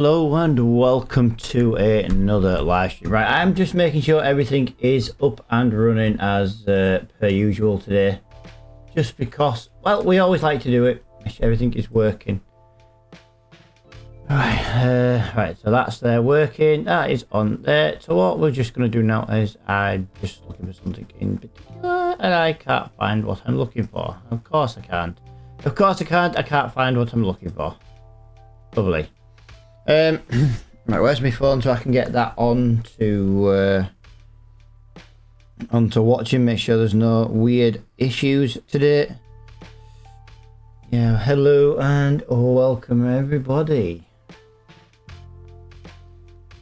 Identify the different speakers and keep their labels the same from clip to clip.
Speaker 1: Hello and welcome to another live stream. Right, I'm just making sure everything is up and running as per usual today. Just because, well, we always like to do it. Make sure everything is working. Right, so that's there working. That is on there. So what we're just going to do now is I'm just looking for something in particular and I can't find what I'm looking for. Of course I can't. Of course I can't. I can't find what I'm looking for. Lovely. Right, where's my phone so I can get that onto watching, make sure there's no weird issues today. Yeah, hello and welcome everybody.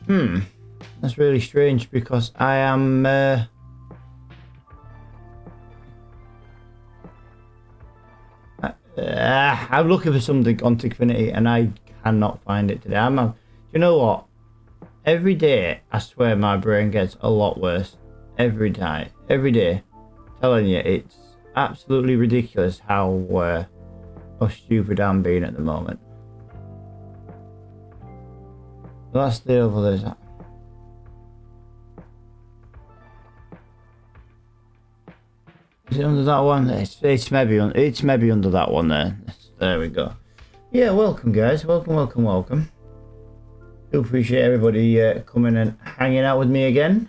Speaker 1: That's really strange because I am I'm looking for something on Xfinity and I cannot find it today. You know what? Every day, I swear my brain gets a lot worse. Every day. I'm telling you, it's absolutely ridiculous how stupid I'm being at the moment. That's the other. Is it under that one? It's maybe under that one there. There we go. Yeah, welcome guys. Welcome. Do appreciate everybody coming and hanging out with me again.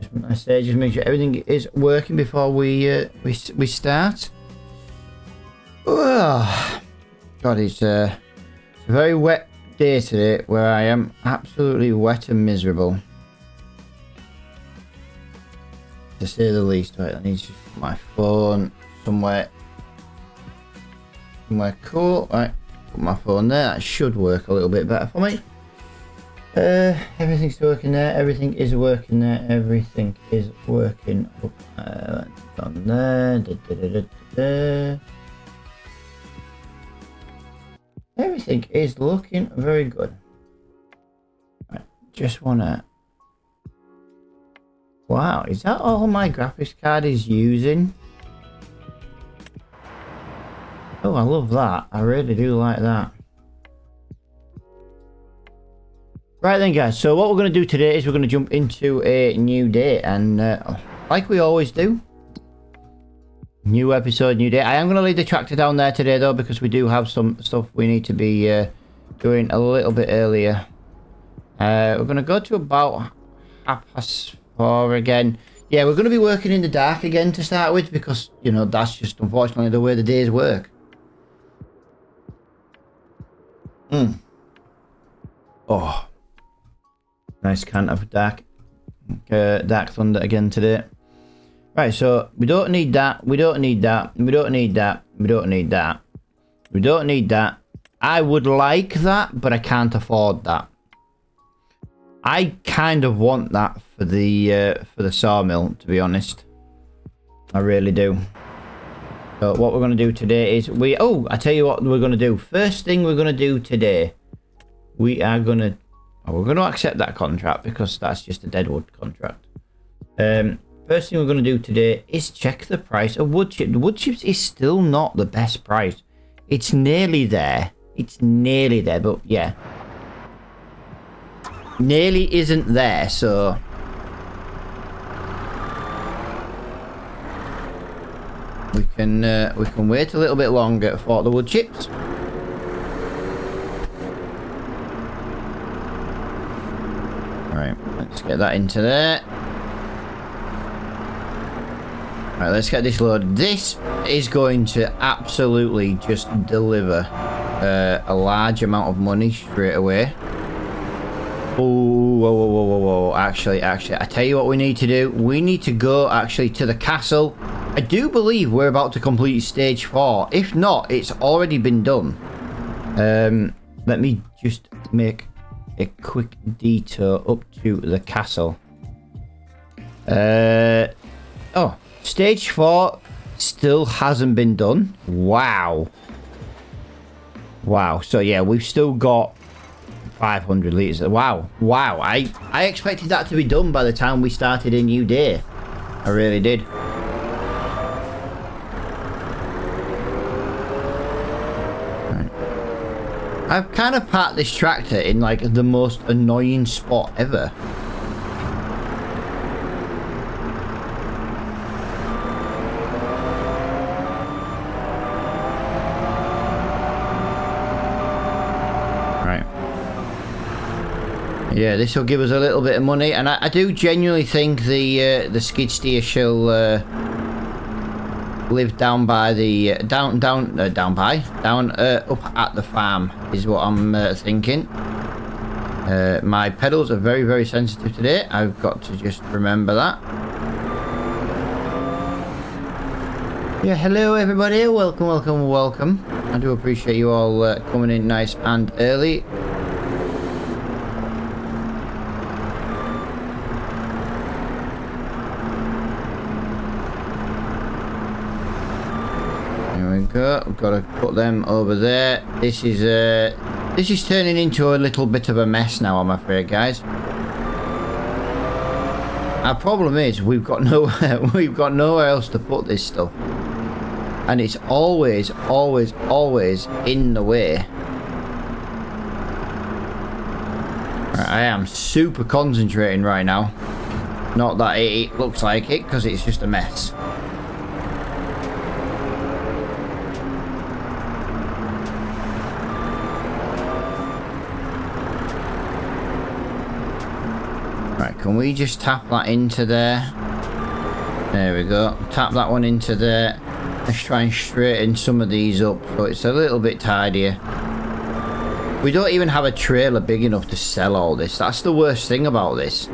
Speaker 1: Just make sure everything is working before we start. Oh, God, it's a very wet day today where I am absolutely wet and miserable, to say the least. Right, I need to put my phone somewhere cool. Right, put my phone there. That should work a little bit better for me. Everything's working there. Everything is working there. Everything is working up on there. Everything is looking very good. Right, just wanna. Wow, is that all my graphics card is using? Oh, I love that. I really do like that. Right then, guys. So what we're going to do today is we're going to jump into a new day. And like we always do. New episode, new day. I am going to leave the tractor down there today, though, because we do have some stuff we need to be doing a little bit earlier. We're going to go to about 4:30 again. Yeah, we're going to be working in the dark again to start with, because, you know, that's just unfortunately the way the days work. Oh, nice can of dark thunder again today. Right, so we don't need that. We don't need that. I would like that, but I can't afford that. I kind of want that for the sawmill, to be honest. I really do. So what we're going to do today is I tell you what we're going to do. First thing we're going to do today, we're going to accept that contract because that's just a deadwood contract. First thing we're going to do today is check the price of wood chips. The wood chips is still not the best price. It's nearly there. But yeah. Nearly isn't there, so we can wait a little bit longer for the wood chips. Right, let's get that into there. Right, let's get this loaded. This is going to absolutely just deliver a large amount of money straight away. Oh, whoa. Actually, I tell you what we need to do. We need to go, actually, to the castle. I do believe we're about to complete stage 4. If not, it's already been done. Let me just make a quick detour up to the castle. Oh, stage 4 still hasn't been done. Wow. So, yeah, we've still got 500 litres. Wow. I expected that to be done by the time we started a new day. I really did. I've kind of parked this tractor in like the most annoying spot ever. Right. Yeah, this will give us a little bit of money, and I do genuinely think the skid steer shall live down by the down up at the farm is what I'm thinking. My pedals are very, very sensitive today. I've got to just remember that. Yeah, hello everybody. Welcome, welcome, welcome. I do appreciate you all coming in nice and early. Go. We've got to put them over there. This is turning into a little bit of a mess now, I'm afraid, guys. Our problem is we've got nowhere else to put this stuff, and it's always in the way. Right, I am super concentrating right now. Not that it looks like it, because it's just a mess. Can we just tap that into there? There we go. Tap that one into there. Let's try and straighten some of these up so it's a little bit tidier. We don't even have a trailer big enough to sell all this. That's the worst thing about this.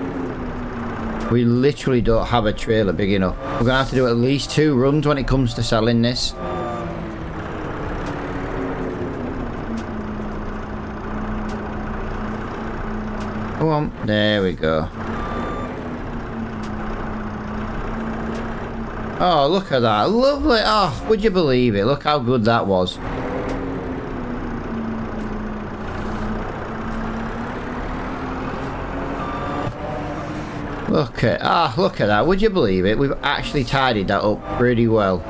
Speaker 1: We literally don't have a trailer big enough. We're going to have to do at least 2 runs when it comes to selling this. Come on. There we go. Oh, look at that. Lovely. Oh, would you believe it? Look how good that was. Look at that. Would you believe it? We've actually tidied that up pretty well.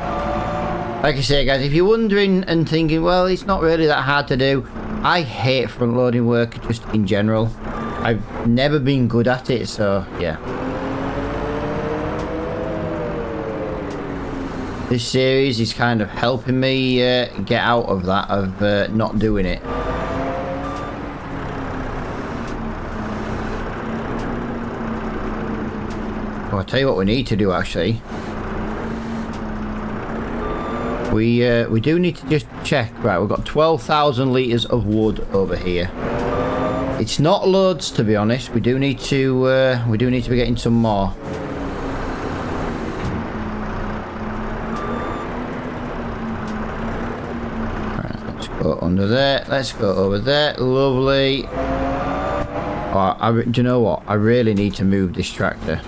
Speaker 1: Like I say, guys, if you're wondering and thinking, well, it's not really that hard to do. I hate front loading work just in general. I've never been good at it, so yeah. This series is kind of helping me get out of that, of not doing it. Well, I'll tell you what we need to do, actually. We do need to just check. Right, we've got 12,000 litres of wood over here. It's not loads, to be honest. We do need to be getting some more. Go under there. Let's go over there. Lovely. Oh, do you know what? I really need to move this tractor.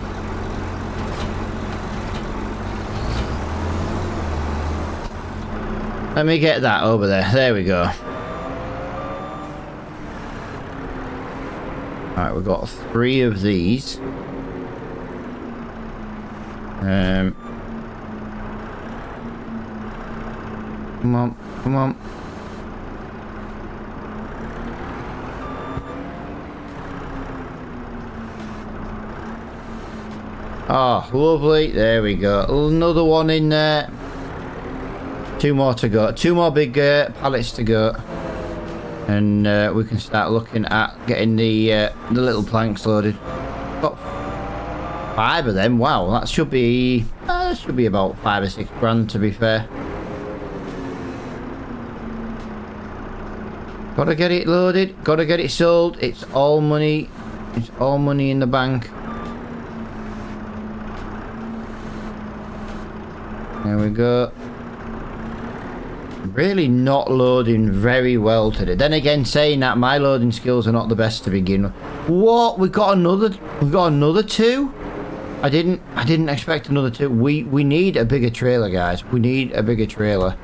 Speaker 1: Let me get that over there. There we go. Alright, we've got 3 of these. Come on. Come on. Oh, lovely. There we go. Another one in there. 2 more to go. 2 more big pallets to go. And we can start looking at getting the little planks loaded. Got 5 of them. Wow, that should be about 5 or 6 grand, to be fair. Gotta get it loaded. Gotta get it sold. It's all money. It's all money in the bank. There we go. Really not loading very well today. Then again, saying that, my loading skills are not the best to begin with. What? We got another 2? I didn't expect another 2. We need a bigger trailer, guys. We need a bigger trailer.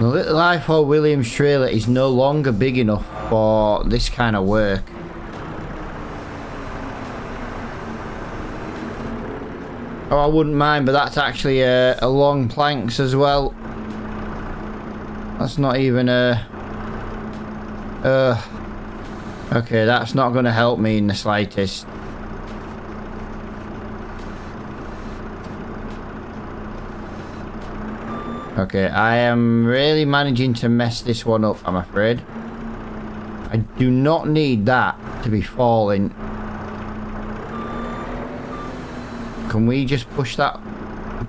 Speaker 1: The little i4 Williams trailer is no longer big enough for this kind of work. Oh, I wouldn't mind, but that's actually a long planks as well. That's not even a... Okay, that's not going to help me in the slightest. Okay, I am really managing to mess this one up, I'm afraid. I do not need that to be falling. Can we just push that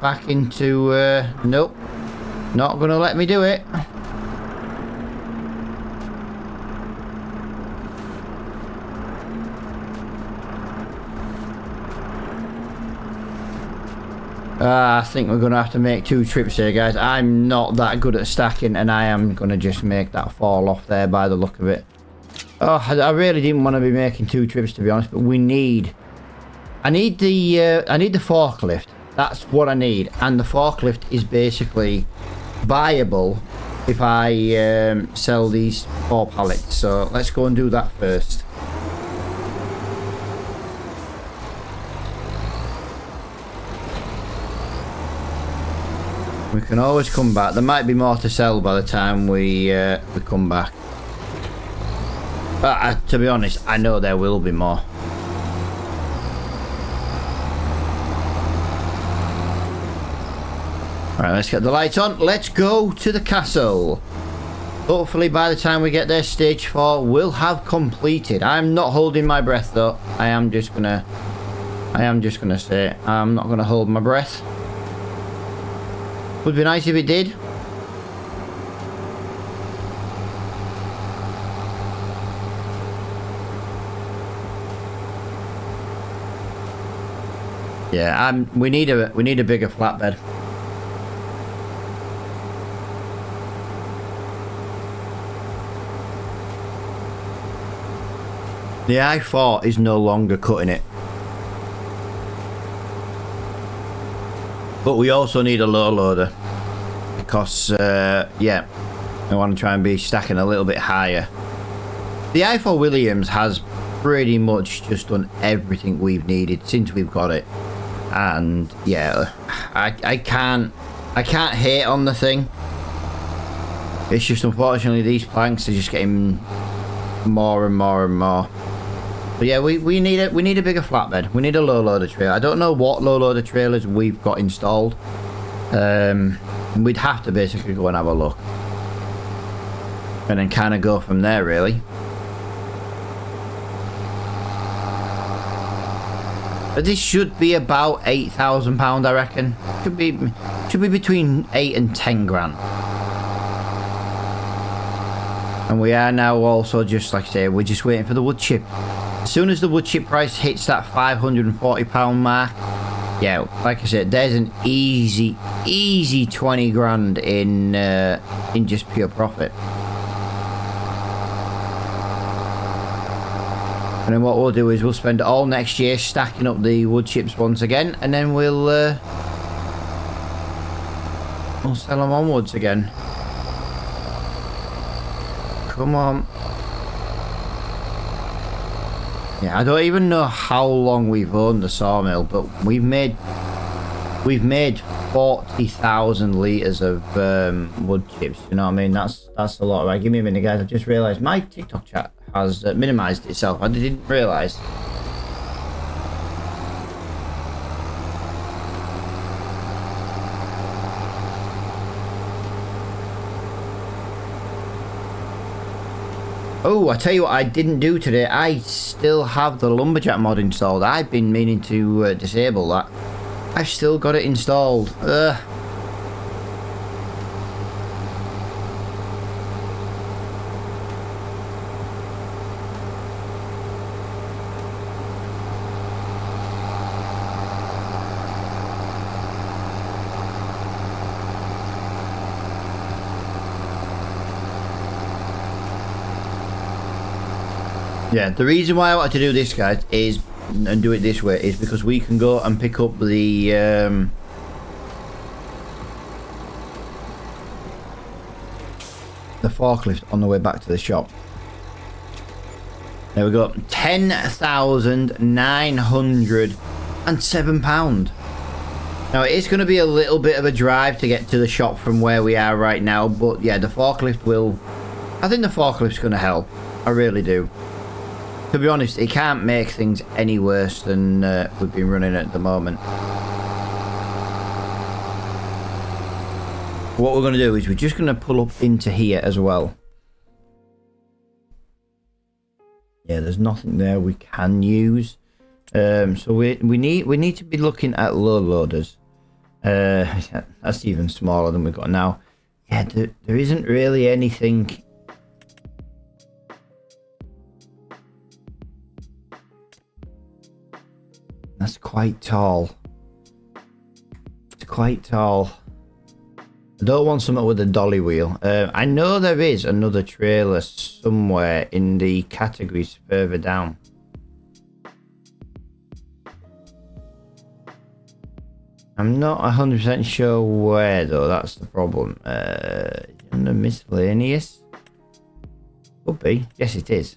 Speaker 1: back into... nope. Not going to let me do it. I think we're going to have to make 2 trips here, guys. I'm not that good at stacking, and I am going to just make that fall off there by the look of it. Oh, I really didn't want to be making 2 trips, to be honest, but we need... I need the forklift. That's what I need, and the forklift is basically viable if I sell these 4 pallets. So let's go and do that first. We can always come back. There might be more to sell by the time we come back. But to be honest, I know there will be more. Right, let's get the lights on. Let's go to the castle. Hopefully by the time we get there, stage 4 will have completed. I'm not holding my breath though. I am just gonna say I'm not gonna hold my breath. Would be nice if it did. Yeah, we need a bigger flatbed. The i4 is no longer cutting it. But we also need a low loader. Because, yeah, I want to try and be stacking a little bit higher. The i4 Williams has pretty much just done everything we've needed since we've got it. And, yeah, I can't hate on the thing. It's just, unfortunately, these planks are just getting more and more and more. But yeah, we need a bigger flatbed. We need a low loader trailer. I don't know what low loader trailers we've got installed. We'd have to basically go and have a look, and then kind of go from there, really. But this should be about £8,000, I reckon. Should be between 8 and 10 grand. And we are now also, just like I say, we're just waiting for the wood chip. As soon as the wood chip price hits that £540 mark, yeah, like I said, there's an easy 20 grand in just pure profit. And then what we'll do is we'll spend all next year stacking up the wood chips once again, and then we'll sell them onwards again. Come on. Yeah, I don't even know how long we've owned the sawmill, but we've made 40,000 litres of wood chips. You know what I mean? That's a lot. Right, give me a minute, guys. I've just realised my TikTok chat has minimised itself. I didn't realise. Oh, I tell you what I didn't do today. I still have the lumberjack mod installed. I've been meaning to disable that. I've still got it installed. Yeah, the reason why I wanted to do this, guys, is and do it this way is because we can go and pick up the forklift on the way back to the shop. There we go. £10,907. Now it is going to be a little bit of a drive to get to the shop from where we are right now, but yeah, the forklift will I think the forklift's going to help. I really do. To be honest, it can't make things any worse than we've been running at the moment. What we're going to do is we're just going to pull up into here as well. Yeah, there's nothing there we can use. So we need to be looking at low loaders. That's even smaller than we've got now. Yeah, there isn't really anything. That's quite tall. It's quite tall. I don't want something with a dolly wheel. I know there is another trailer somewhere in the categories further down. I'm not 100% sure where though, that's the problem. Under miscellaneous? Could be. Yes, it is.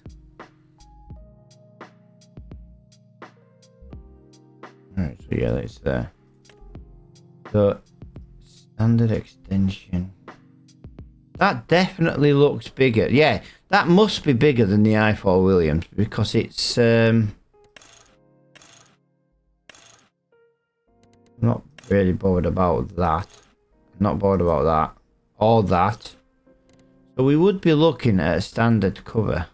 Speaker 1: Alright, so yeah, it's there. So, standard extension. That definitely looks bigger. Yeah, that must be bigger than the i4 Williams because it's not really bothered about that. Not bothered about that. Or that. So we would be looking at a standard cover.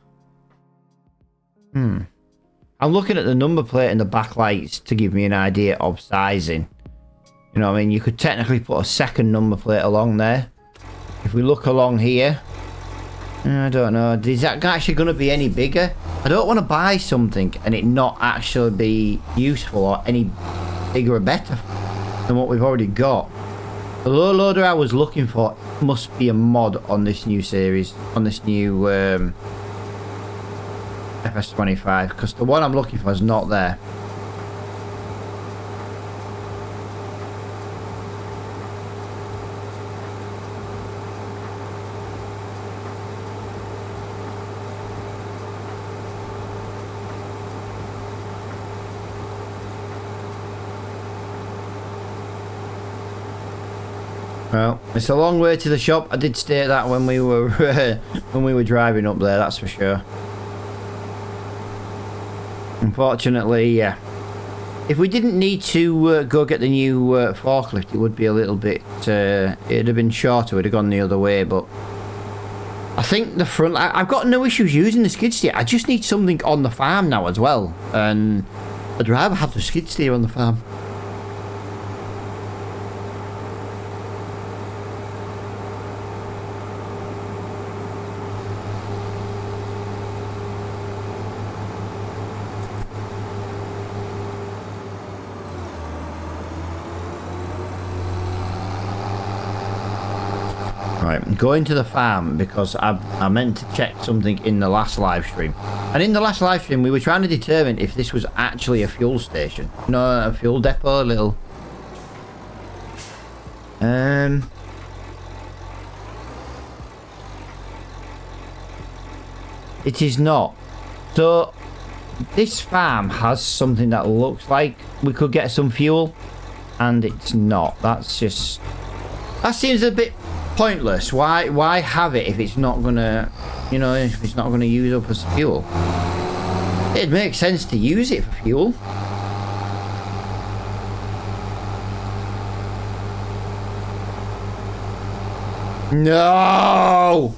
Speaker 1: I'm looking at the number plate and the backlights to give me an idea of sizing. You know what I mean? You could technically put a second number plate along there. If we look along here, I don't know. Is that actually going to be any bigger? I don't want to buy something and it not actually be useful or any bigger or better than what we've already got. The low loader I was looking for must be a mod on this new series, on this new FS25, because the one I'm looking for is not there. Well, it's a long way to the shop. I did state that when we were driving up there, that's for sure. Unfortunately, yeah. If we didn't need to go get the new forklift, it would be a little bit. It'd have been shorter. We'd have gone the other way, but I think the front. I've got no issues using the skid steer. I just need something on the farm now as well, and I'd rather have the skid steer on the farm. Right, going to the farm because I meant to check something in the last live stream. And in the last live stream, we were trying to determine if this was actually a fuel station. No, a fuel depot, a little. It is not. So, this farm has something that looks like we could get some fuel. And it's not. That's just... That seems a bit... pointless. Why have it if it's not gonna, you know, if it's not gonna use up as fuel? It'd make sense to use it for fuel. No!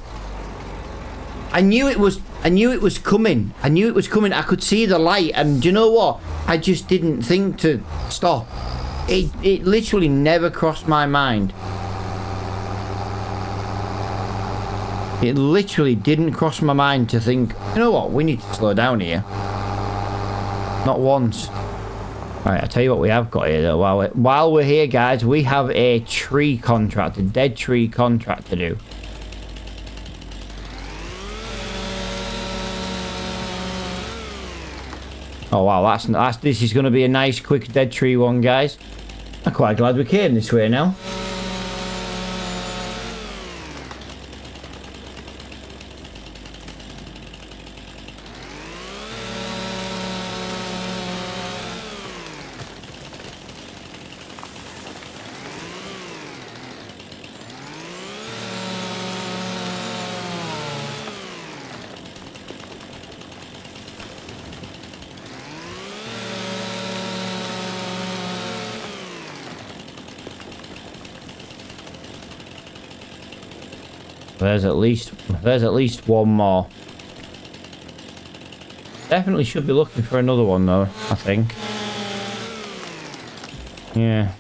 Speaker 1: I knew it was coming. I knew it was coming. I could see the light, and do you know what? I just didn't think to stop. It literally never crossed my mind. It literally didn't cross my mind to think, you know what, we need to slow down here. Not once. Right, I'll tell you what we have got here though. While we're here, guys, we have a tree contract, a dead tree contract to do. Oh wow, this is going to be a nice quick dead tree one, guys. I'm quite glad we came this way now. There's at least one more. Definitely should be looking for another one though, I think. Yeah.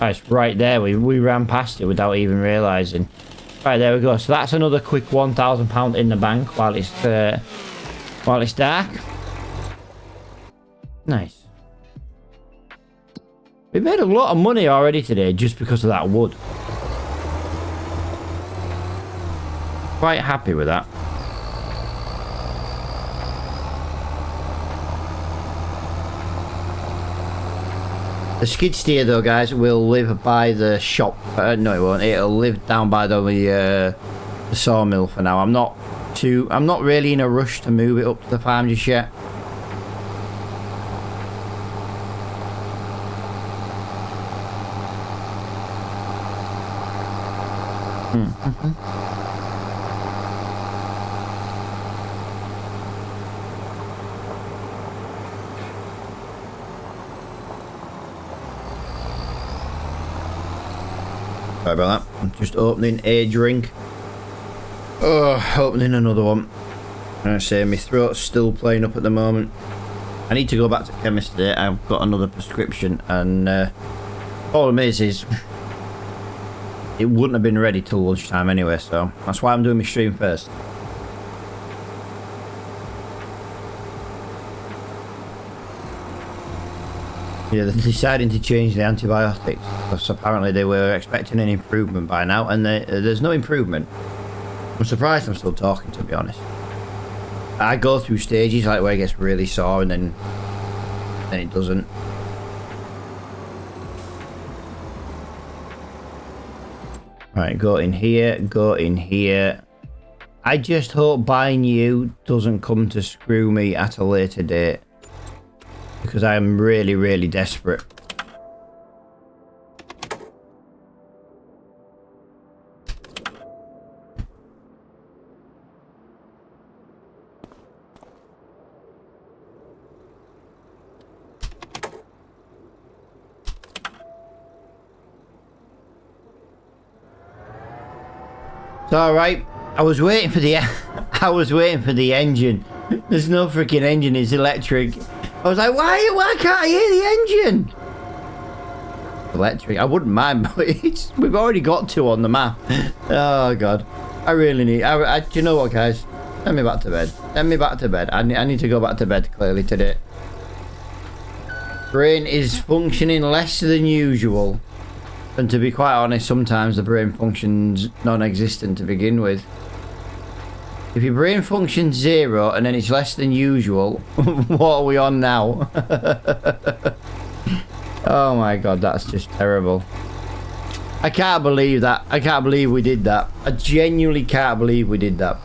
Speaker 1: It's right there. We ran past it without even realising. Right, there we go. So that's another quick £1,000 in the bank while it's dark. Nice. We made a lot of money already today just because of that wood. Quite happy with that. The skid steer though, guys, will live by the shop. No, it won't. It'll live down by the sawmill for now. I'm not really in a rush to move it up to the farm just yet. Sorry about that. I'm just opening a drink. Oh, opening another one. I say my throat's still playing up at the moment. I need to go back to chemist today. I've got another prescription, and problem is it wouldn't have been ready till lunchtime anyway. So that's why I'm doing my stream first. Yeah, they're deciding to change the antibiotics because apparently they were expecting an improvement by now, and there's no improvement. I'm surprised I'm still talking, to be honest. I go through stages like where it gets really sore and then it doesn't. Right, go in here, go in here. I just hope buying you doesn't come to screw me at a later date. Because I am really, really desperate. It's alright. I was waiting for the engine. There's no freaking engine, it's electric. I was like, why can't I hear the engine? Electric, I wouldn't mind, but we've already got two on the map. Oh god, I really need. Do you know what, guys? Send me back to bed. Send me back to bed. I need to go back to bed clearly today. Brain is functioning less than usual, and to be quite honest, sometimes the brain functions non-existent to begin with. If your brain functions 0 and then it's less than usual, what are we on now? Oh my god, that's just terrible. I can't believe that. I can't believe we did that. I genuinely can't believe we did that.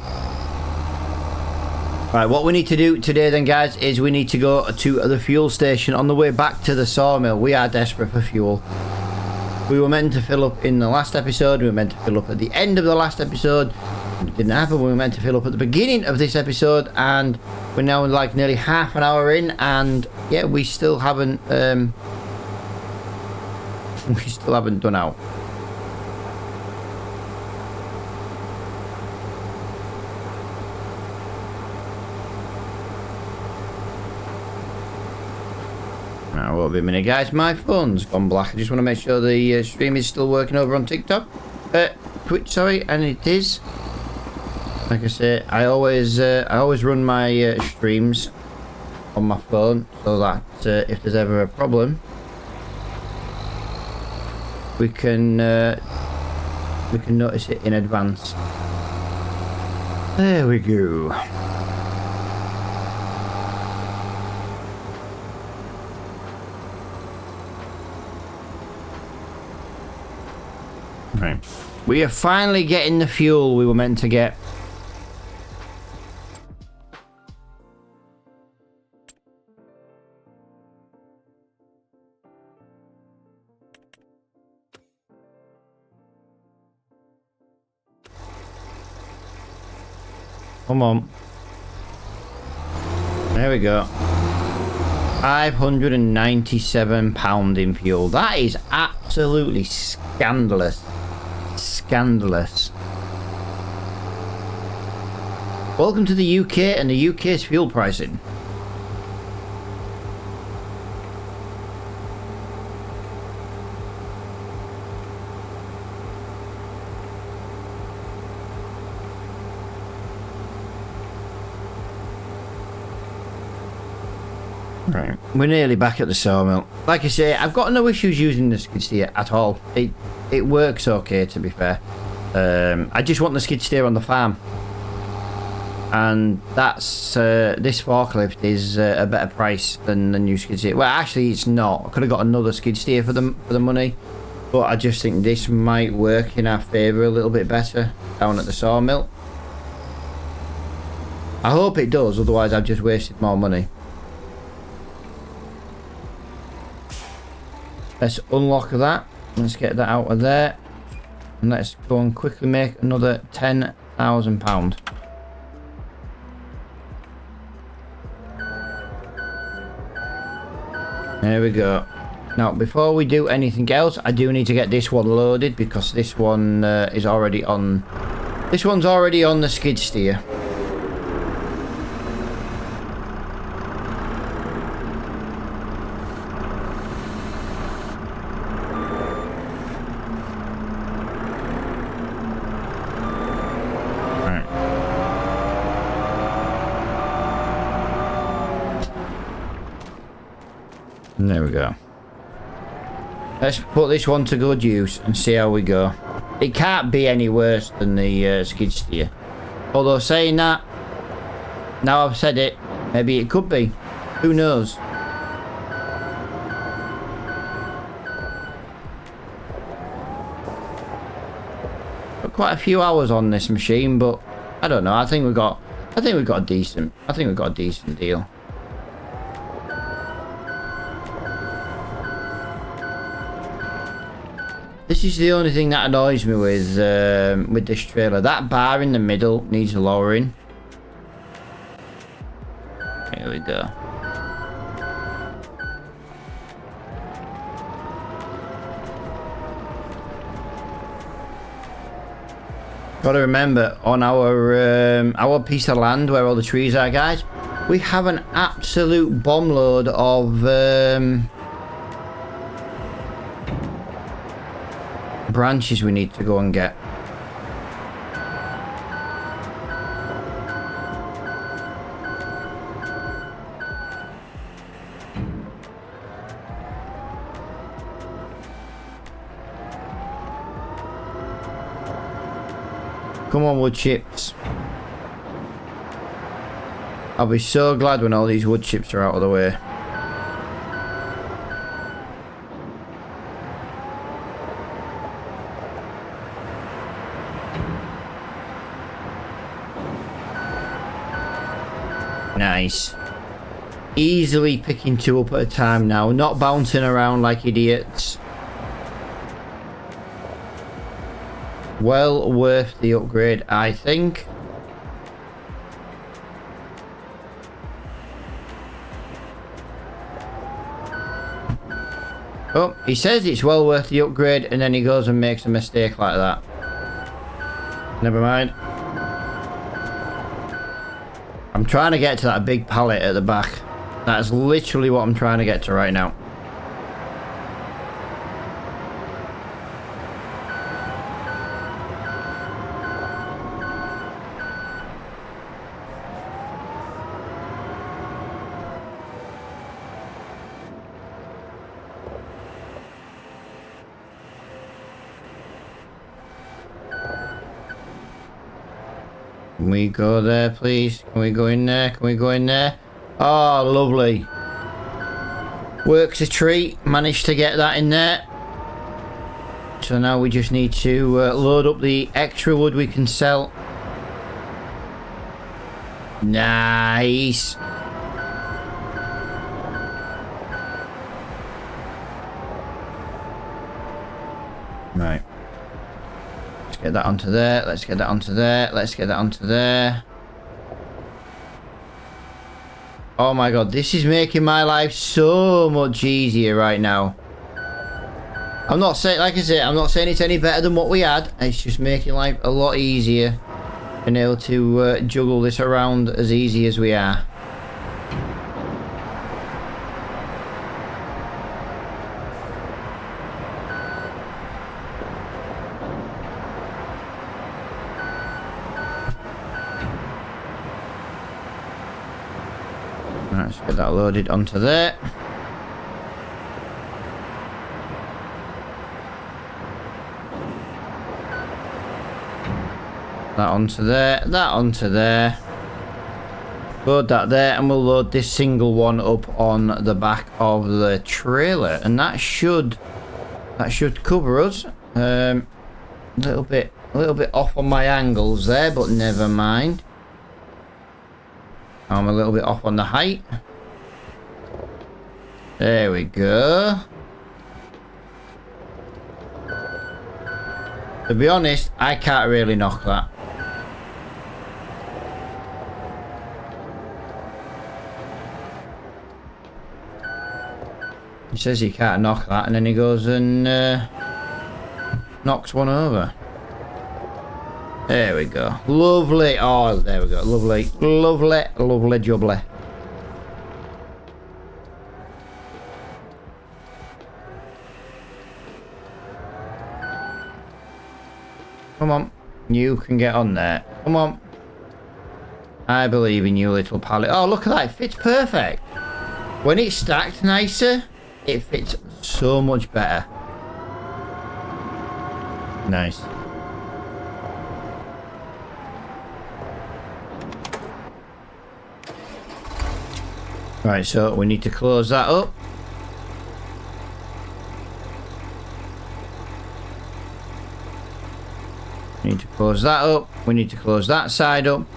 Speaker 1: Right, what we need to do today then, guys, is we need to go to the fuel station on the way back to the sawmill. We are desperate for fuel. We were meant to fill up in the last episode. We were meant to fill up at the end of the last episode. It didn't happen. We were meant to fill up at the beginning of this episode, and we're now like nearly half an hour in, and yeah, we still haven't done out. Now, won't be a minute, guys. My phone's gone black. I just want to make sure the stream is still working over on TikTok. Twitch, sorry, and it is. Like I say, I always run my streams on my phone so that if there's ever a problem, we can notice it in advance. There we go. Right, we are finally getting the fuel we were meant to get. Come on. There we go. £597 in fuel. That is absolutely absolutely scandalous. Scandalous. Welcome to the UK and the UK's fuel pricing. Right, we're nearly back at the sawmill. Like I say, I've got no issues using the skid steer at all. It works okay, to be fair. I just want the skid steer on the farm, and that's this forklift is a better price than the new skid steer. Well, actually, it's not. I could have got another skid steer for the money, but I just think this might work in our favour a little bit better down at the sawmill. I hope it does. Otherwise, I've just wasted more money. Let's unlock that. Let's get that out of there. And let's go and quickly make another £10,000. There we go. Now, before we do anything else, I do need to get this one loaded because this one is already on. This one's already on the skid steer. There we go. Let's put this one to good use and see how we go. It can't be any worse than the skid steer. Although saying that, now I've said it, maybe it could be. Who knows? Got quite a few hours on this machine, but I don't know. I think we've got a decent deal. This is the only thing that annoys me with this trailer. That bar in the middle needs lowering. Here we go. Gotta remember, on our piece of land where all the trees are, guys, we have an absolute bomb load of branches we need to go and get. Come on, wood chips. I'll be so glad when all these wood chips are out of the way. Nice. Easily picking two up at a time now, not bouncing around like idiots. Well worth the upgrade, I think. Oh, he says it's well worth the upgrade and then he goes and makes a mistake like that. Never mind. I'm trying to get to that big pallet at the back. That's literally what I'm trying to get to right now. Can we go there, please? Can we go in there? Can we go in there? Oh, lovely. Works a treat. Managed to get that in there. So now we just need to load up the extra wood we can sell. Nice. Right. Let's get that onto there. Let's get that onto there. Let's get that onto there. Oh my god, this is making my life so much easier right now. I'm not saying, like I say, I'm not saying it's any better than what we had. It's just making life a lot easier. Being able to juggle this around as easy as we are. Right, let's get that loaded onto there. That onto there, that onto there. Load that there, and we'll load this single one up on the back of the trailer, and that should cover us. A little bit off on my angles there, but never mind. I'm a little bit off on the height. There we go. To be honest, I can't really knock that. He says he can't knock that, and then he goes and knocks one over. There we go. Lovely. Oh, there we go. Lovely. Lovely. Lovely jubbly. Come on. You can get on there. Come on. I believe in you, little pallet. Oh, look at that. It fits perfect. When it's stacked nicer, it fits so much better. Nice. Right, so we need to close that up. We need to close that up. We need to close that side up.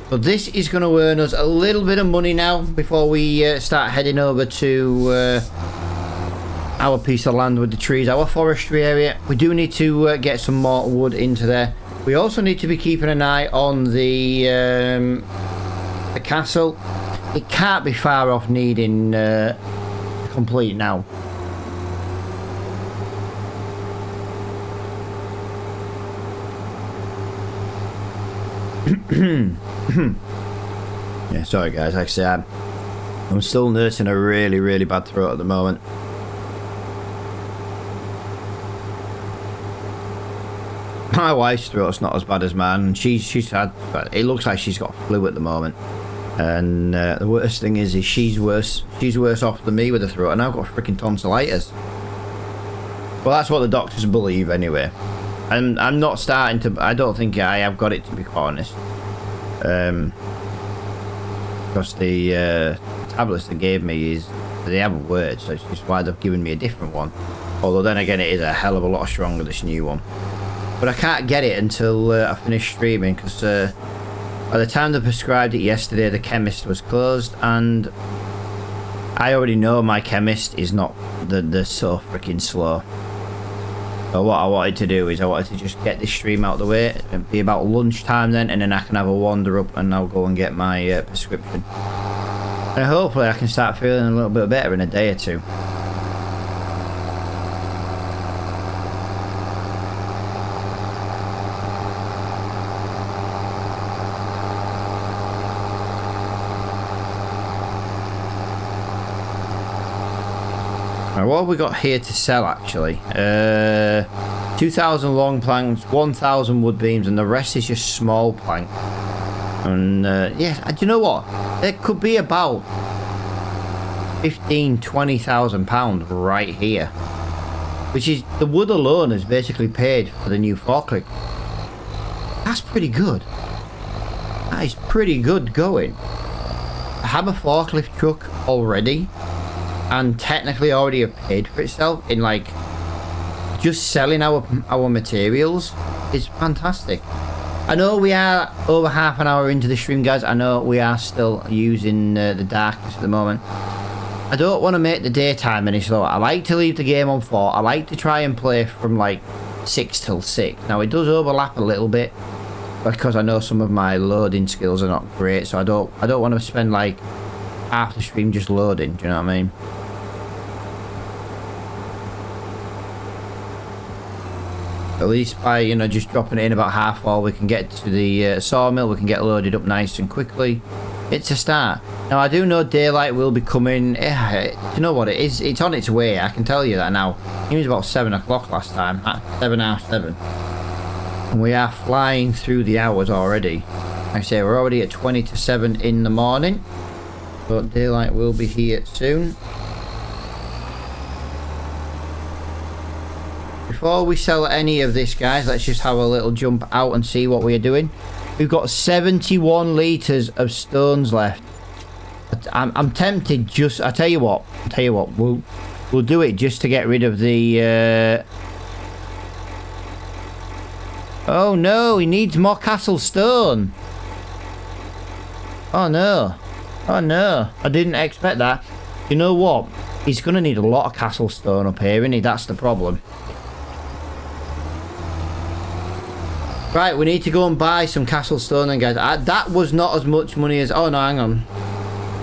Speaker 1: So this is going to earn us a little bit of money now before we start heading over to our piece of land with the trees, our forestry area. We do need to get some more wood into there. We also need to be keeping an eye on the castle. It can't be far off needing complete now. Yeah, sorry guys, like I said, I'm still nursing a really bad throat at the moment. My wife's throat's not as bad as mine, and she's had, it looks like she's got flu at the moment. And the worst thing is she's worse off than me with the throat, and I've got freaking tonsillitis. Well, that's what the doctors believe anyway. And I'm not starting to, I don't think I have got it, to be quite honest. Because the tablets they gave me they haven't worked, so it's just why they've given me a different one. Although then again, it is a hell of a lot stronger, this new one. But I can't get it until I finish streaming, because by the time they prescribed it yesterday, the chemist was closed, and I already know my chemist is not they're so freaking slow. So what I wanted to do is I wanted to just get this stream out of the way. It'd be about lunchtime then, and then I can have a wander up and I'll go and get my prescription. And hopefully I can start feeling a little bit better in a day or two. Right, what have we got here to sell actually? 2,000 long planks, 1,000 wood beams, and the rest is just small plank. And yeah, do you know what? There could be about 15,000–20,000 pounds right here, which is, the wood alone has basically paid for the new forklift. That's pretty good. That is pretty good going. I have a forklift truck already, and technically already have paid for itself in like just selling our materials is fantastic. I know we are over half an hour into the stream, guys. I know we are still using the darkness at the moment. I don't want to make the daytime any slower. I like to leave the game on 4. I like to try and play from like 6 till 6. Now it does overlap a little bit because I know some of my loading skills are not great, so I don't want to spend like half the stream just loading. Do you know what I mean? At least by, you know, just dropping it in about half while we can get to the sawmill, we can get loaded up nice and quickly. It's a start. Now, I do know daylight will be coming. You know what it is? It's on its way. I can tell you that now. It was about 7 o'clock last time. 7, half 7. And we are flying through the hours already. Like I say, we're already at 20 to 7 in the morning. But daylight will be here soon. Before we sell any of this, guys, let's just have a little jump out and see what we are doing. We've got 71 litres of stones left. I'm tempted just... I tell you what. We'll do it just to get rid of the... Oh no, he needs more castle stone. Oh no. Oh no. I didn't expect that. You know what? He's going to need a lot of castle stone up here, isn't he? That's the problem. Right, we need to go and buy some castle stone then, guys. That was not as much money as... Oh, no, hang on.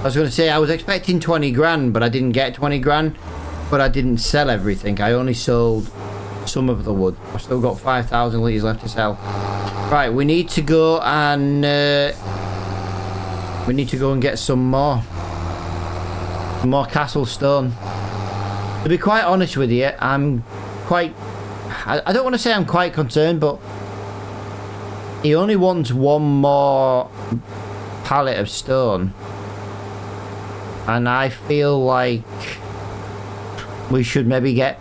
Speaker 1: I was going to say, I was expecting 20 grand, but I didn't get 20 grand. But I didn't sell everything. I only sold some of the wood. I've still got 5,000 litres left to sell. Right, we need to go and... we need to go and get some more. Some more castle stone. To be quite honest with you, I'm quite... I don't want to say I'm quite concerned, but... He only wants one more pallet of stone. And I feel like we should maybe get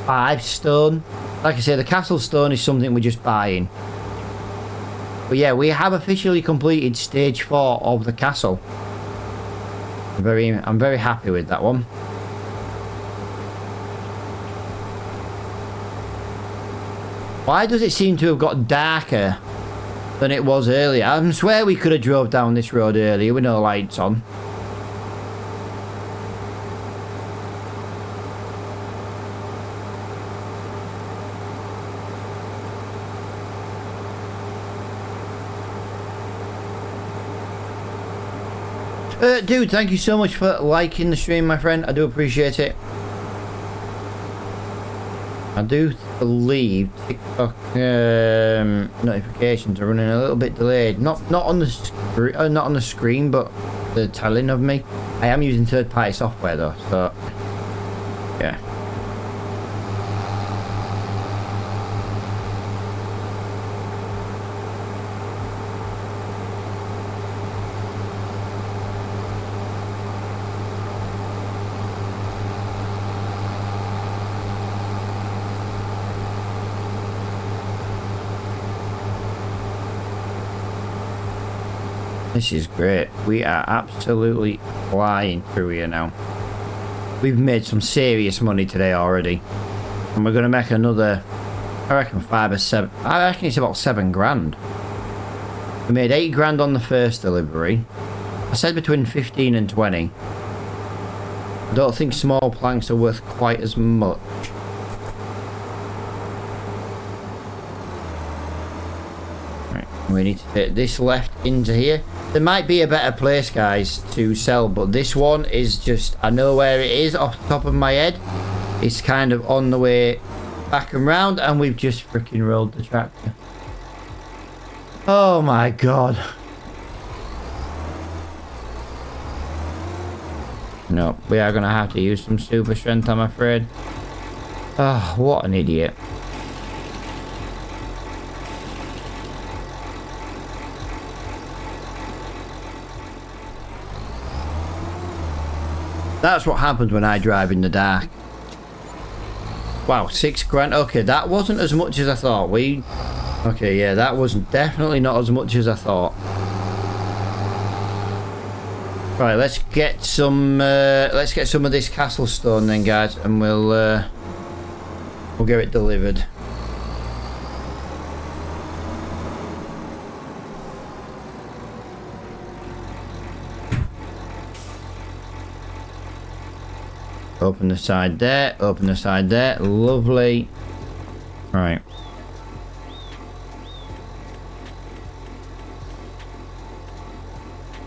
Speaker 1: 5 stone. Like I say, the castle stone is something we're just buying. But yeah, we have officially completed stage 4 of the castle. I'm very happy with that one. Why does it seem to have got darker than it was earlier? I swear we could have drove down this road earlier with no lights on. Dude, thank you so much for liking the stream, my friend. I do appreciate it. I do believe TikTok notifications are running a little bit delayed. Not on the screen, but the telling of me. I am using third-party software though, so yeah. This is great. We are absolutely flying through here now. We've made some serious money today already. And we're going to make another, I reckon 5 or 7. I reckon it's about 7 grand. We made 8 grand on the first delivery. I said between 15 and 20. I don't think small planks are worth quite as much. Right, we need to take this left into here. There might be a better place, guys, to sell, but this one is just... I know where it is off the top of my head. It's kind of on the way back and round, and we've just freaking rolled the tractor. Oh my god. No, we are going to have to use some super strength, I'm afraid. Oh, what an idiot. That's what happens when I drive in the dark. Wow, 6 grand. Okay, that wasn't as much as I thought. Okay, yeah, that was definitely not as much as I thought. Right, let's get some of this castle stone then, guys, and we'll get it delivered. Open the side there, open the side there. Lovely. Right.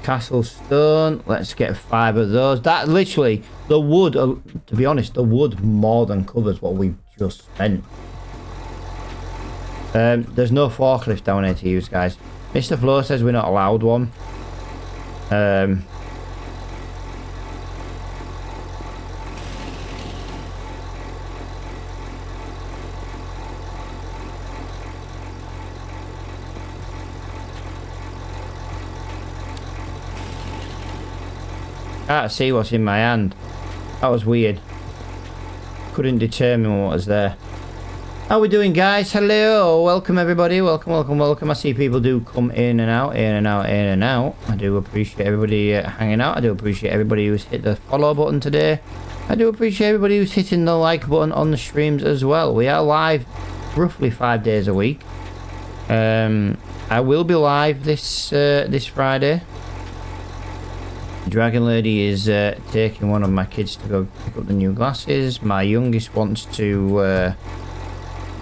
Speaker 1: Castle stone. Let's get 5 of those. That literally, the wood, to be honest, the wood more than covers what we've just spent. There's no forklift down here to use, guys. Mr. Flo says we're not allowed one. Can't see what's in my hand. That was weird. Couldn't determine what was there. How we doing, guys? Hello, welcome everybody. Welcome, welcome, welcome. I see people do come in and out, in and out, in and out. I do appreciate everybody hanging out. I do appreciate everybody who's hit the follow button today. I do appreciate everybody who's hitting the like button on the streams as well. We are live roughly 5 days a week. I will be live this Friday. Dragon Lady is taking one of my kids to go pick up the new glasses. My youngest wants to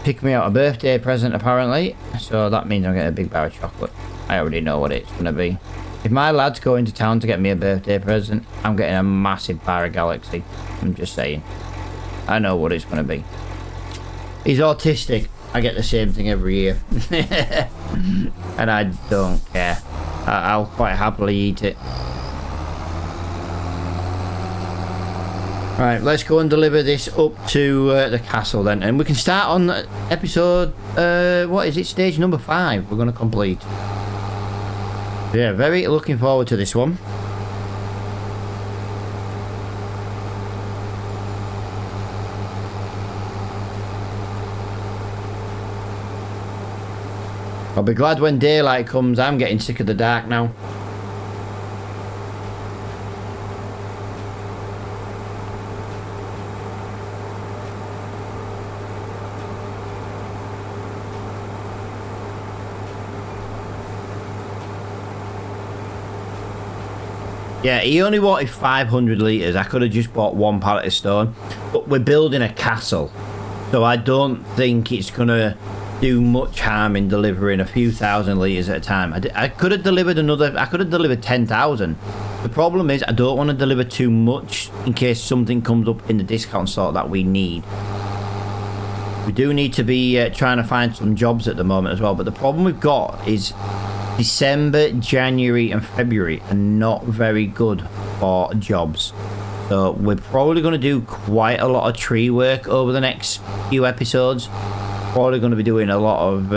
Speaker 1: pick me out a birthday present, apparently. So that means I'm getting a big bar of chocolate. I already know what it's going to be. If my lad's going to town to get me a birthday present, I'm getting a massive bar of Galaxy. I'm just saying. I know what it's going to be. He's autistic. I get the same thing every year. And I don't care. I'll quite happily eat it. Right, let's go and deliver this up to the castle then. And we can start on episode, what is it? Stage number 5 we're going to complete. Yeah, very looking forward to this one. I'll be glad when daylight comes. I'm getting sick of the dark now. Yeah, he only wanted 500 litres. I could have just bought 1 pallet of stone. But we're building a castle. So I don't think it's going to do much harm in delivering a few thousand litres at a time. I could have delivered I could have delivered 10,000. The problem is I don't want to deliver too much in case something comes up in the discount sort that we need. We do need to be trying to find some jobs at the moment as well. But the problem we've got is December, January and February are not very good for jobs. So we're probably going to do quite a lot of tree work over the next few episodes. Probably going to be doing a lot of,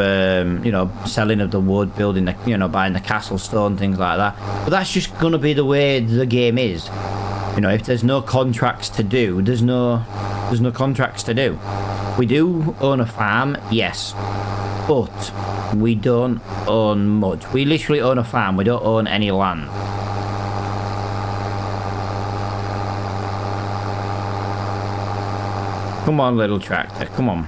Speaker 1: you know, selling of the wood, building the, you know, buying the castle stone, things like that. But that's just going to be the way the game is. You know, if there's no contracts to do, there's no contracts to do. We do own a farm, yes. But we don't own much. We literally own a farm. We don't own any land. Come on, little tractor. Come on.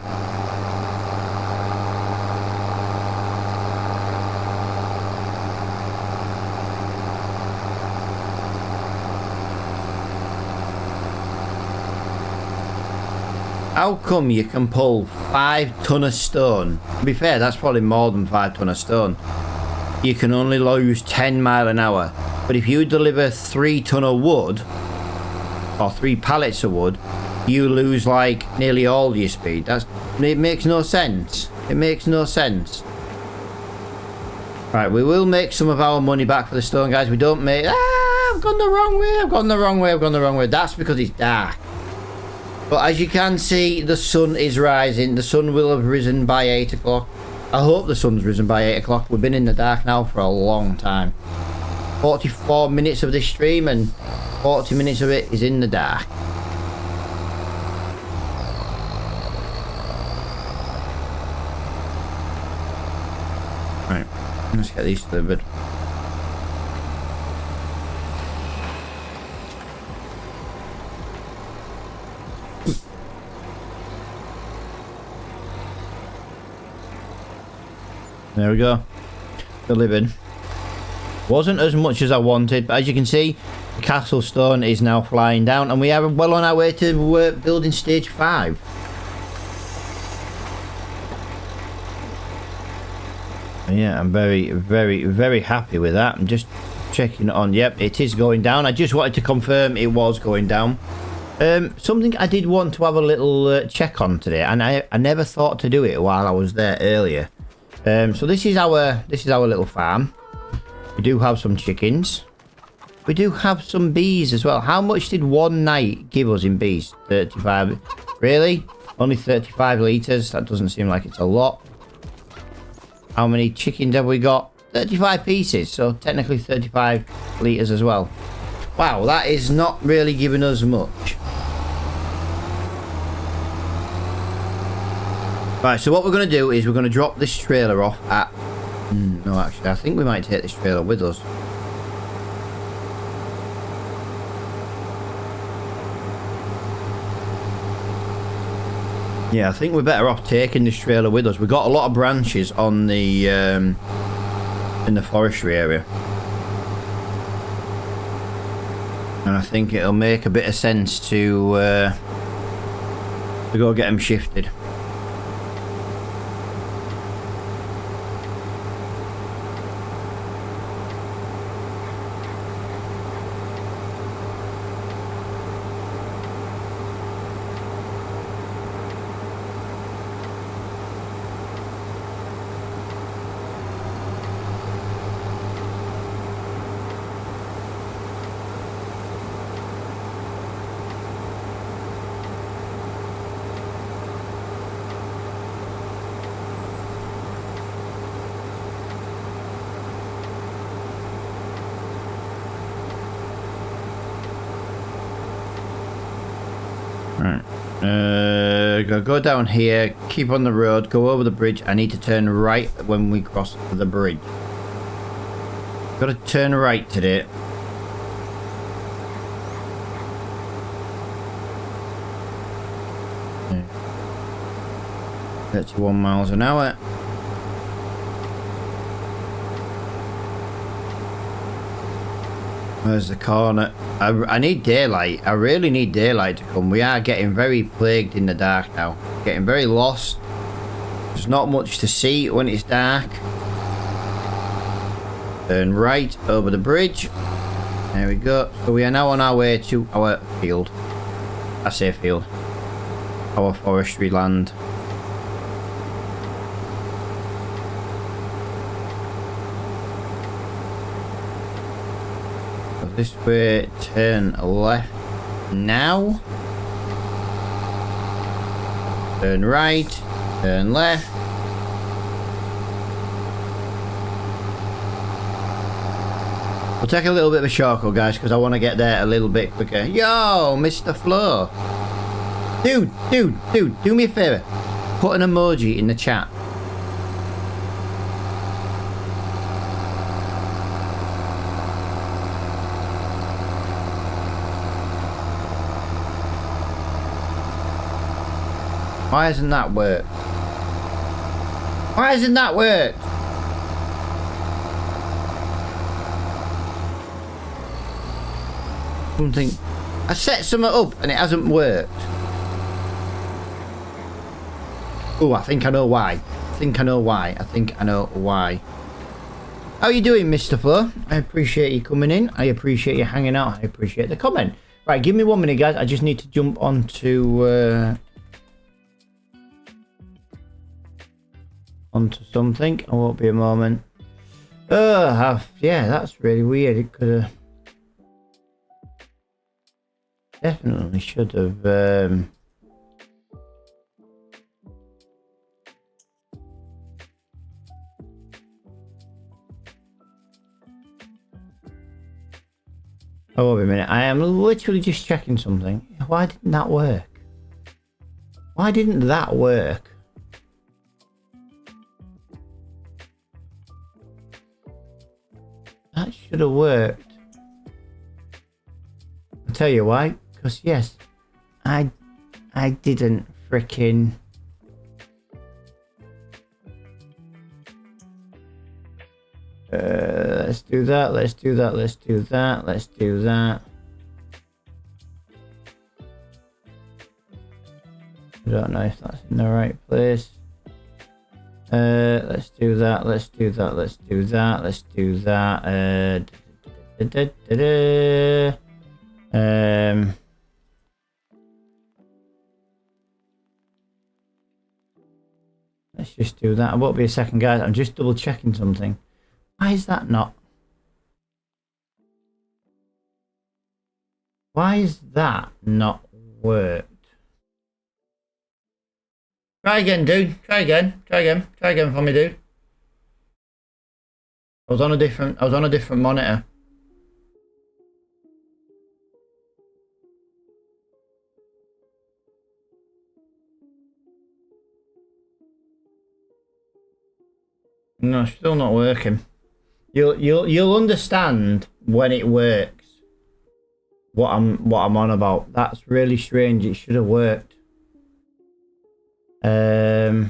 Speaker 1: How come you can pull 5 ton of stone? To be fair, that's probably more than 5 ton of stone. You can only lose 10 mile an hour. But if you deliver 3 ton of wood, or 3 pallets of wood, you lose like nearly all your speed. It makes no sense. It makes no sense. Right, we will make some of our money back for the stone, guys. We don't make... I've gone the wrong way. I've gone the wrong way. I've gone the wrong way. That's because it's dark. But as you can see, the sun is rising. The sun will have risen by 8 o'clock. I hope the sun's risen by 8 o'clock. We've been in the dark now for a long time. 44 minutes of this stream and 40 minutes of it is in the dark. Right, let's get these delivered. There we go. Delivered. Wasn't as much as I wanted, but as you can see, the castle stone is now flying down, and we are well on our way to building stage 5. Yeah, I'm very, very, very happy with that. I'm just checking it on. Yep, it is going down. I just wanted to confirm it was going down. Something I did want to have a little check on today, and I never thought to do it while I was there earlier. So this is our little farm. We do have some chickens. We do have some bees as well. How much did one night give us in bees? 35. Really? Only 35 litres? That doesn't seem like it's a lot. How many chickens have we got? 35 pieces. So technically 35 litres as well. Wow, that is not really giving us much. Right, so what we're going to do is we're going to drop this trailer off at... no, actually, I think we might take this trailer with us. Yeah, I think we're better off taking this trailer with us. We've got a lot of branches on the in the forestry area, and I think it'll make a bit of sense to go get them shifted. Right. Go down here, keep on the road, go over the bridge. I need to turn right when we cross the bridge. Got to turn right today. Yeah. 31 miles an hour. Where's the corner? I need daylight. I really need daylight to come. We are getting very plagued in the dark now. Getting very lost. There's not much to see when it's dark. Turn right over the bridge. There we go. So we are now on our way to our field. I say field. Our forestry land. This way, turn left now. Turn right, turn left. We'll take a little bit of a shortcut, guys, because I want to get there a little bit quicker. Yo, Mr. Flo. Dude, do me a favour. Put an emoji in the chat. Why hasn't that worked? Why hasn't that worked? Something... I set something up and it hasn't worked. Oh, I think I know why. I think I know why. How are you doing, Mr. Flo? I appreciate you coming in. I appreciate you hanging out. I appreciate the comment. Right, give me 1 minute, guys. I just need to jump onto... onto something. I won't be a moment. Yeah, that's really weird. It could have definitely should have oh, wait a minute. I am literally just checking something. Why didn't that work? Why didn't that work? That should have worked. I'll tell you why. Because yes, I didn't freaking... let's do that. I don't know if that's in the right place. Let's do that. Let's just do that. It won't be a second, guys. I'm just double checking something. Why is that not? Why is that not worked? Try again, dude. Try again. Try again. Try again for me, dude. I was on a different monitor. No, still not working. You'll understand when it works what I'm on about. That's really strange. It should have worked. There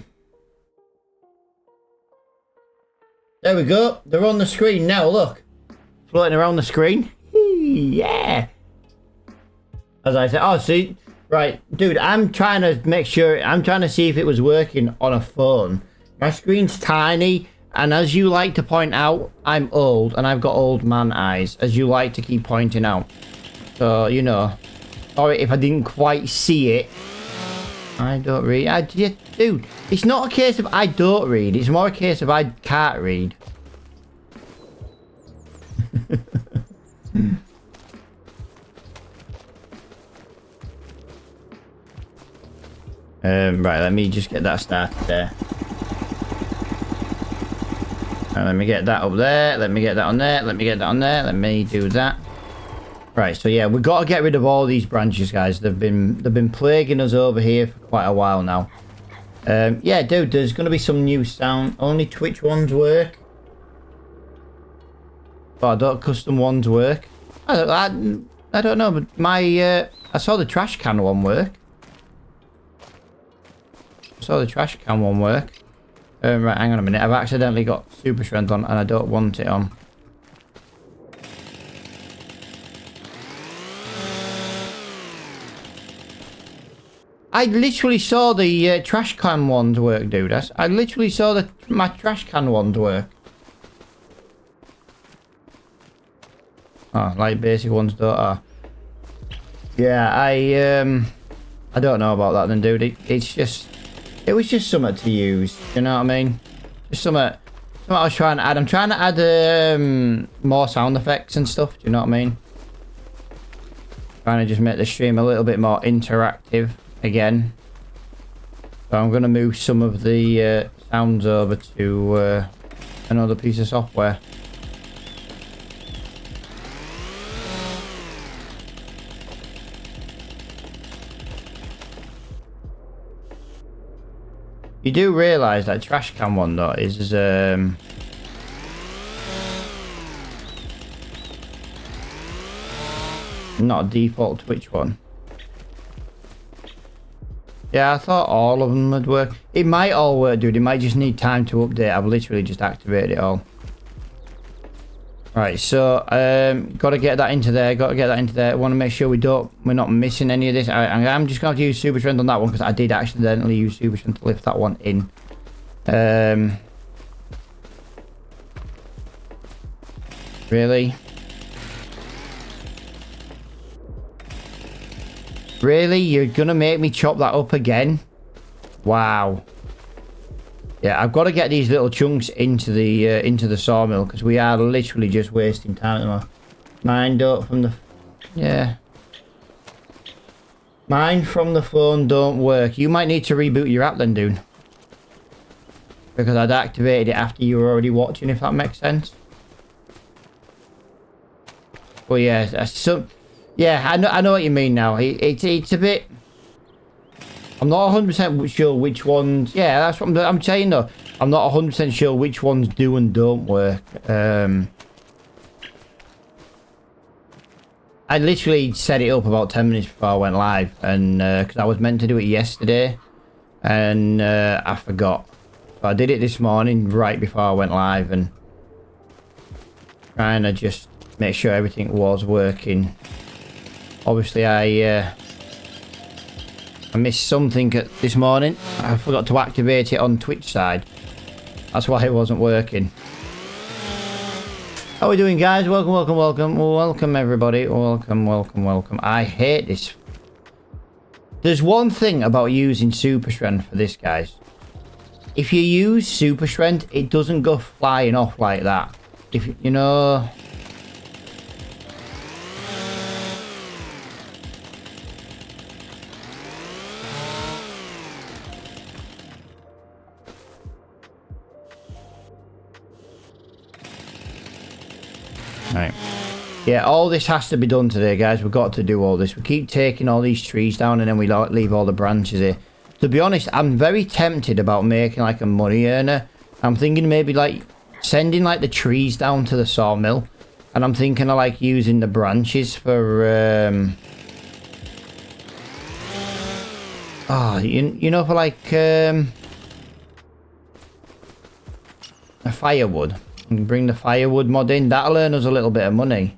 Speaker 1: we go. They're on the screen now. Look, floating around the screen. Yeah. As I said, oh, see, right, dude. I'm trying to make sure. I'm trying to see if it was working on a phone. My screen's tiny, and as you like to point out, I'm old and I've got old man eyes, as you like to keep pointing out. So you know, sorry if I didn't quite see it. I don't read. Yeah, dude, it's not a case of I don't read. It's more a case of I can't read. Right, let me just get that started there. And let me get that up there. Let me get that on there. Let me get that on there. Let me do that. Right, so yeah, we've got to get rid of all these branches, guys. They've been plaguing us over here for quite a while now. Yeah, dude, there's going to be some new sound. Only Twitch ones work. But I don't custom ones work. I don't know, but my I saw the trash can one work. I saw the trash can one work. Right, hang on a minute. I've accidentally got super strength on and I don't want it on. I literally saw the trash can ones work, dude. I literally saw my trash can ones work. Oh, like basic ones don't. Oh. Yeah, I don't know about that then, dude. It was just something to use. You know what I mean? Just something I was trying to add. I'm trying to add more sound effects and stuff. Do you know what I mean? Trying to just make the stream a little bit more interactive again. So I'm going to move some of the sounds over to another piece of software. You do realise that trash can one though is not a default Twitch one. Yeah, I thought all of them would work. It might all work, dude. It might just need time to update. I've literally just activated it all. Right, so got to get that into there. Got to get that into there. I want to make sure we're not missing any of this. I'm just going to have to use super strength on that one because I did accidentally use super strength to lift that one in. Really? Really? You're gonna make me chop that up again? Wow. Yeah, I've got to get these little chunks into the sawmill because we are literally just wasting time at the moment. Mine don't from the... Yeah. Mine from the phone don't work. You might need to reboot your app then, dude. Because I'd activated it after you were already watching, if that makes sense. Well, yeah, that's so... Yeah, I know what you mean now. It's a bit... I'm not 100% sure which ones... Yeah, that's what I'm saying though. I'm not 100% sure which ones do and don't work. I literally set it up about 10 minutes before I went live. And because I was meant to do it yesterday. And I forgot. So I did it this morning right before I went live. And trying to just make sure everything was working. Obviously, I missed something this morning. I forgot to activate it on Twitch side. That's why it wasn't working. How are we doing, guys? Welcome, welcome, welcome. Welcome, everybody. Welcome, welcome, welcome. I hate this. There's one thing about using super strength for this, guys. if you use super strength, it doesn't go flying off like that. If you know. Right. Yeah, all this has to be done today, guys. We've got to do all this. We keep taking all these trees down and then we leave all the branches here. To be honest, I'm very tempted about making like a money earner. I'm thinking maybe like sending like the trees down to the sawmill. And I'm thinking of like using the branches for... you know, for like a firewood. And bring the firewood mod in. That'll earn us a little bit of money.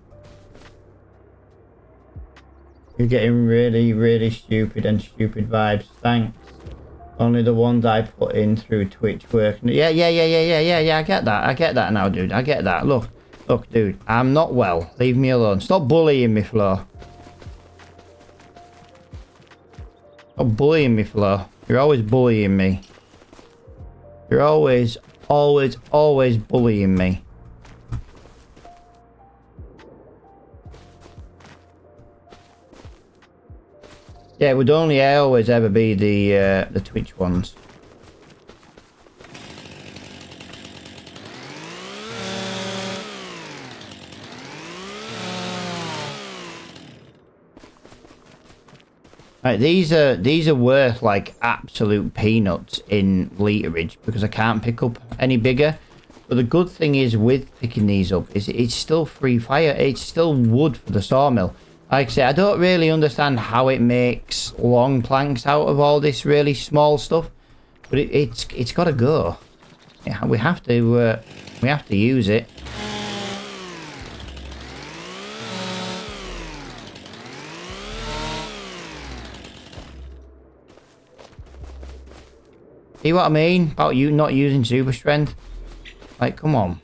Speaker 1: You're getting really, really stupid and stupid vibes. Thanks. Only the ones I put in through Twitch work. Yeah. I get that. I get that now, dude. I get that. Look, dude. I'm not well. Leave me alone. Stop bullying me, Flo. Stop bullying me, Flo. You're always bullying me. You're always bullying me. Yeah, it would only always ever be the Twitch ones. Right, these are worth like absolute peanuts in literage because I can't pick up any bigger. But the good thing is with picking these up is it's still free fire. It's still wood for the sawmill. Like I say, I don't really understand how it makes long planks out of all this really small stuff, but it's got to go. Yeah, we have to use it. See what I mean about you not using super strength? Like, come on.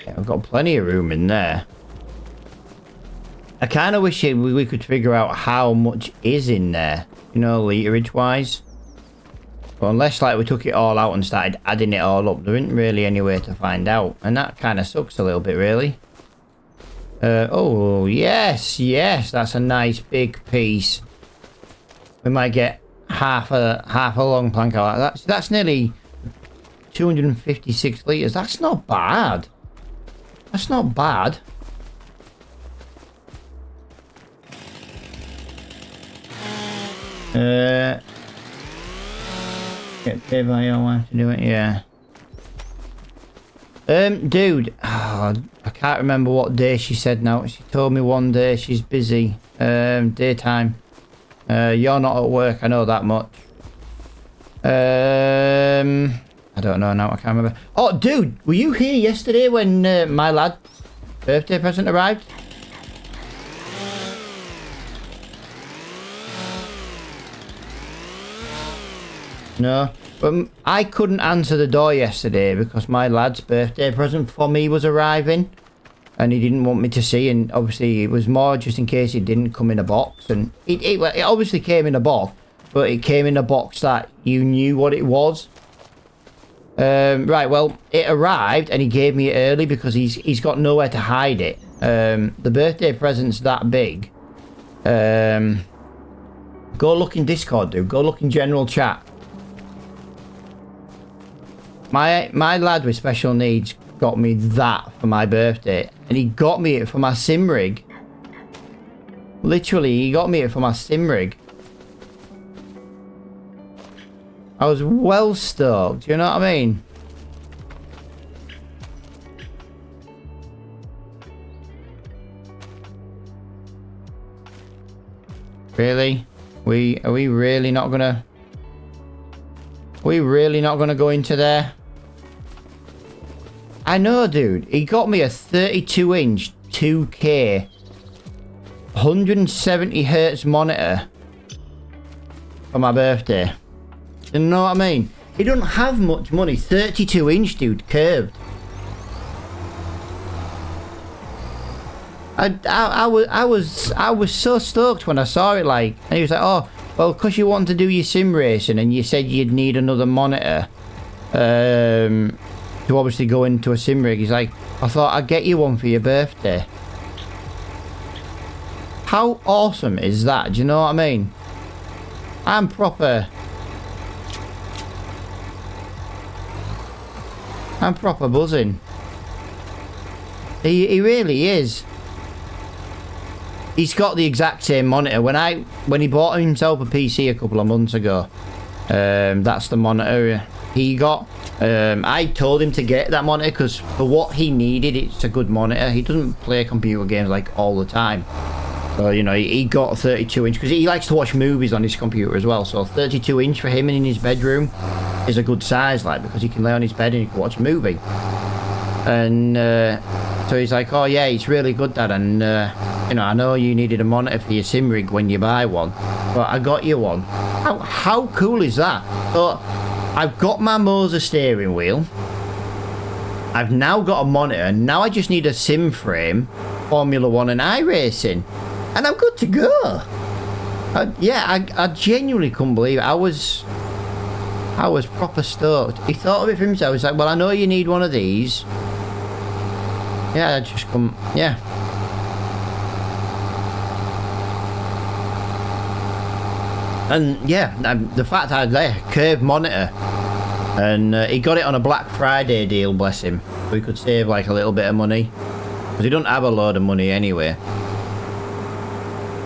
Speaker 1: Yeah, I've got plenty of room in there. I kind of wish we could figure out how much is in there. You know, literage wise. But unless like we took it all out and started adding it all up, there isn't really any way to find out. And that kind of sucks a little bit, really. Oh, yes, that's a nice big piece. We might get half a long plank out. That's nearly 256 litres. That's not bad. That's not bad. Get paid by your wife to do it, yeah. Dude, I can't remember what day she said now. She told me one day she's busy. Daytime. You're not at work, I know that much. I don't know now, I can't remember. Oh, dude, were you here yesterday when my lad's birthday present arrived? No, but I couldn't answer the door yesterday because my lad's birthday present for me was arriving and he didn't want me to see, and obviously it was more just in case it didn't come in a box, and it obviously came in a box, but it came in a box that you knew what it was. Right, well, it arrived and he gave me it early because he's got nowhere to hide it. The birthday present's that big. Go look in Discord, dude. Go look in general chat. My lad with special needs got me that for my birthday, and he got me it for my sim rig. Literally, he got me it for my sim rig. I was well stoked, you know what I mean? Really? Are we really not gonna... Are we really not gonna go into there? I know, dude. He got me a 32-inch 2K 170 Hz monitor for my birthday. You know what I mean? He doesn't have much money. 32-inch, dude, curved. I was so stoked when I saw it, like, and he was like, oh, well, because you want to do your sim racing and you said you'd need another monitor to obviously go into a sim rig. He's like, I thought I'd get you one for your birthday. How awesome is that? Do you know what I mean? I'm proper buzzing. He really is. He's got the exact same monitor. When he bought himself a PC a couple of months ago, that's the monitor he got. I told him to get that monitor because for what he needed, it's a good monitor. He doesn't play computer games like all the time. So, you know, he got a 32-inch because he likes to watch movies on his computer as well. So 32-inch for him in his bedroom is a good size, like, because he can lay on his bed and he can watch a movie. And so he's like, oh yeah, it's really good, Dad. And you know, I know you needed a monitor for your sim rig when you buy one, but I got you one. How cool is that? So I've got my Moser steering wheel. I've now got a monitor, and now I just need a sim frame, Formula 1 and iRacing, and I'm good to go. I genuinely couldn't believe it. I was proper stoked. He thought of it for himself. He's like, well, I know you need one of these. Yeah, I just come. Yeah. And yeah, the fact I had there, curved monitor, and he got it on a Black Friday deal, bless him, so he could save like a little bit of money, because he don't have a load of money anyway.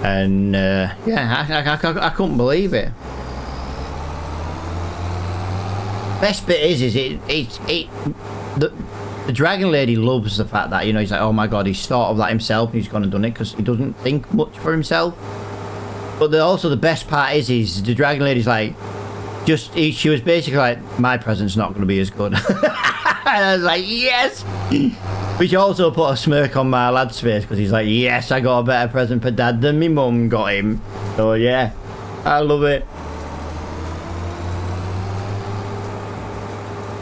Speaker 1: And yeah, I couldn't believe it. Best bit is the Dragon Lady loves the fact that, you know, he's like, oh my god, he's thought of that himself and he's gone and done it, because he doesn't think much for himself. But also the best part is the Dragon Lady's like, she was basically like, my present's not going to be as good. And I was like, yes! Which also put a smirk on my lad's face, because he's like, yes, I got a better present for Dad than me mum got him. So yeah, I love it.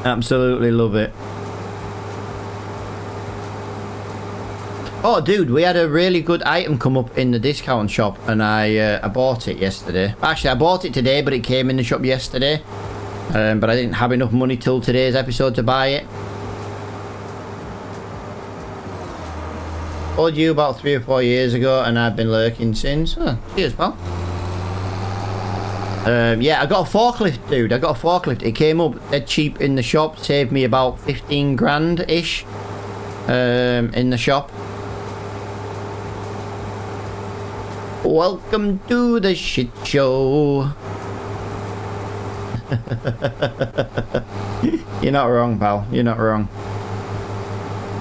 Speaker 1: Absolutely love it. Oh, dude, we had a really good item come up in the discount shop, and I bought it yesterday. Actually, I bought it today, but it came in the shop yesterday. But I didn't have enough money till today's episode to buy it. Told you about 3 or 4 years ago, and I've been lurking since. Oh, cheers, pal. Yeah, I got a forklift, dude. I got a forklift. It came up dead cheap in the shop. Saved me about 15 grand-ish in the shop. Welcome to the shit show. You're not wrong, pal. You're not wrong.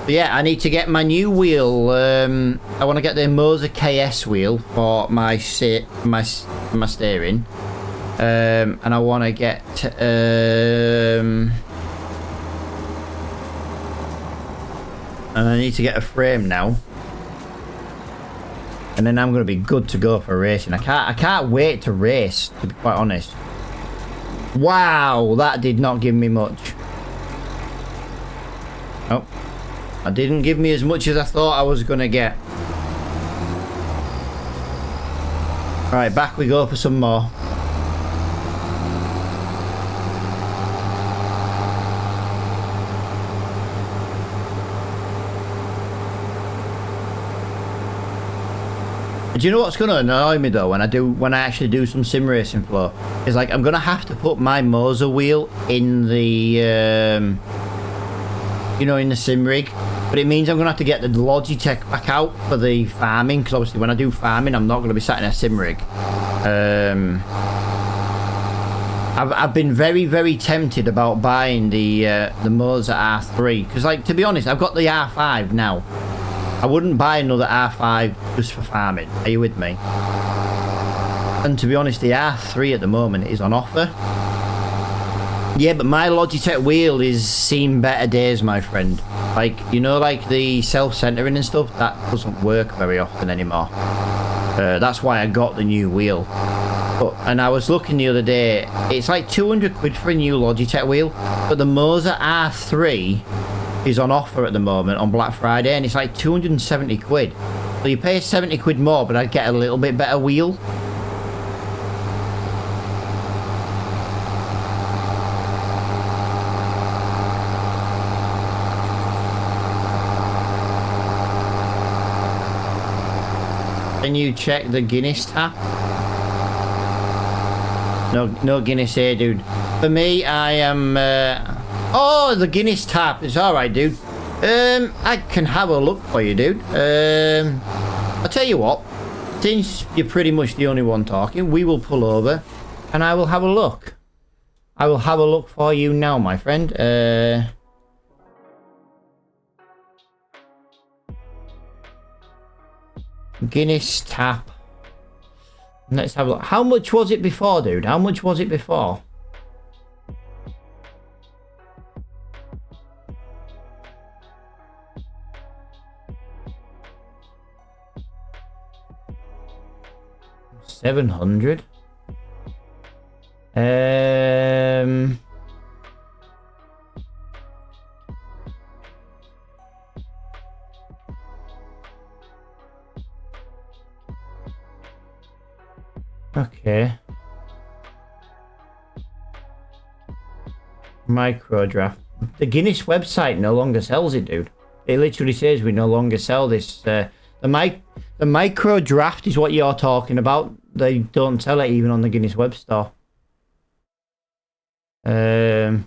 Speaker 1: But yeah, I need to get my new wheel. I want to get the Moser KS wheel for my steering. And I want to get and I need to get a frame now. And then I'm going to be good to go for racing. I can't wait to race, to be quite honest. Wow, that did not give me much. Oh, it didn't give me as much as I thought I was going to get. Right, back we go for some more. Do you know what's going to annoy me though when I actually do some sim racing flow? Is like I'm going to have to put my Moser wheel in the you know, in the sim rig, but it means I'm going to have to get the Logitech back out for the farming, because obviously when I do farming I'm not going to be sat in a sim rig. I've been very tempted about buying the Moser R3, because, like, to be honest, I've got the R5 now. I wouldn't buy another R5 just for farming. Are you with me? And to be honest, the R3 at the moment is on offer. Yeah, but my Logitech wheel is seen better days, my friend. Like, you know, like the self-centering and stuff, that doesn't work very often anymore. That's why I got the new wheel. And I was looking the other day, it's like 200 quid for a new Logitech wheel, but the Moser R3 is on offer at the moment on Black Friday, and it's like 270 quid. So you pay 70 quid more, but I'd get a little bit better wheel. Can you check the Guinness tap? No Guinness here, dude. For me, I am... Oh, the Guinness tap. It's alright, dude. I can have a look for you, dude. I'll tell you what. Since you're pretty much the only one talking, we will pull over and I will have a look. I will have a look for you now, my friend. Guinness tap. Let's have a look. How much was it before, dude? How much was it before? $700. Okay. Micro draft. The Guinness website no longer sells it, dude. It literally says we no longer sell this. The micro draft is what you're talking about. They don't sell it even on the Guinness web store. Oh,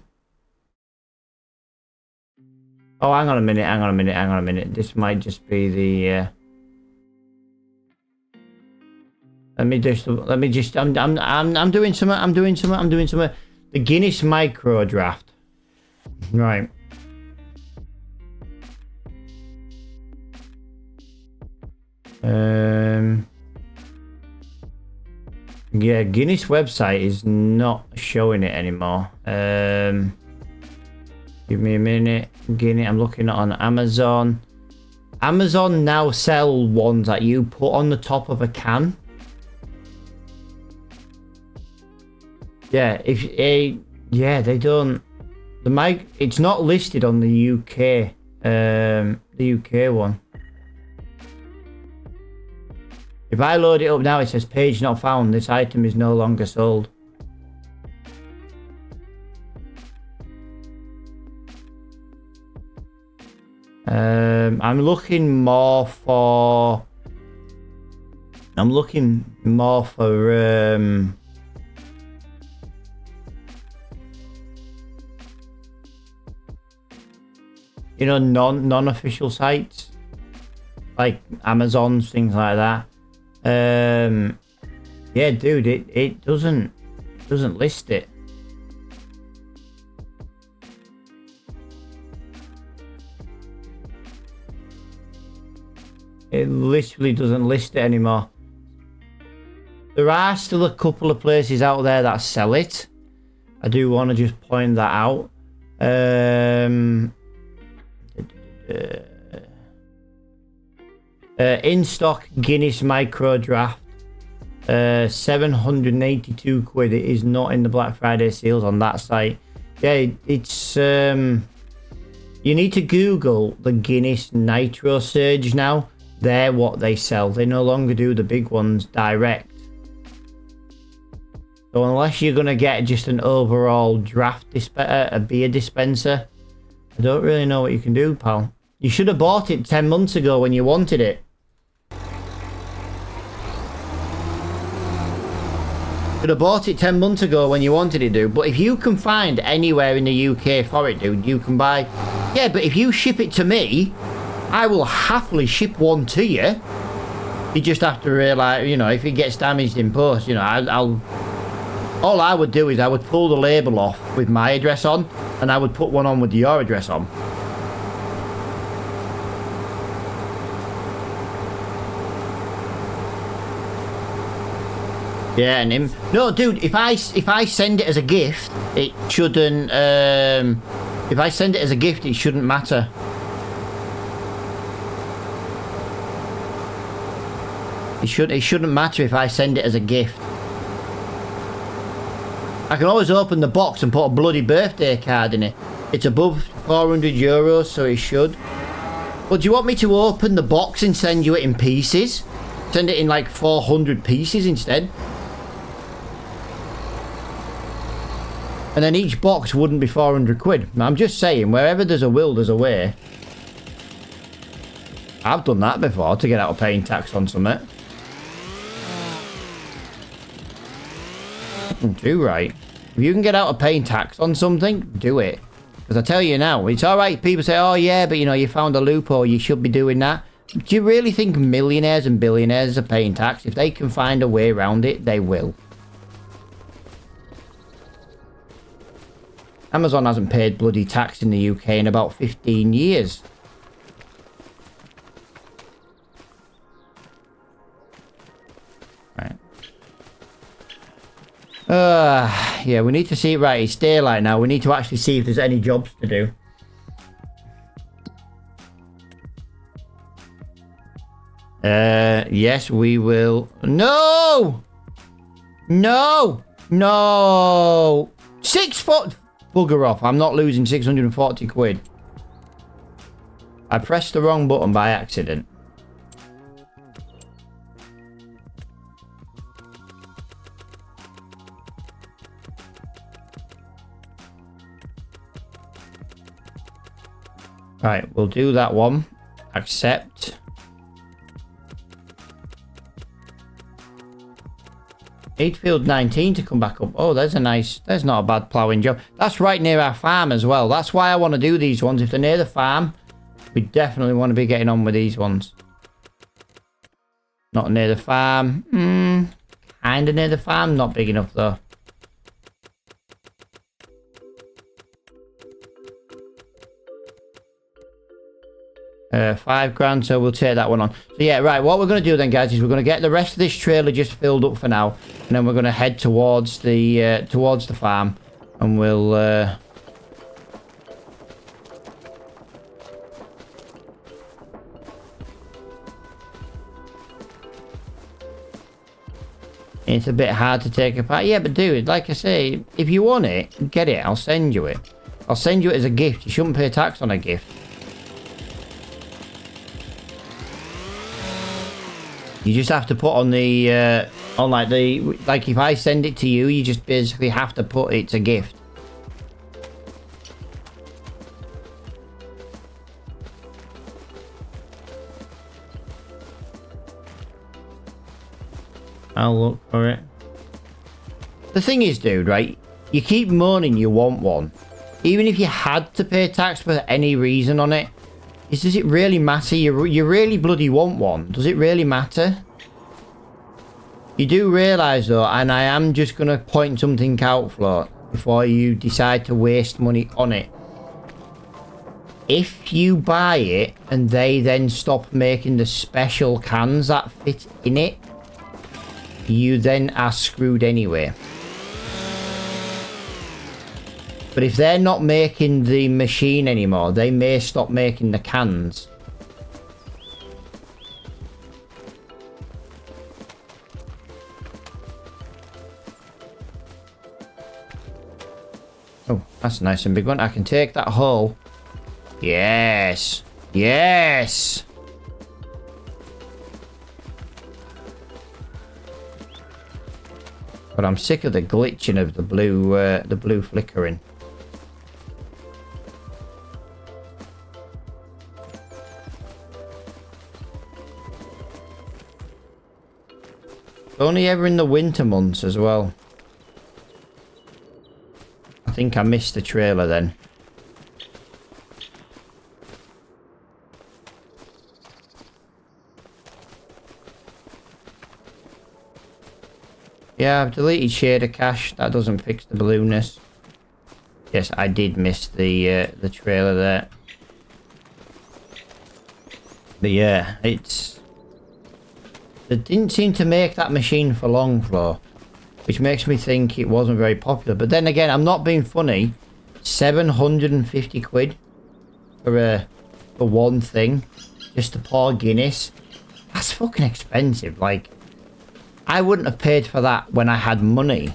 Speaker 1: hang on a minute. This might just be the. I'm doing some. The Guinness micro draft. Right. Yeah, Guinness website is not showing it anymore. Give me a minute. Guinness, I'm looking on Amazon. Amazon now sell ones that you put on the top of a can. Yeah, yeah, they don't. It's not listed on the UK. The UK one. If I load it up now, it says page not found. This item is no longer sold. I'm looking more for you know, non-official sites like Amazon's, things like that. Yeah, dude, it doesn't list it. It literally doesn't list it anymore. There are still a couple of places out there that sell it. I do want to just point that out. In stock Guinness micro draft, 782 quid. It is not in the Black Friday sales on that site. Yeah, it's you need to Google the Guinness Nitro Surge now. They're what they sell. They no longer do the big ones direct. So unless you're gonna get just an overall draft a beer dispenser, I don't really know what you can do, pal. You should have bought it 10 months ago when you wanted it. Should have bought it 10 months ago when you wanted it, dude. But if you can find anywhere in the UK for it, dude, you can buy. Yeah, but if you ship it to me, I will happily ship one to you. You just have to realize, you know, if it gets damaged in post, you know, I'll. All I would do is I would pull the label off with my address on, and I would put one on with your address on. Yeah, and him. No, dude. If I send it as a gift, it shouldn't. If I send it as a gift, it shouldn't matter. It shouldn't matter if I send it as a gift. I can always open the box and put a bloody birthday card in it. It's above 400 euros, so it should. But do you want me to open the box and send you it in pieces? Send it in like 400 pieces instead? And then each box wouldn't be 400 quid. I'm just saying, wherever there's a will, there's a way. I've done that before to get out of paying tax on something. Do right. If you can get out of paying tax on something, do it. Because I tell you now, it's alright. People say, oh yeah, but you know, you found a loophole, you should be doing that. Do you really think millionaires and billionaires are paying tax? If they can find a way around it, they will. Amazon hasn't paid bloody tax in the UK in about 15 years. Right. Yeah, we need to see it right. It's daylight now. We need to actually see if there's any jobs to do. Yes, we will. No! No! No! 6 foot! Bugger off. I'm not losing 640 quid. I pressed the wrong button by accident. Right, we'll do that one. Accept. Field 19 to come back up. Oh, there's not a bad ploughing job. That's right near our farm as well. That's why I want to do these ones. If they're near the farm, we definitely want to be getting on with these ones. Not near the farm. Kind of near the farm. Not big enough though. £5,000, so we'll take that one on. So yeah, right, what we're going to do then, guys, is we're going to get the rest of this trailer just filled up for now, and then we're going to head towards the farm, and we'll it's a bit hard to take apart. Yeah, but dude, like I say, if you want it, get it. I'll send you it. I'll send you it as a gift. You shouldn't pay tax on a gift. You just have to put on the, like if I send it to you, you just basically have to put it's a gift. I'll look for it. The thing is, dude, right? You keep moaning you want one. Even if you had to pay tax for any reason on it, does it really matter? You really bloody want one. Does it really matter? You do realise though, and I am just going to point something out, Float, before you decide to waste money on it. If you buy it and they then stop making the special cans that fit in it, you then are screwed anyway. But if they're not making the machine anymore, they may stop making the cans. Oh, that's a nice and big one. I can take that whole. Yes. Yes. But I'm sick of the glitching of the blue flickering. Only ever in the winter months as well. I think I missed the trailer then. Yeah, I've deleted shader cache. That doesn't fix the blueness. Yes, I did miss the trailer there. But yeah, it's... They didn't seem to make that machine for long, Flo, which makes me think it wasn't very popular. But then again, I'm not being funny. 750 quid for one thing, just to pour Guinness. That's fucking expensive. Like, I wouldn't have paid for that when I had money.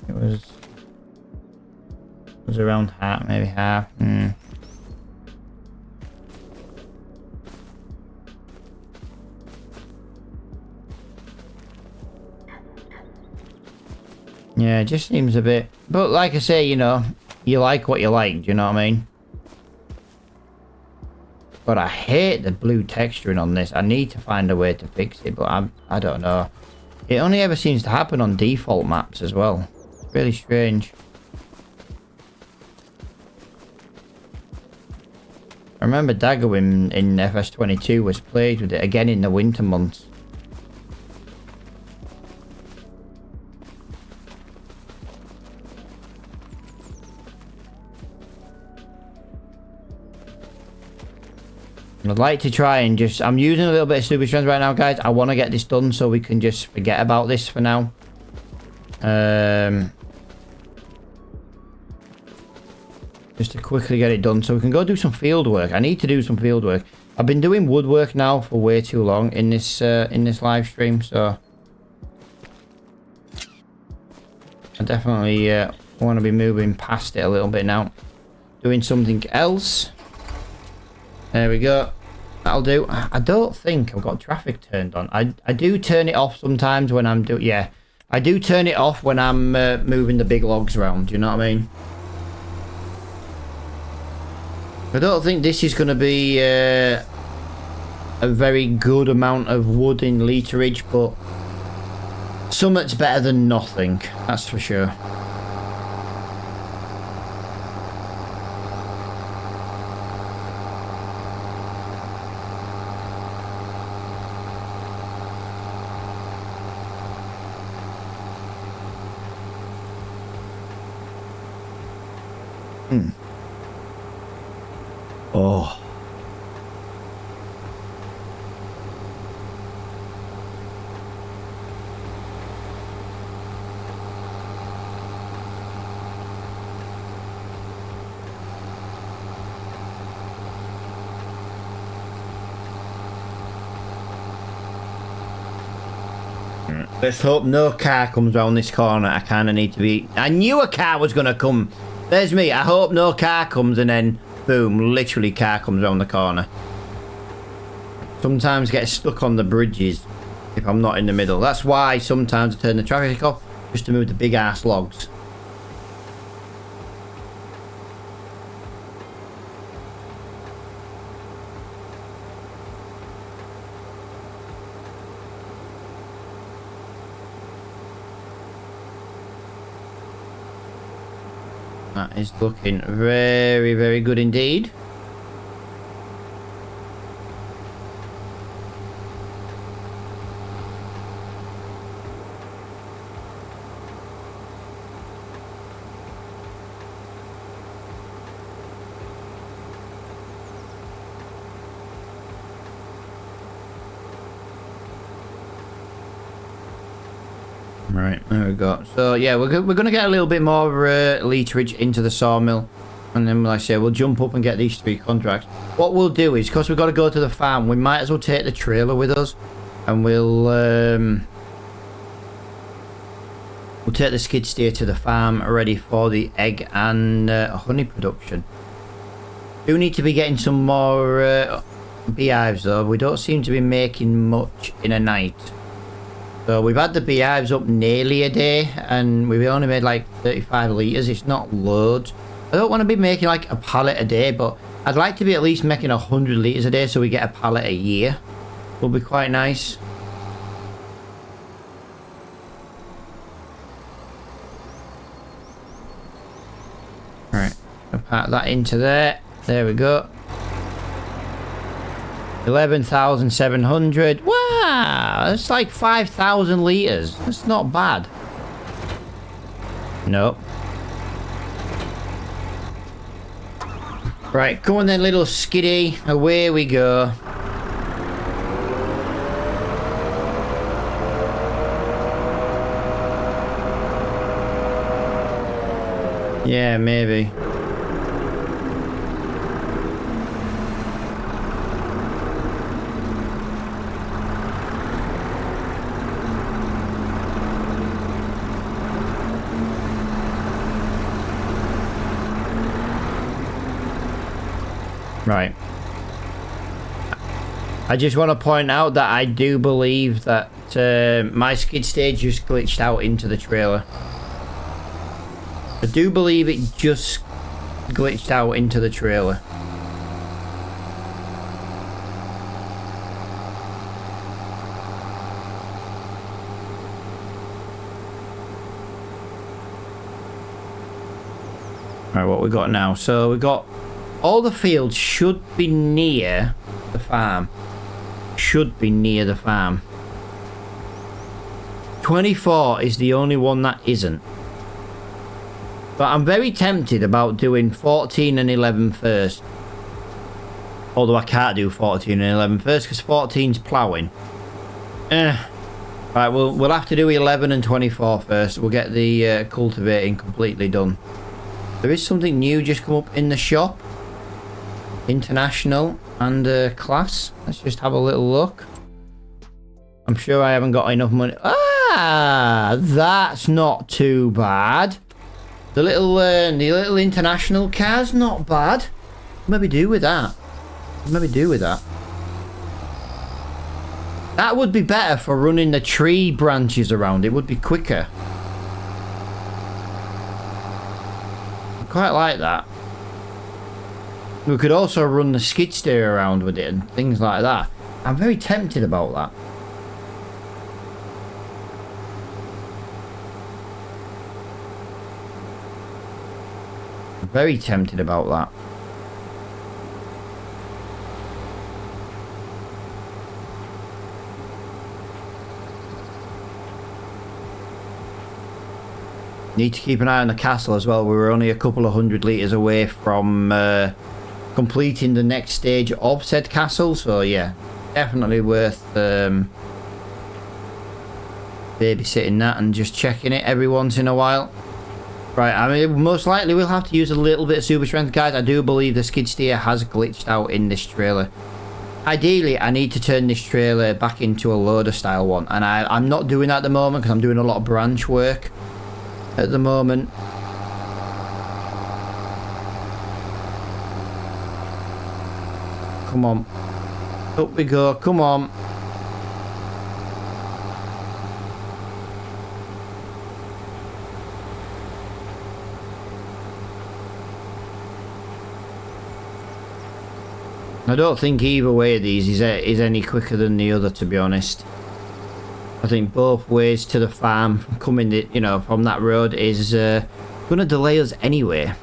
Speaker 1: It was around half, maybe half. Yeah, it just seems a bit... But like I say, you know, you like what you like, do you know what I mean? But I hate the blue texturing on this. I need to find a way to fix it, but I don't know. It only ever seems to happen on default maps as well. It's really strange. I remember Daggerwim in FS22 was played with it again in the winter months. I'd like to try and just... I'm using a little bit of super strength right now, guys. I want to get this done so we can just forget about this for now. Just to quickly get it done so we can go do some field work. I need to do some field work. I've been doing woodwork now for way too long in this live stream, so... I definitely want to be moving past it a little bit now. Doing something else. There we go. That'll do. I don't think I've got traffic turned on. I do turn it off sometimes when I'm doing... Yeah. I do turn it off when I'm moving the big logs around. Do you know what I mean? I don't think this is going to be a very good amount of wood in literage, but something's better than nothing. That's for sure. Oh. Let's hope no car comes around this corner. I kind of need to be... I knew a car was going to come. There's me. I hope no car comes and then, boom, literally car comes around the corner. Sometimes get stuck on the bridges if I'm not in the middle. That's why sometimes I turn the traffic off, just to move the big ass logs. That is looking very, very good indeed. Right, there we go. So yeah, we're gonna get a little bit more literage into the sawmill, and then, like I say, we'll jump up and get these 3 contracts. What we'll do is, because we've got to go to the farm, we might as well take the trailer with us, and we'll take the skid steer to the farm ready for the egg and honey production. Do need to be getting some more beehives though. We don't seem to be making much in a night. So we've had the beehives up nearly a day, and we've only made like 35 litres. It's not loads. I don't want to be making like a pallet a day, but I'd like to be at least making 100 litres a day so we get a pallet a year. Will be quite nice. Right, I'll pack that into there. There we go. 11,700. Wow, that's like 5,000 litres. That's not bad. Nope. Right, come on then, little skiddy. Away we go. Yeah, maybe. Right. I just want to point out that I do believe that my skid steer just glitched out into the trailer. I do believe it just glitched out into the trailer. Alright, what we got now? So we got all the fields should be near the farm. Should be near the farm. 24 is the only one that isn't. But I'm very tempted about doing 14 and 11 first. Although I can't do 14 and 11 first because 14's ploughing. Right, we'll have to do 11 and 24 first. We'll get the cultivating completely done. There is something new just come up in the shop. International and class. Let's just have a little look. I'm sure I haven't got enough money. Ah, that's not too bad. The little international car's not bad. Maybe do with that. Maybe do with that. That would be better for running the tree branches around. It would be quicker. I quite like that. We could also run the skid steer around with it and things like that. I'm very tempted about that. Very tempted about that. Need to keep an eye on the castle as well. We were only a couple of 100 litres away from completing the next stage of said castle. So yeah, definitely worth babysitting that and just checking it every once in a while. Right, I mean, most likely we'll have to use a little bit of super strength, guys. I do believe the skid steer has glitched out in this trailer. Ideally, I need to turn this trailer back into a loader style one. And I'm not doing that at the moment because I'm doing a lot of branch work at the moment. Come on. Up we go. Come on. I don't think either way of these is any quicker than the other, to be honest. I think both ways to the farm coming, you know, from that road is going to delay us anyway.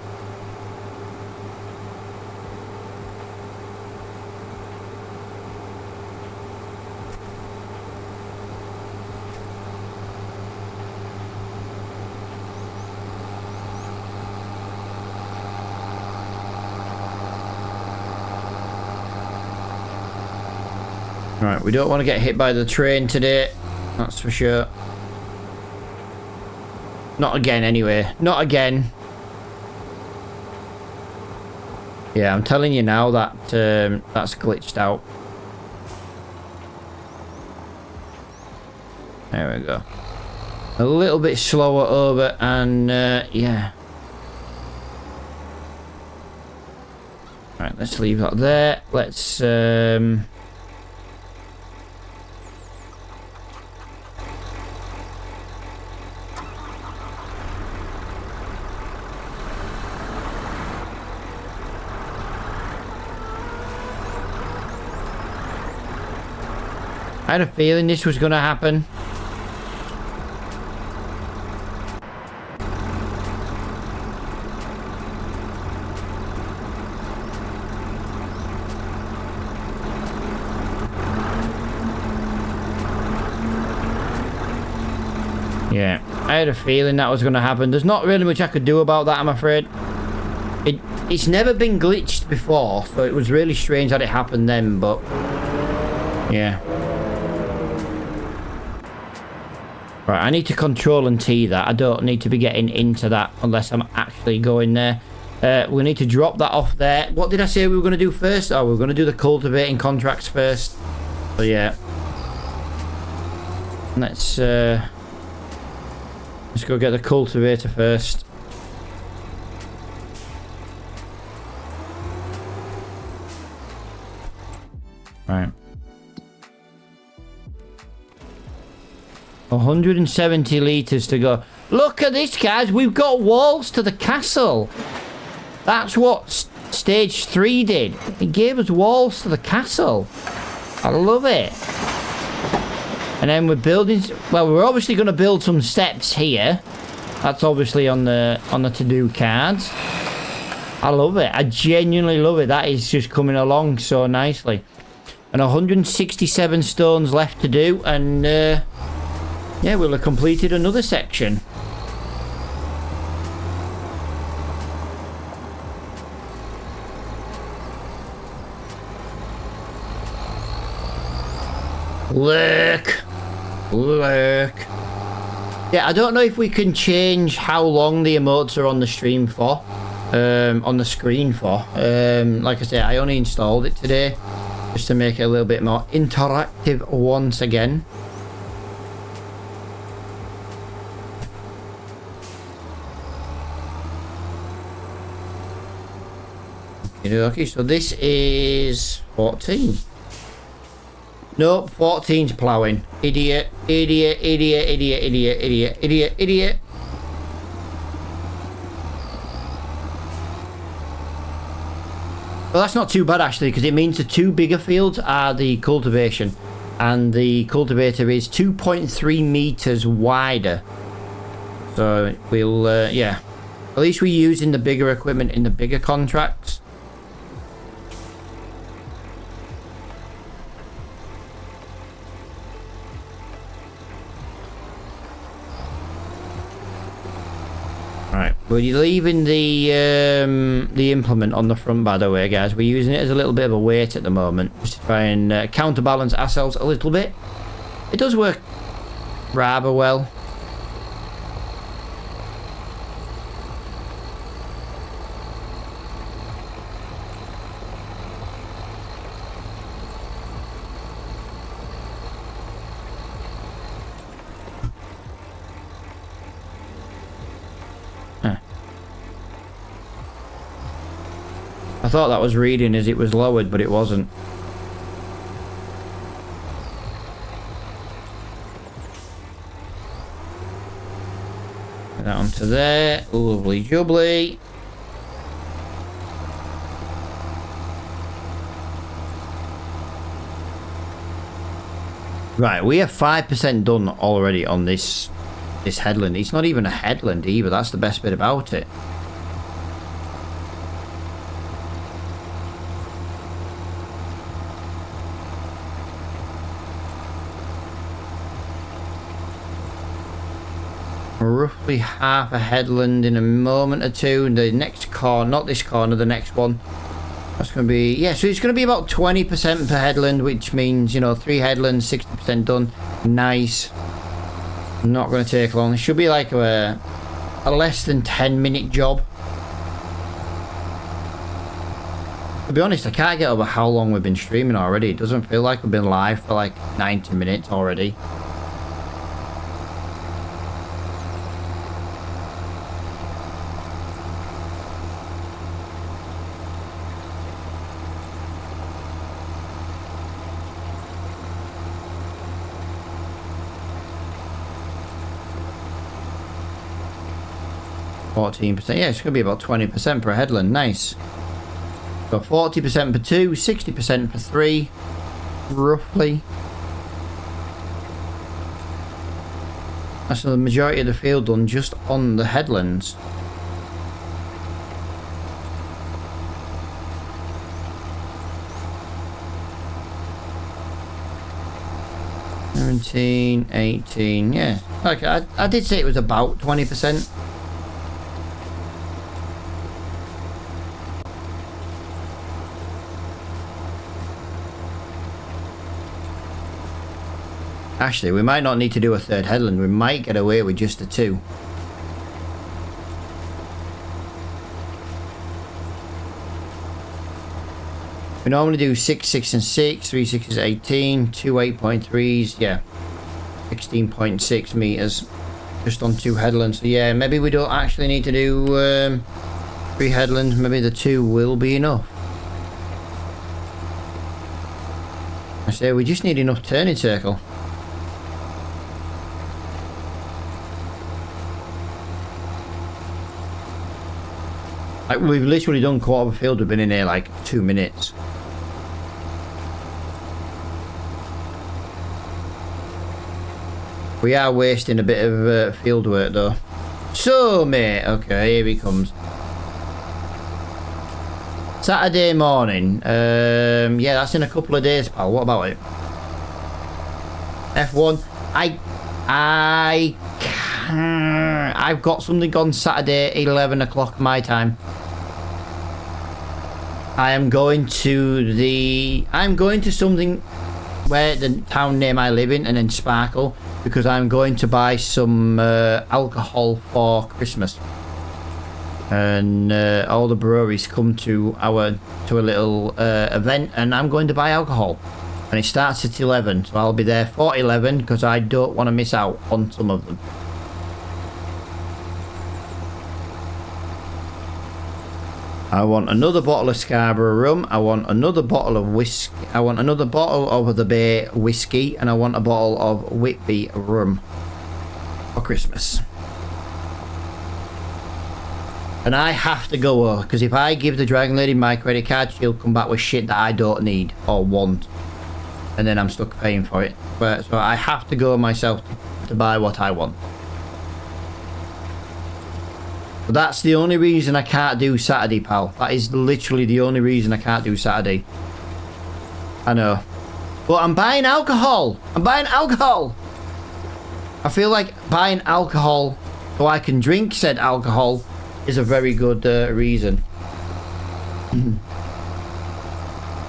Speaker 1: Right, we don't want to get hit by the train today, that's for sure. Not again, anyway. Not again. Yeah, I'm telling you now that that's glitched out. There we go. A little bit slower over, and yeah. Right, let's leave that there. Let's I had a feeling this was going to happen. Yeah, I had a feeling that was going to happen. There's not really much I could do about that, I'm afraid. It's never been glitched before, so it was really strange that it happened then, but yeah. Right, I need to control and T that. I don't need to be getting into that unless I'm actually going there. We need to drop that off there. What did I say we were going to do first? Oh, we were going to do the cultivating contracts first. So yeah. Let's go get the cultivator first. Right. 170 litres to go. Look at this, guys. We've got walls to the castle. That's what stage 3 did. It gave us walls to the castle. I love it. And then we're building... Well, we're obviously going to build some steps here. That's obviously on the to-do cards. I love it. I genuinely love it. That is just coming along so nicely. And 167 stones left to do. And, yeah, we'll have completed another section. Look. Yeah, I don't know if we can change how long the emotes are on the stream for. On the screen for. Like I say, I only installed it today. Just to make it a little bit more interactive once again. Okay, so this is 14. Nope, 14's ploughing. Idiot, idiot, idiot, idiot, idiot, idiot, idiot, idiot. Well, that's not too bad actually, because it means the two bigger fields are the cultivation. And the cultivator is 2.3 meters wider. So we'll, yeah. At least we're using the bigger equipment in the bigger contracts. Right, we're leaving the implement on the front, by the way, guys. We're using it as a little bit of a weight at the moment, just to try and counterbalance ourselves a little bit. It does work rather well. I thought that was reading as it was lowered, but it wasn't. Put that onto there. Lovely jubbly. Right, we have 5% done already on this headland. It's not even a headland either. That's the best bit about it. Roughly half a headland in a moment or two. The next corner, not this corner, the next one. That's going to be, yeah, so it's going to be about 20% per headland, which means, you know, 3 headlands, 60% done. Nice. Not going to take long. It should be like a less than 10-minute job. To be honest, I can't get over how long we've been streaming already. It doesn't feel like we've been live for like 90 minutes already. Yeah, it's going to be about 20% per headland. Nice. So 40% per 2, 60% per 3, roughly. That's the majority of the field done just on the headlands. $17, $18, yeah. Okay, I did say it was about 20%. Actually, we might not need to do a third headland. We might get away with just the 2. We normally do 6, 6 and 6, 3, 6 is 18, 2 8.3s, yeah. 16.6 meters just on 2 headlands. So yeah, maybe we don't actually need to do 3 headlands. Maybe the 2 will be enough. say we just need enough turning circle. Like, we've literally done quarter of a field. We've been in here like 2 minutes. We are wasting a bit of field work though. So mate, okay, here he comes. Saturday morning. Yeah, that's in a couple of days, pal. What about it? F1. I've got something on Saturday, 11 o'clock my time. I'm going to something where the town name I live in, and then Sparkle, because I'm going to buy some alcohol for Christmas. And all the breweries come to a little event, and I'm going to buy alcohol. And it starts at 11, so I'll be there for 11 because I don't want to miss out on some of them. I want another bottle of Scarborough rum. I want another bottle of whiskey. I want another bottle of the Bay whiskey, and I want a bottle of Whitby rum for Christmas. And I have to go, because if I give the Dragon Lady my credit card, she'll come back with shit that I don't need or want, and then I'm stuck paying for it. But so I have to go myself to buy what I want. But that's the only reason I can't do Saturday, pal. That is literally the only reason I can't do Saturday. I know. But I'm buying alcohol. I'm buying alcohol. I feel like buying alcohol so I can drink said alcohol is a very good reason.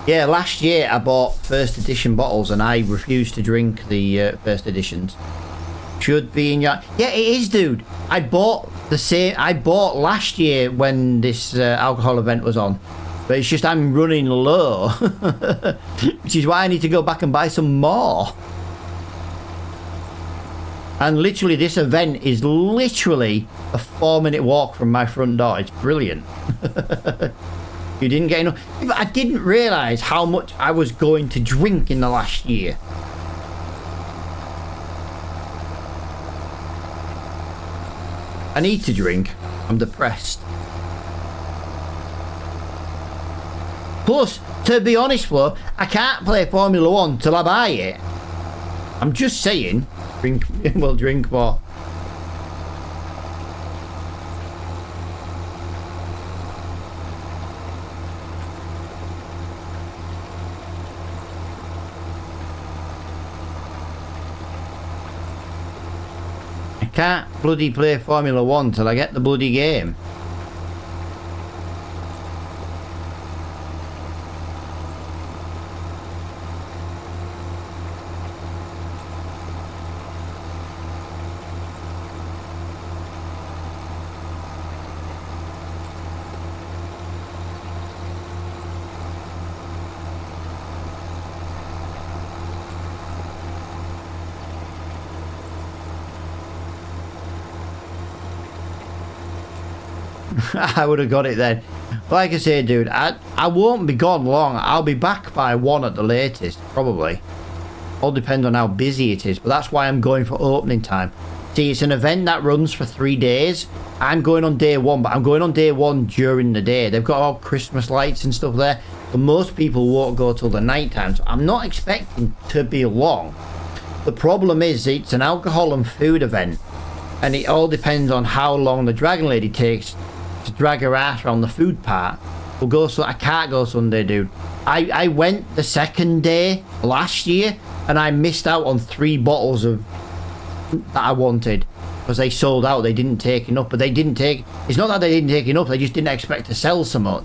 Speaker 1: Yeah, last year I bought first edition bottles and I refused to drink the first editions. Should be in your... Yeah, it is, dude. I bought last year when this alcohol event was on, but it's just I'm running low. Which is why I need to go back and buy some more. And literally this event is literally a 4-minute walk from my front door. It's brilliant. You didn't get enough. But I didn't realise how much I was going to drink in the last year. I need to drink. I'm depressed. Plus, to be honest, Flo, I can't play Formula 1 till I buy it. I'm just saying. Drink, we'll drink more. I can't bloody play Formula 1 till I get the bloody game. I would have got it then. Like I say, dude, I won't be gone long. I'll be back by 1 at the latest, probably. All depends on how busy it is, but that's why I'm going for opening time. See, it's an event that runs for 3 days. I'm going on day 1, but I'm going on day 1 during the day. They've got all Christmas lights and stuff there, but most people won't go till the night time, so I'm not expecting to be long. The problem is it's an alcohol and food event, and it all depends on how long the Dragon Lady takes to drag her ass around the food part. I can't go Sunday, dude. I went the second day last year and I missed out on 3 bottles of that I wanted because they sold out. They didn't take enough, but they didn't take. It's not that they didn't take enough. They just didn't expect to sell so much.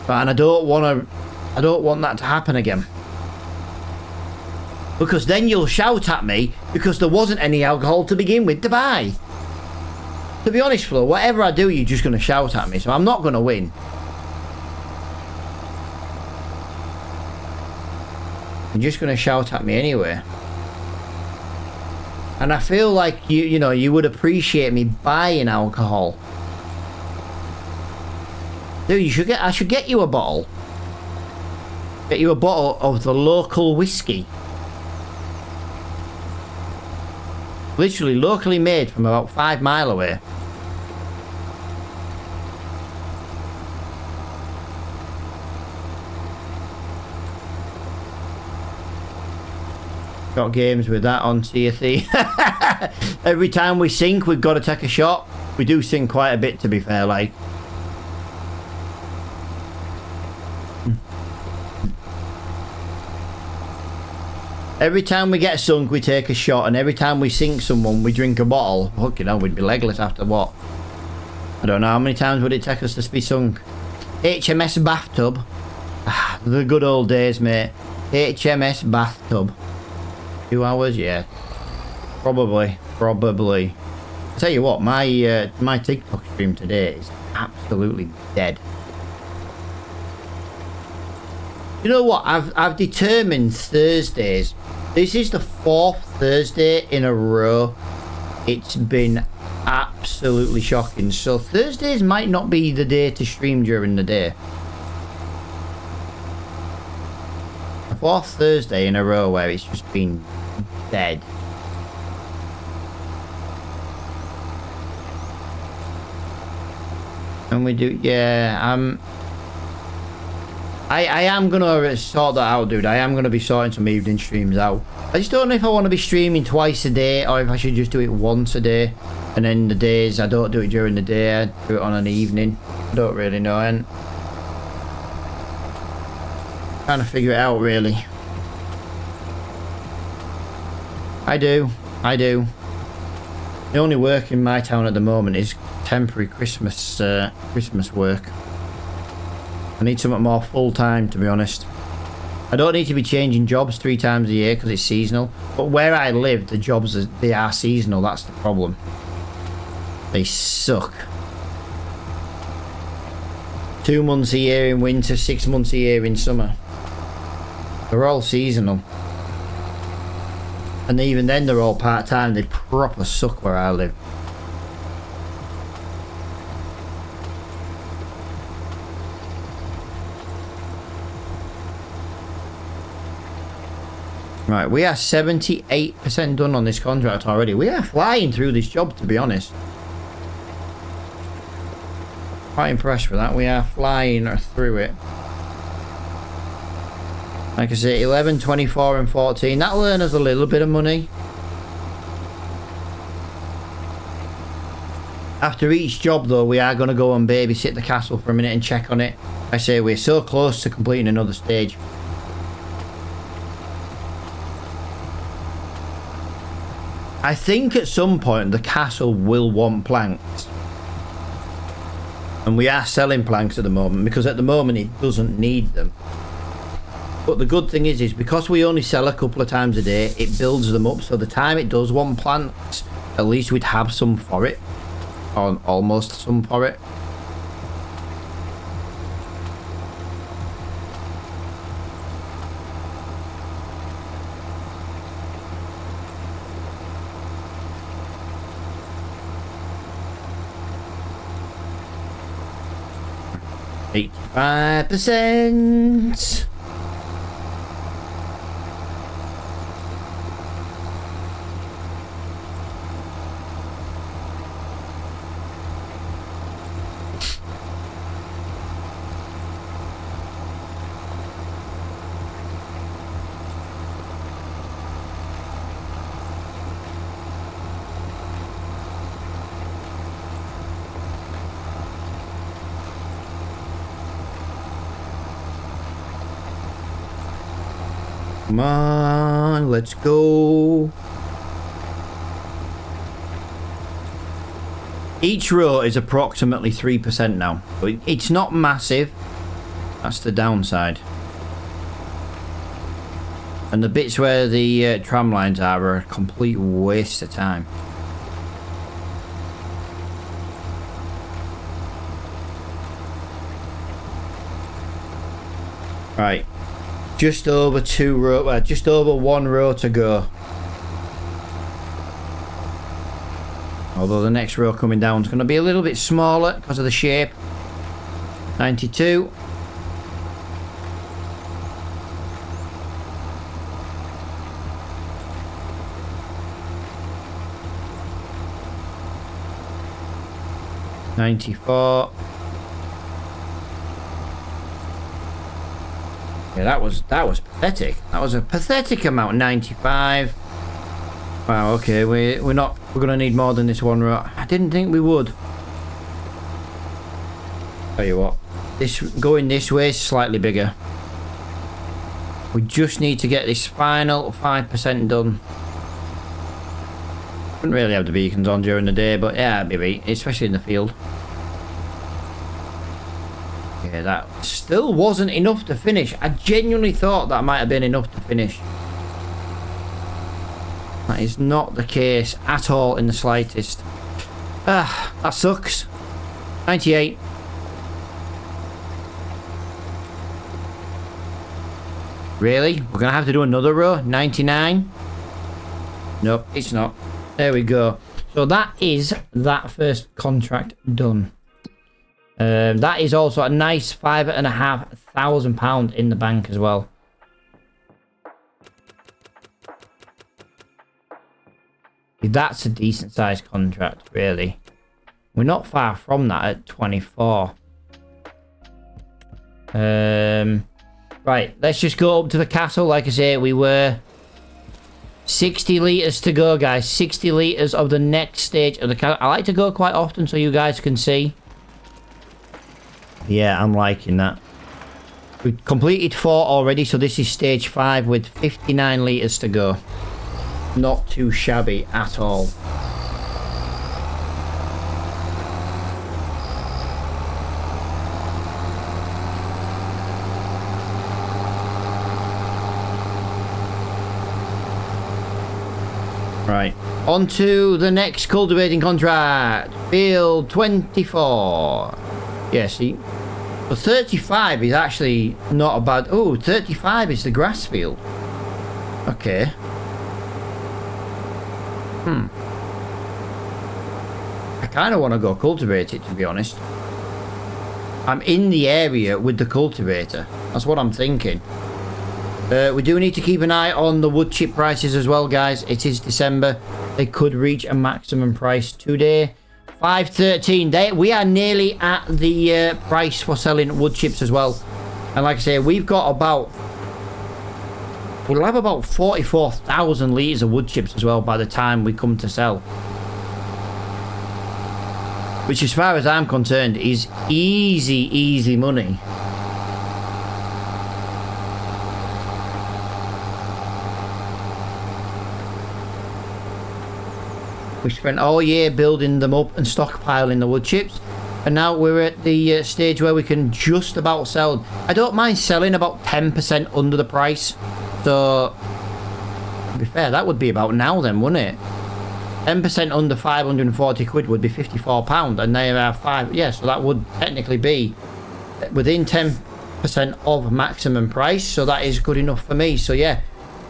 Speaker 1: And I don't want that to happen again. Because then you'll shout at me because there wasn't any alcohol to begin with to buy. To be honest, Flo, whatever I do, you're just going to shout at me, so I'm not going to win. You're just going to shout at me anyway. And I feel like you know, you would appreciate me buying alcohol. Dude, I should get you a bottle. Get you a bottle of the local whiskey. Literally locally made from about 5 miles away. Got games with that on CSE. Every time we sink, we've got to take a shot. We do sink quite a bit, to be fair, like. Every time we get sunk, we take a shot, and every time we sink someone, we drink a bottle. Fucking hell, we'd be legless after what? I don't know, how many times would it take us to be sunk? HMS bathtub. The good old days, mate. HMS bathtub. 2 hours, yeah. Probably. I tell you what, my TikTok stream today is absolutely dead. You know what? I've determined Thursdays. This is the 4th Thursday in a row. It's been absolutely shocking. So Thursdays might not be the day to stream during the day. The 4th Thursday in a row where it's just been dead. And we do, yeah, I am gonna sort that out, dude. I am gonna be sorting some evening streams out. I just don't know if I want to be streaming twice a day or if I should just do it once a day. And then the days I don't do it during the day, I do it on an evening. I don't really know. And trying to figure it out, really. I do. The only work in my town at the moment is temporary Christmas work. I need something more full-time, to be honest. I don't need to be changing jobs 3 times a year because it's seasonal. But where I live, the jobs, they are seasonal. That's the problem. They suck. 2 months a year in winter, 6 months a year in summer. They're all seasonal. And even then, they're all part-time. They proper suck where I live. Right, we are 78% done on this contract already. We are flying through this job, to be honest. Quite impressed with that. We are flying through it. Like I say, 11, 24 and 14. That'll earn us a little bit of money. After each job, though, we are going to go and babysit the castle for a minute and check on it. I say we're so close to completing another stage. I think at some point the castle will want planks. And we are selling planks at the moment because at the moment it doesn't need them. But the good thing is because we only sell a couple of times a day, it builds them up. So the time it does want planks, at least we'd have some for it. Or almost some for it. %. Come on, let's go. Each row is approximately 3% now. It's not massive. That's the downside. And the bits where the tram lines are a complete waste of time. Right. Just over 1 row to go. Although the next row coming down is going to be a little bit smaller because of the shape. 92. 94. Yeah, that was pathetic. That was a pathetic amount. 95. Wow, okay, we're gonna need more than this one row. I didn't think we would. Tell you what, this going this way is slightly bigger. We just need to get this final 5% done. Wouldn't really have the beacons on during the day, but yeah, maybe, especially in the field. Yeah, that still wasn't enough to finish. I genuinely thought that might have been enough to finish. That is not the case at all in the slightest. Ah, that sucks. 98. Really? We're going to have to do another row? 99? Nope, it's not. There we go. So that is that first contract done. That is also a nice £5,500 in the bank as well. That's a decent sized contract, really. We're not far from that at 24. Right, let's just go up to the castle. Like I say, we were 60 litres to go, guys. 60 litres of the next stage of the castle. I like to go quite often so you guys can see. Yeah, I'm liking that. We've completed 4 already, so this is stage 5 with 59 litres to go. Not too shabby at all. Right, on to the next cultivating contract. Field 24. Yeah, see, the 35 is actually not a bad... Oh, 35 is the grass field. Okay. I kind of want to go cultivate it, to be honest. I'm in the area with the cultivator. That's what I'm thinking. We do need to keep an eye on the wood chip prices as well, guys. It is December. They could reach a maximum price today. 513. We are nearly at the price for selling wood chips as well. And like I say, we've got about... We'll have about 44,000 litres of wood chips as well by the time we come to sell. Which, as far as I'm concerned, is easy money. We spent all year building them up and stockpiling the wood chips. And now we're at the stage where we can just about sell. I don't mind selling about 10% under the price. So, to be fair, that would be about now then, wouldn't it? 10% under 540 quid would be £54. And they are 5... Yeah, so that would technically be within 10% of maximum price. So that is good enough for me. So yeah.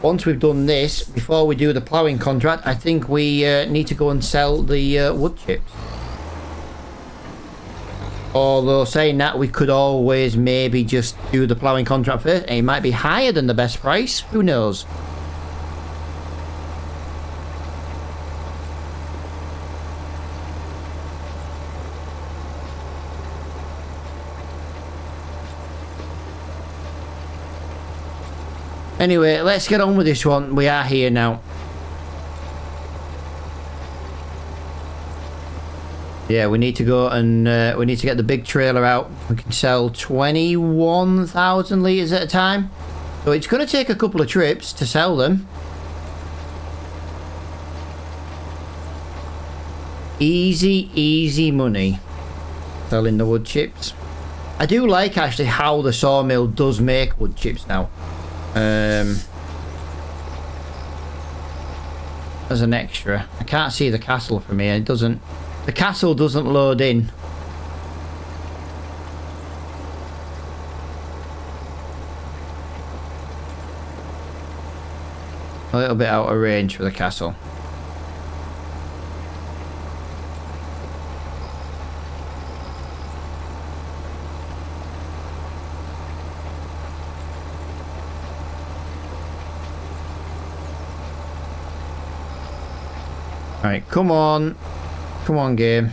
Speaker 1: Once we've done this, before we do the ploughing contract, I think we need to go and sell the wood chips. Although saying that, we could always maybe just do the ploughing contract first. And it might be higher than the best price. Who knows? Anyway, let's get on with this one. We are here now. Yeah, we need to go and we need to get the big trailer out. We can sell 21,000 litres at a time. So it's going to take a couple of trips to sell them. Easy money. Selling the wood chips. I do like actually how the sawmill does make wood chips now. As an extra, I can't see the castle from here. It doesn't. The castle doesn't load in. A little bit out of range for the castle. Right, come on. Come on, game.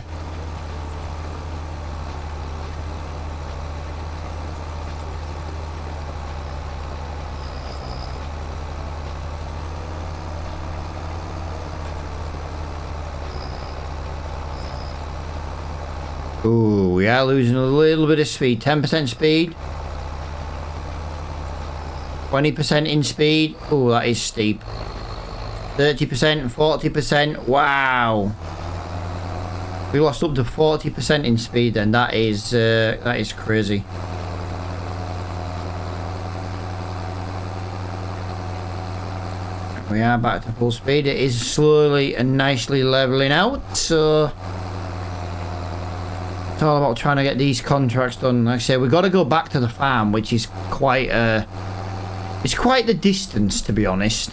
Speaker 1: Ooh, we are losing a little bit of speed. 10% speed. 20% in speed. Ooh, that is steep. 30%, 40%. Wow. We lost up to 40% in speed then. That is crazy. We are back to full speed. It is slowly and nicely leveling out, so it's all about trying to get these contracts done. Like I say, we've got to go back to the farm, which is quite it's quite the distance, to be honest.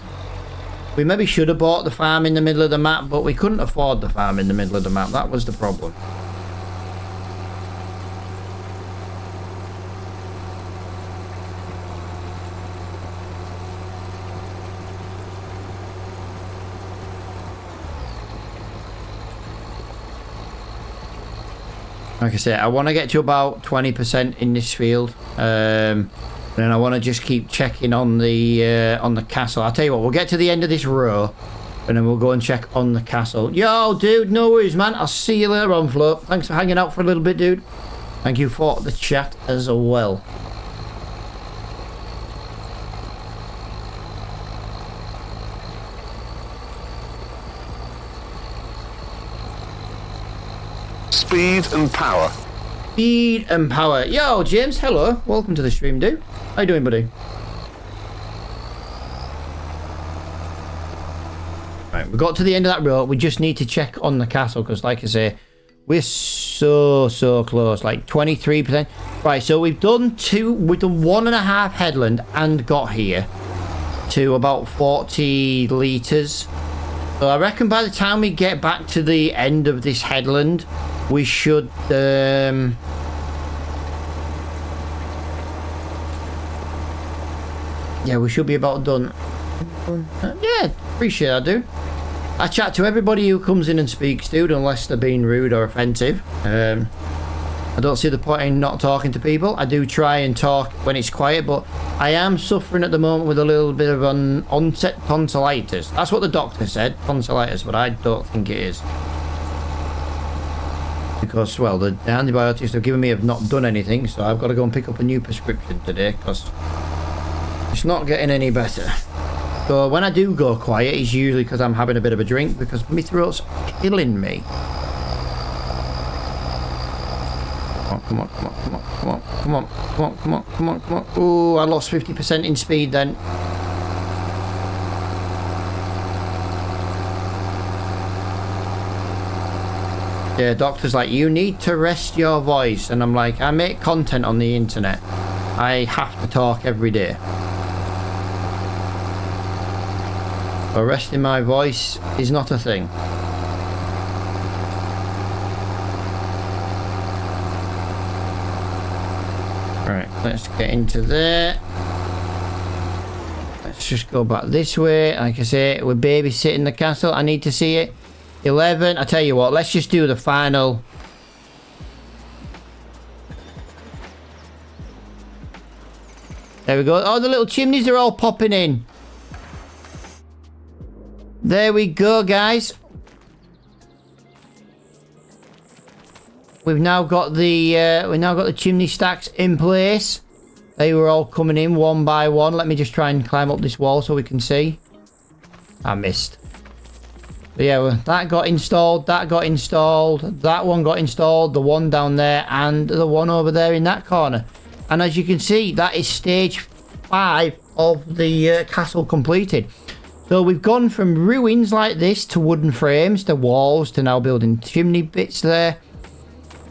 Speaker 1: We maybe should have bought the farm in the middle of the map, but we couldn't afford the farm in the middle of the map. That was the problem. Like I said, I want to get to about 20% in this field. And I want to just keep checking on the castle. I'll tell you what, we'll get to the end of this row and then we'll go and check on the castle. Yo, dude, no worries, man. I'll see you later on, Flo. Thanks for hanging out for a little bit, dude. Thank you for the chat as well.
Speaker 2: Speed and power.
Speaker 1: Speed and power. Yo, James, hello. Welcome to the stream, dude. How you doing, buddy? Right, we got to the end of that row. We just need to check on the castle because, like I say, we're so close. Like 23%. Right, so we've done 1.5 headland and got here to about 40 litres. So I reckon by the time we get back to the end of this headland, we should yeah, we should be about done. Yeah, appreciate that, dude. I chat to everybody who comes in and speaks, dude, unless they're being rude or offensive. I don't see the point in not talking to people. I do try and talk when it's quiet, but I am suffering at the moment with a little bit of an onset tonsillitis. That's what the doctor said, tonsillitis, but I don't think it is. Because, well, the antibiotics they've given me have not done anything, so I've got to go and pick up a new prescription today, because it's not getting any better. So when I do go quiet, it's usually because I'm having a bit of a drink, because my throat's killing me. Come on. Ooh, I lost 50% in speed then. Yeah, doctor's like, you need to rest your voice. And I'm like, I make content on the internet. I have to talk every day. But resting my voice is not a thing. Alright, let's get into there. Let's just go back this way. Like I say, we're babysitting the castle. I need to see it. 11. I tell you what, let's just do the final. There we go. Oh, the little chimneys are all popping in. There we go, guys. We've now got the chimney stacks in place. They were all coming in one by one. Let me just try and climb up this wall so we can see. I missed. But yeah, well, that got installed, that got installed, that one got installed, the one down there, and the one over there in that corner. And as you can see, that is stage 5 of the castle completed. So we've gone from ruins like this to wooden frames to walls to now building chimney bits there.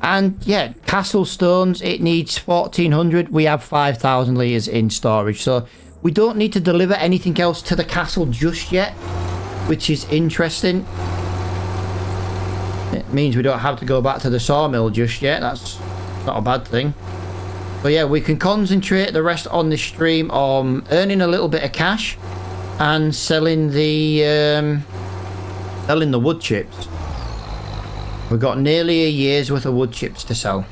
Speaker 1: And yeah, castle stones, it needs 1400. We have 5,000 litres in storage. So we don't need to deliver anything else to the castle just yet, which is interesting. It means we don't have to go back to the sawmill just yet. That's not a bad thing. But yeah, we can concentrate the rest on this stream on earning a little bit of cash and selling the wood chips. We've got nearly a year's worth of wood chips to sell.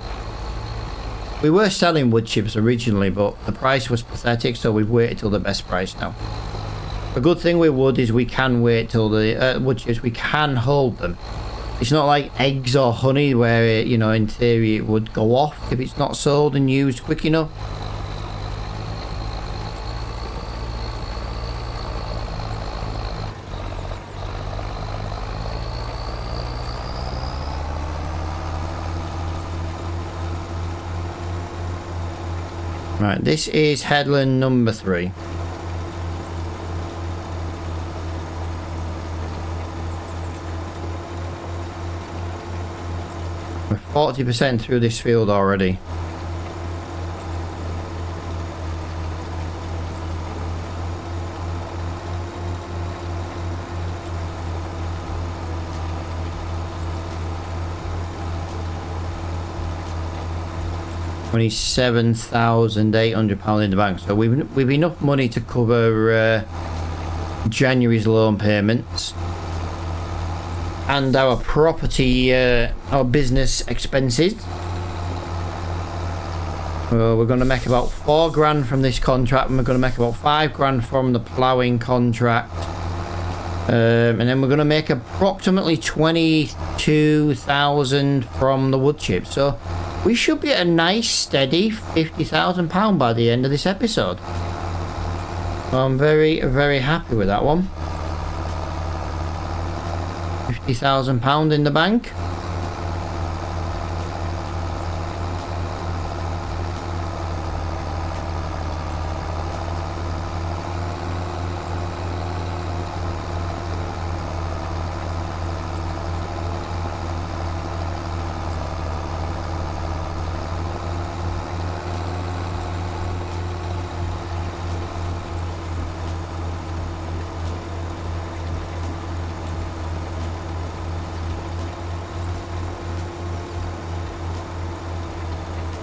Speaker 1: We were selling wood chips originally, but the price was pathetic, so we've waited till the best price now. The good thing with wood is we can wait till the wood chips, we can hold them It's not like eggs or honey where it, you know, in theory it would go off if it's not sold and used quick enough. Right, this is headland number 3. We're 40% through this field already. £27,800 in the bank, so we've enough money to cover January's loan payments and our property, our business expenses. We're going to make about 4 grand from this contract, and we're going to make about 5 grand from the ploughing contract, and then we're going to make approximately 22,000 from the wood chip. So we should be at a nice steady £50,000 by the end of this episode. I'm very, very happy with that one. £50,000 in the bank.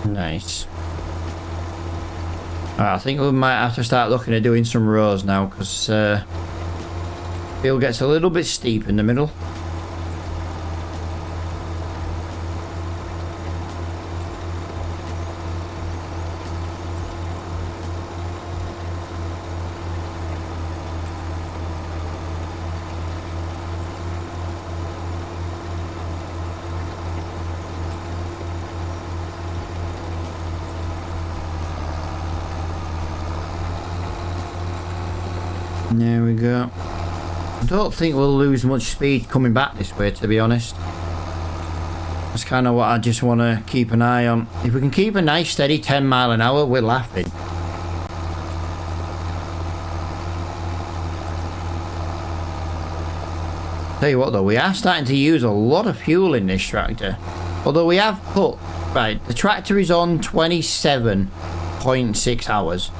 Speaker 1: Nice. Alright, I think we might have to start looking at doing some rows now, because field gets a little bit steep in the middle. There we go. I don't think we'll lose much speed coming back this way, to be honest. That's kind of what I just want to keep an eye on. If we can keep a nice steady 10 mile an hour, we're laughing. Tell you what though, we are starting to use a lot of fuel in this tractor. Although we have put... Right, the tractor is on 27.6 hours.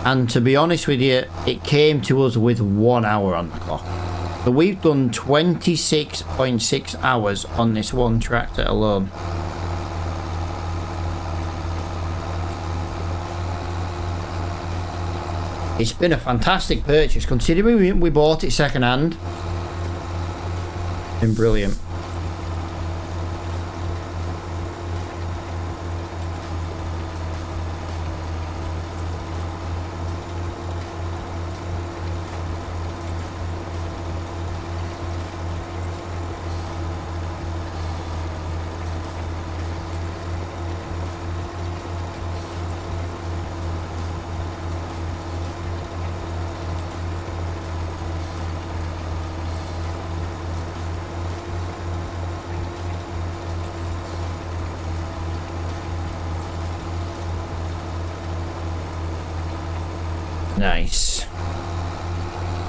Speaker 1: And to be honest with you, it came to us with 1 hour on the clock. So we've done 26.6 hours on this one tractor alone. It's been a fantastic purchase, considering we bought it second hand. It's been brilliant. Nice.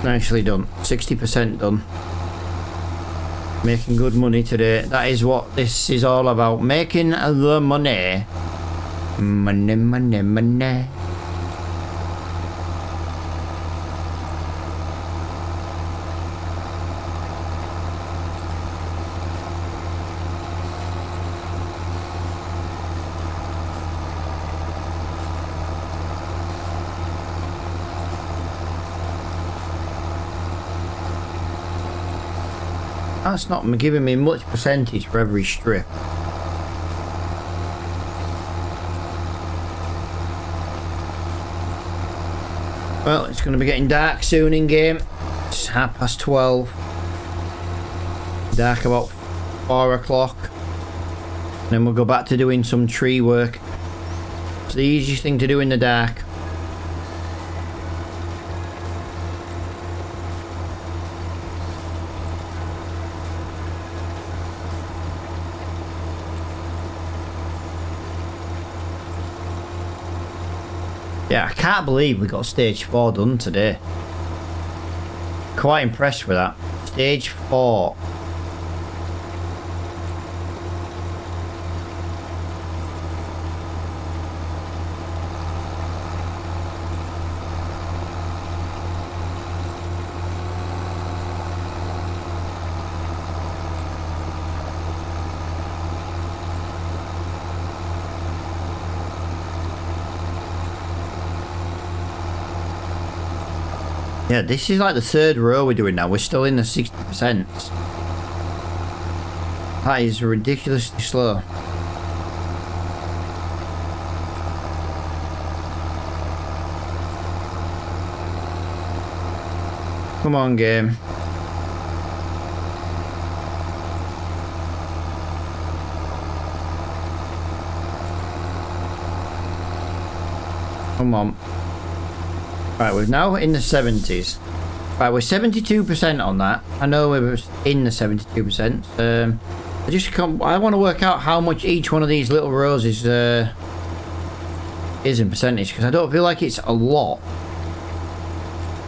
Speaker 1: Nicely done. 60% done. Making good money today. That is what this is all about. Making the money. Money, money, money. That's not giving me much percentage for every strip. Well, it's going to be getting dark soon in game. It's 12:30. Dark about 4 o'clock. Then we'll go back to doing some tree work. It's the easiest thing to do in the dark. Yeah, I can't believe we got stage 4 done today. Quite impressed with that. Stage 4. Yeah, this is like the 3rd row we're doing now. We're still in the 60%. That is ridiculously slow. Come on, game. Come on. Right, we're now in the 70s. Right, we're 72% on that. I know we were in the 72%. I want to work out how much each one of these little rows is in percentage, because I don't feel like it's a lot.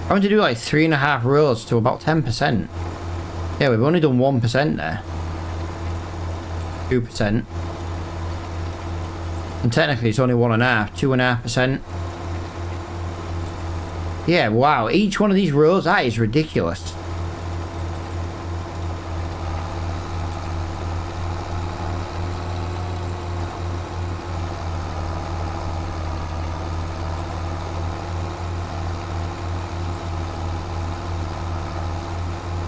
Speaker 1: I want to do like 3.5 rows to about 10%. Yeah, we've only done 1% there. 2%. And technically it's only 1.5, 2.5%. Yeah, wow, each one of these rows, that is ridiculous.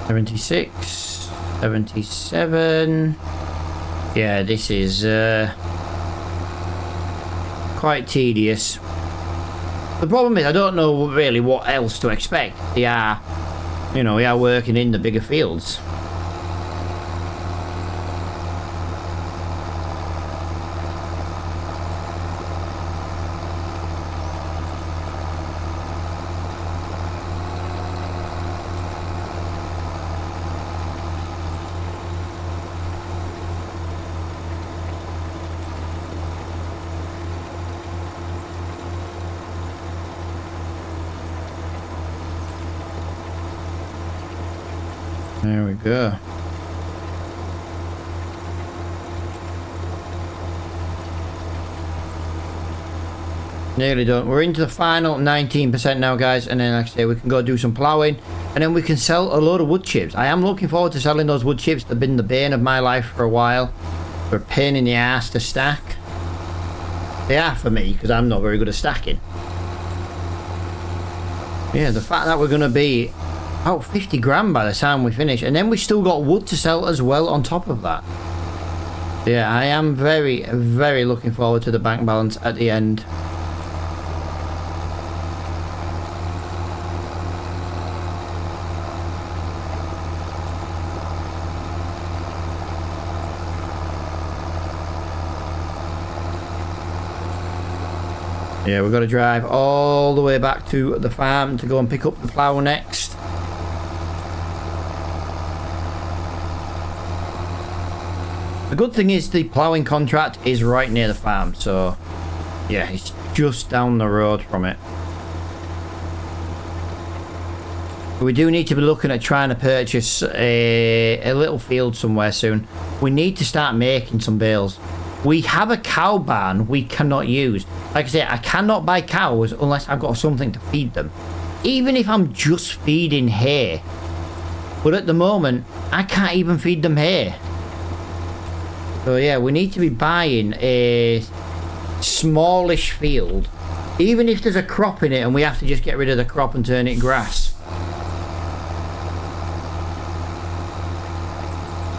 Speaker 1: $76, $77. Yeah, this is quite tedious. The problem is I don't know really what else to expect. We are working in the bigger fields. There we go. Nearly done. We're into the final 19% now, guys, and then like I say, we can go do some ploughing, and then we can sell a load of wood chips. I am looking forward to selling those wood chips. They've been the bane of my life for a while. They're a pain in the ass to stack. They are for me, because I'm not very good at stacking. Yeah, the fact that we're going to be about 50 grand by the time we finish, and then we still got wood to sell as well on top of that. Yeah, I am very, very looking forward to the bank balance at the end. Yeah, we've got to drive all the way back to the farm to go and pick up the plough next. The good thing is the ploughing contract is right near the farm, so yeah, it's just down the road from it. We do need to be looking at trying to purchase a little field somewhere soon. We need to start making some bales. We have a cow barn we cannot use. Like I say, I cannot buy cows unless I've got something to feed them. Even if I'm just feeding hay. But at the moment, I can't even feed them hay. So yeah, we need to be buying a smallish field. Even if there's a crop in it and we have to just get rid of the crop and turn it grass.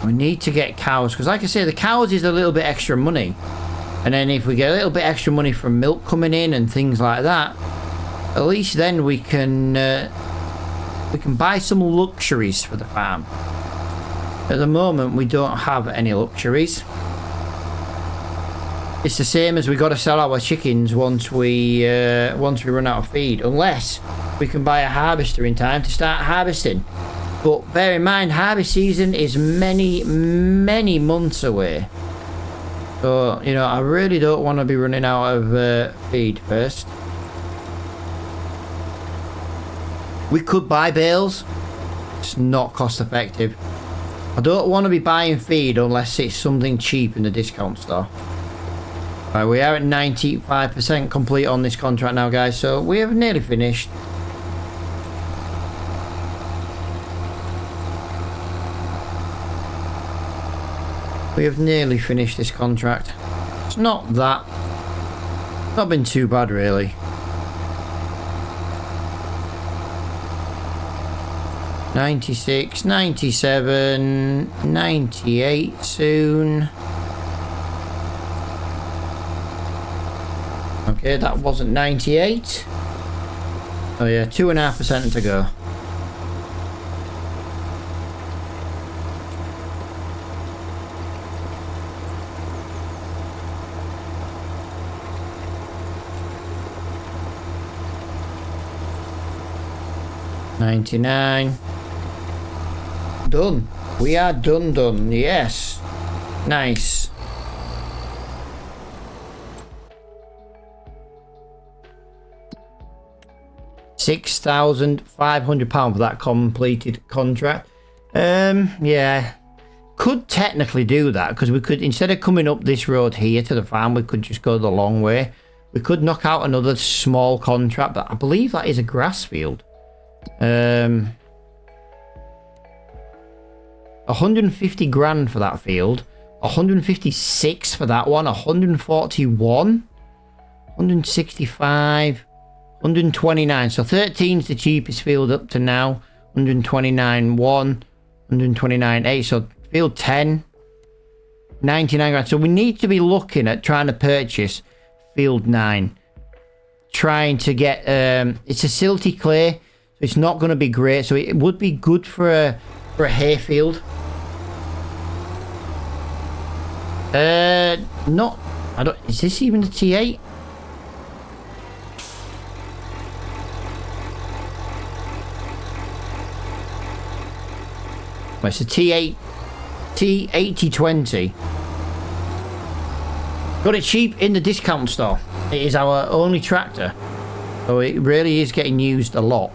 Speaker 1: We need to get cows, because like I say, the cows is a little bit extra money. And then if we get a little bit extra money from milk coming in and things like that, at least then we can buy some luxuries for the farm. At the moment, we don't have any luxuries. It's the same as we got to sell our chickens once we run out of feed, unless we can buy a harvester in time to start harvesting. But bear in mind, harvest season is many months away. So, you know, I really don't want to be running out of feed first. We could buy bales. It's not cost effective. I don't want to be buying feed unless it's something cheap in the discount store. Right, we are at 95% complete on this contract now, guys, so we have nearly finished. We have nearly finished this contract. It's not been too bad, really. 96, 97, 98 soon. Okay, that wasn't 98. Oh yeah, 2.5% to go. $99. Done. We are done. Yes. Nice. £6,500 for that completed contract. Yeah. Could technically do that because we could, instead of coming up this road here to the farm, we could just go the long way. We could knock out another small contract, but I believe that is a grass field. 150 grand for that field, 156 for that one, 141, 165, 129. So 13 is the cheapest field up to now. 129 1, 129 8. So field 10, 99 grand. So we need to be looking at trying to purchase field 9, trying to get it's a silty clay, so it's not going to be great. So it would be good for a hay field. Not, I don't, is this even the T8? Well, it's a T8, T8020. Got it cheap in the discount store. It is our only tractor, so it really is getting used a lot.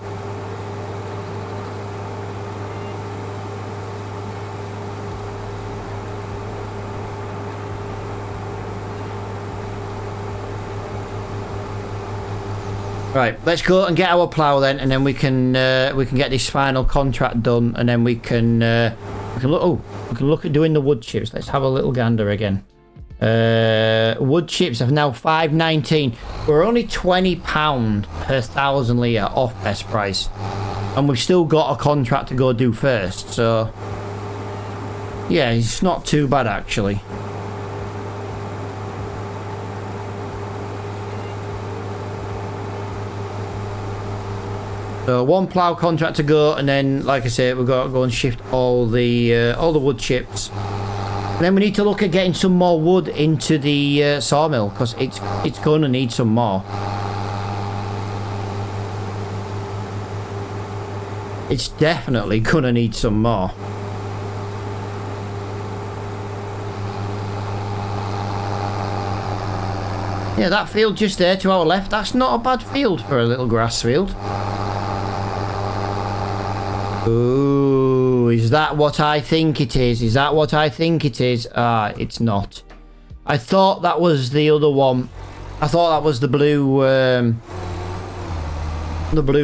Speaker 1: Right, let's go and get our plough then, and then we can get this final contract done, and then we can look. Oh, we can look at doing the wood chips. Let's have a little gander again. Wood chips are now $5.19. We're only £20 per 1,000 litre off best price, and we've still got a contract to go do first. So yeah, it's not too bad actually. So one plough contract to go, and then, like I say, we've got to go and shift all the wood chips. And then we need to look at getting some more wood into the sawmill, because it's going to need some more. It's definitely going to need some more. Yeah, that field just there to our left, that's not a bad field for a little grass field. Ooh, is that what I think it is? Is that what I think it is? Ah, it's not. I thought that was the other one. I thought that was the blue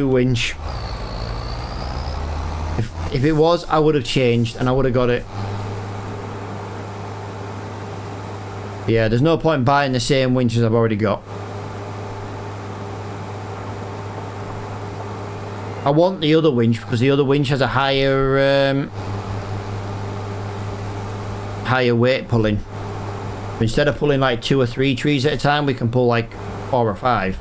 Speaker 1: winch. If it was, I would have changed and I would have got it. Yeah, there's no point buying the same winch as I've already got. I want the other winch because the other winch has a higher weight pulling. Instead of pulling like 2 or 3 trees at a time, we can pull like 4 or 5.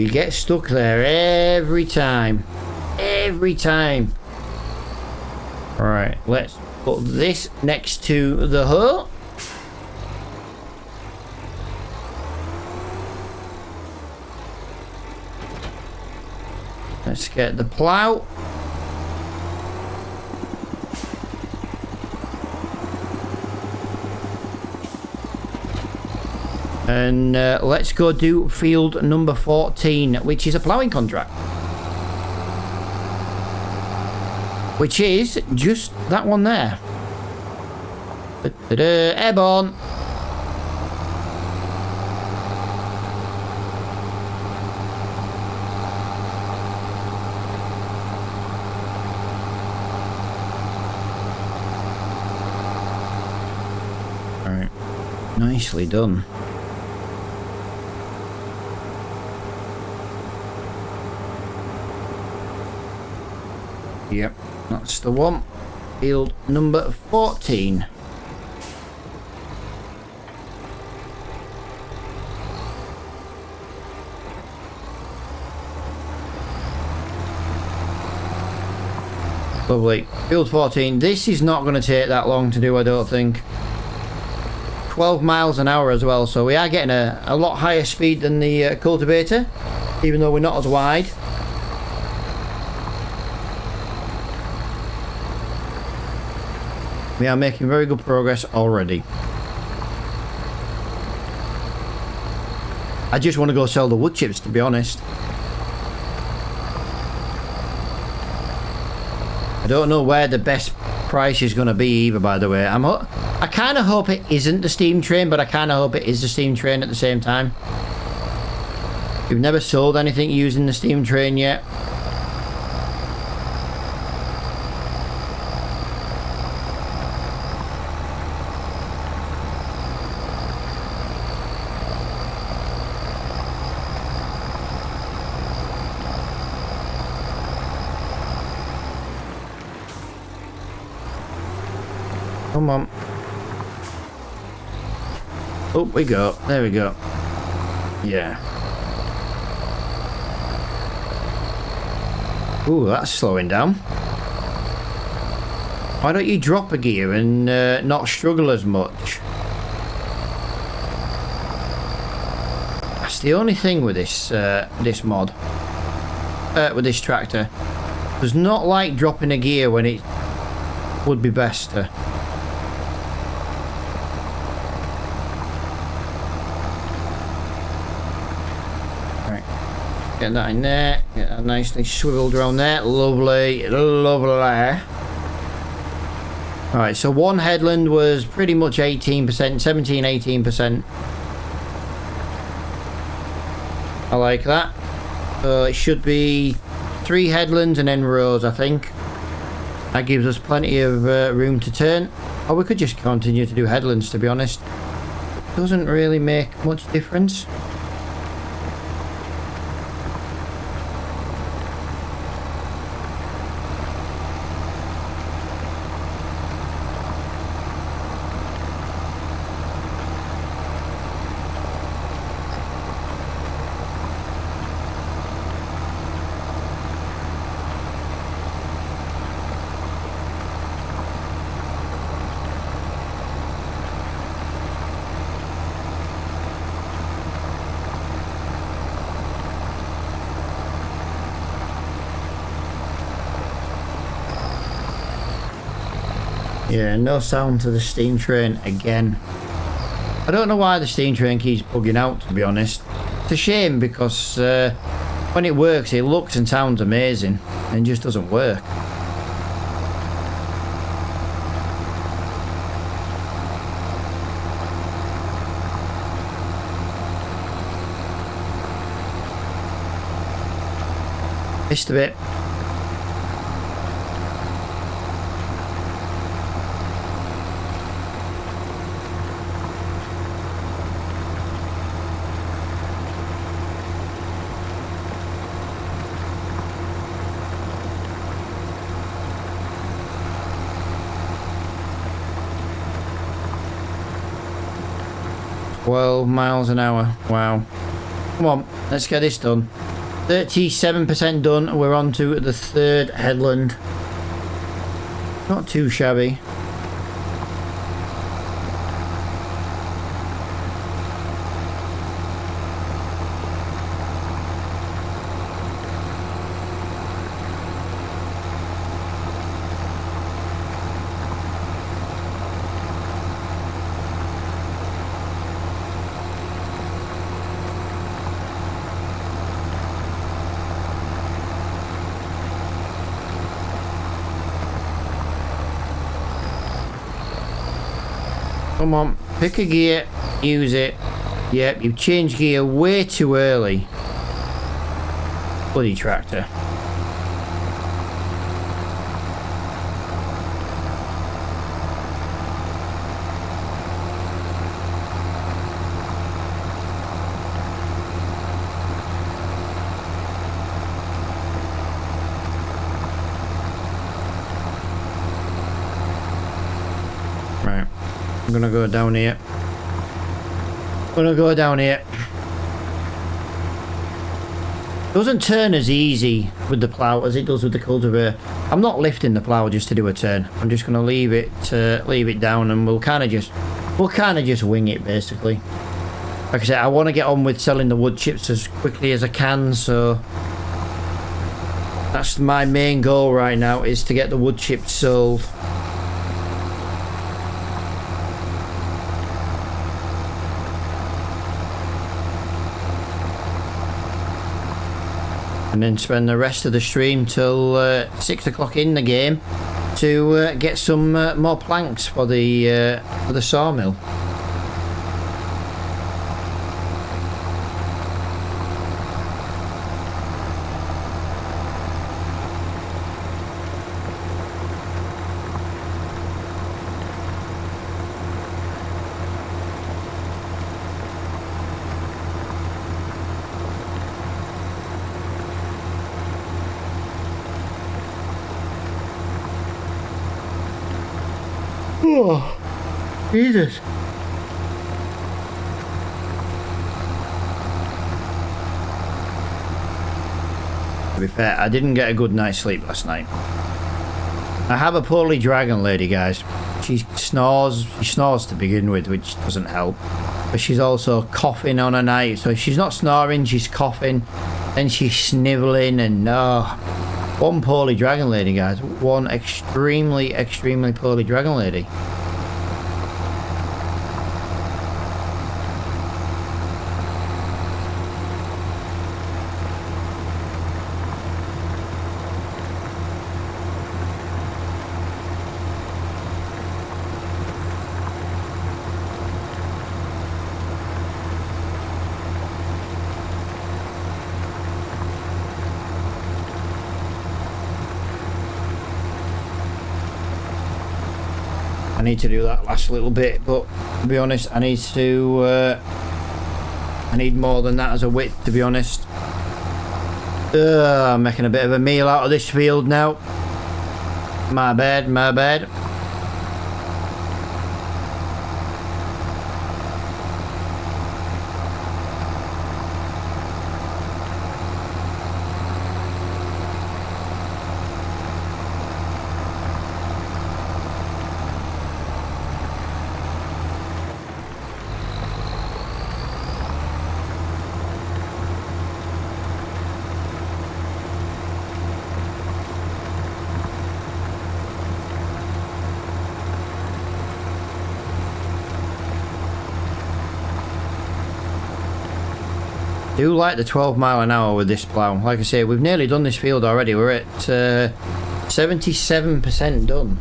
Speaker 1: we get stuck there every time. Every time. Right, let's put this next to the hut. Let's get the plough. And let's go do field number 14, which is a ploughing contract. Which is just that one there. Airborne. Alright. Nicely done. Yep, that's the one. Field number 14. Lovely. Field 14. This is not going to take that long to do, I don't think. 12 miles an hour as well, so we are getting a lot higher speed than the cultivator, even though we're not as wide. We are making very good progress already. I just want to go sell the wood chips, to be honest. I don't know where the best price is going to be either, by the way. I kind of hope it isn't the steam train, but I kind of hope it is the steam train at the same time. We've never sold anything using the steam train yet. Come on. Oh, we go. There we go. Yeah. Ooh, that's slowing down. Why don't you drop a gear and not struggle as much? That's the only thing with this this mod. With this tractor. Does not like dropping a gear when it would be best to. Get that in there, get that nicely swiveled around there. Lovely, lovely. Alright, so one headland was pretty much 18%, 17, 18%. I like that. So it should be 3 headlands and then rows, I think. That gives us plenty of room to turn. Or we could just continue to do headlands, to be honest. Doesn't really make much difference. Yeah, no sound to the steam train again. I don't know why the steam train keeps bugging out, to be honest. It's a shame because when it works, it looks and sounds amazing and just doesn't work. Missed a bit. .12 miles an hour. Wow. Come on, let's get this done. 37% done. We're on to the third headland. Not too shabby. Come on, pick a gear, use it. Yep, you've changed gear way too early. Bloody tractor. Right. I'm gonna go down here. Doesn't turn as easy with the plough as it does with the cultivator. I'm not lifting the plough just to do a turn. I'm just gonna leave it down, and we'll kind of just wing it basically. Like I said, I want to get on with selling the wood chips as quickly as I can, so that's my main goal right now, is to get the wood chips sold. And then spend the rest of the stream till 6 o'clock in the game to get some more planks for the sawmill. Oh, Jesus. To be fair, I didn't get a good night's sleep last night. I have a poorly dragon lady, guys. She snores to begin with, which doesn't help. But she's also coughing on a night, so if she's not snoring, she's coughing. Then she's snivelling, and one poorly dragon lady, guys. One extremely poorly dragon lady. I need to do that last little bit, but to be honest, I need more than that as a width, to be honest. I'm making a bit of a meal out of this field now. My bad. I do like the 12 mile an hour with this plough. Like I say, we've nearly done this field already. We're at 77% done.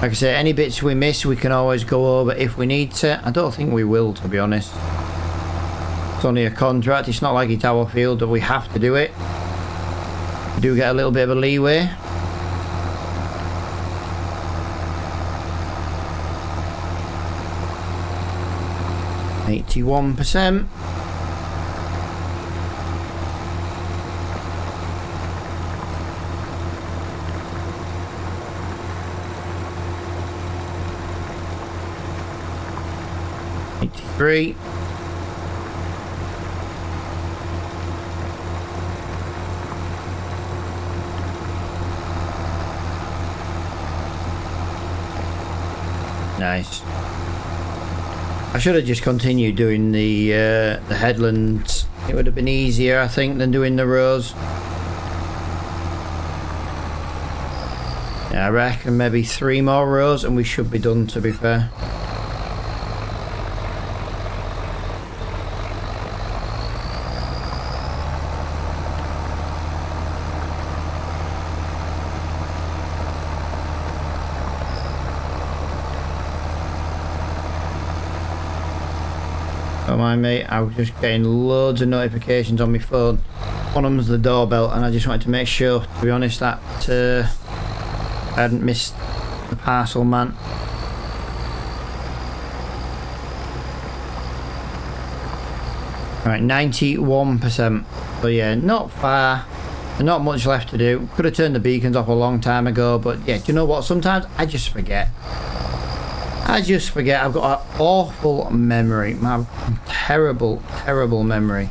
Speaker 1: Like I say, any bits we miss we can always go over if we need to. I don't think we will, to be honest. It's only a contract. It's not like it's our field that we have to do it. We do get a little bit of a leeway. %. 83. Nice. I should have just continued doing the headlands. It would have been easier, I think, than doing the rows. Yeah, I reckon maybe 3 more rows and we should be done, to be fair. Don't mind me, I was just getting loads of notifications on my phone. One of them's the doorbell, and I just wanted to make sure, to be honest, that I hadn't missed the parcel man. Right, 91%. So yeah, not far. Not much left to do. Could have turned the beacons off a long time ago, but yeah, do you know what? Sometimes I just forget. I've got an awful memory. My terrible, terrible memory.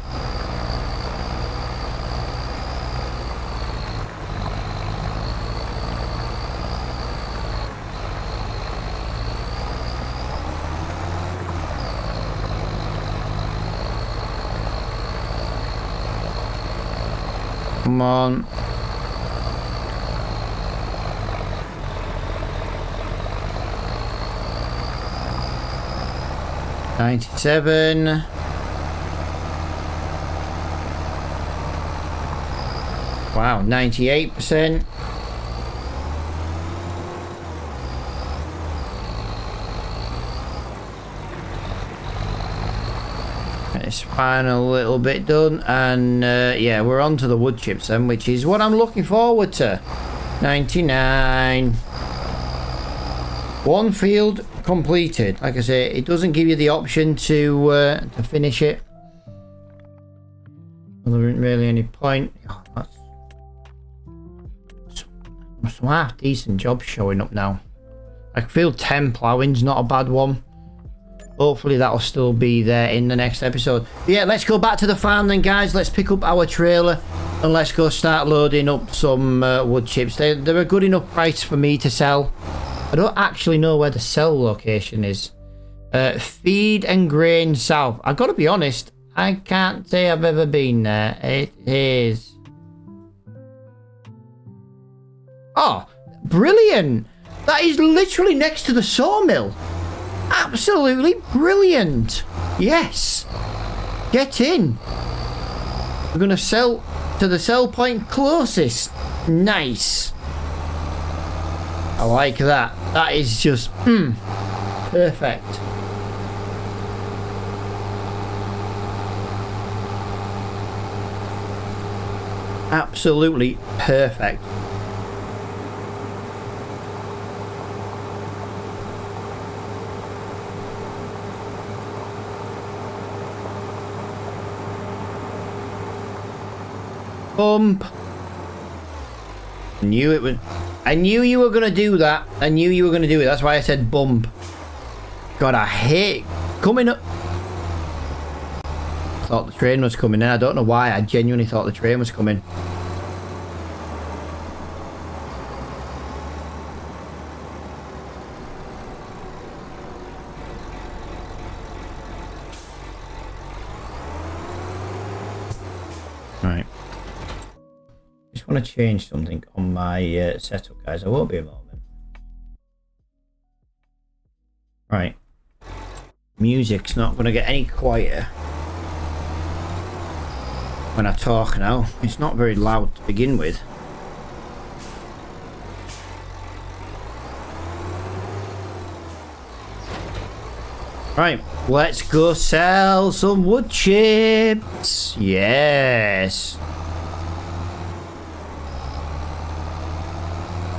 Speaker 1: Come on. $97. Wow, 98%. It's fine, a little bit done, and yeah, we're on to the wood chips then, which is what I'm looking forward to. 99. One field completed. Like I say, it doesn't give you the option to finish it. Well, there isn't really any point. Oh, that's some half decent jobs showing up now. I feel 10 ploughing's not a bad one. Hopefully that'll still be there in the next episode. But yeah, let's go back to the farm then, guys. Let's pick up our trailer and let's go start loading up some wood chips. They're a good enough price for me to sell. I don't actually know where the sell location is. Feed and Grain South. I've got to be honest, I can't say I've ever been there. It is... Oh, brilliant! That is literally next to the sawmill. Absolutely brilliant. Yes. Get in. We're going to sell to the sell point closest. Nice. I like that. That is just perfect. Absolutely perfect. Bump. Knew it would. I knew you were gonna do that. I knew you were gonna do it. That's why I said bump. God, I hate coming up. Thought the train was coming in. I don't know why. I genuinely thought the train was coming. Right. Just want to change something on my setup, guys. I won't be a moment. Right. Music's not going to get any quieter when I talk now. It's not very loud to begin with. Right, let's go sell some wood chips. Yes.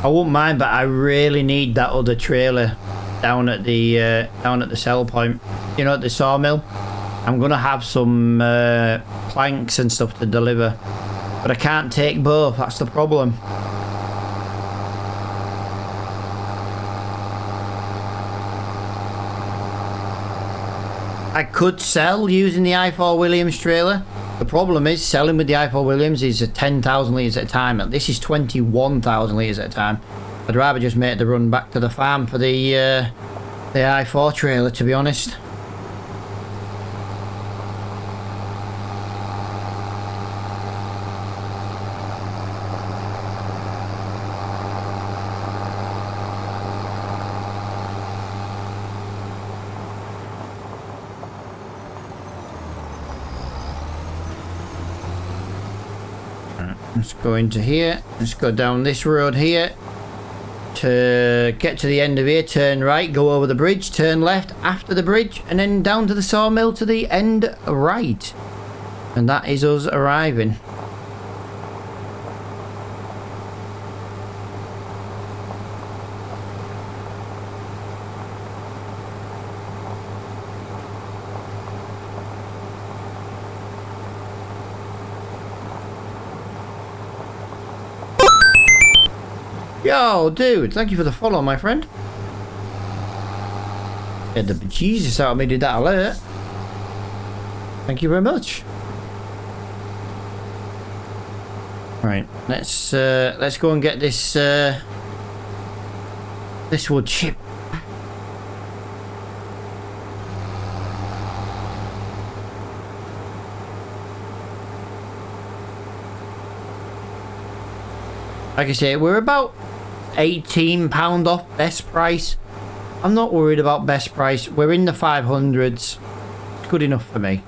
Speaker 1: I wouldn't mind, but I really need that other trailer down at the sell point. You know, at the sawmill. I'm gonna have some planks and stuff to deliver, but I can't take both. That's the problem. I could sell using the i4 Williams trailer. The problem is selling with the i4 Williams is 10,000 litres at a time. This is 21,000 litres at a time. I'd rather just make the run back to the farm for the i4 trailer, to be honest. Let's go into here. Let's go down this road here. To get to the end of here, turn right, go over the bridge, turn left after the bridge, and then down to the sawmill to the end right. And that is us arriving. Yo, dude, thank you for the follow, my friend. Yeah, the bejesus out of me did that alert. Thank you very much. Right, let's go and get this this wood chip. Like I say, we're about £18 off best price. I'm not worried about best price. We're in the 500s. It's good enough for me.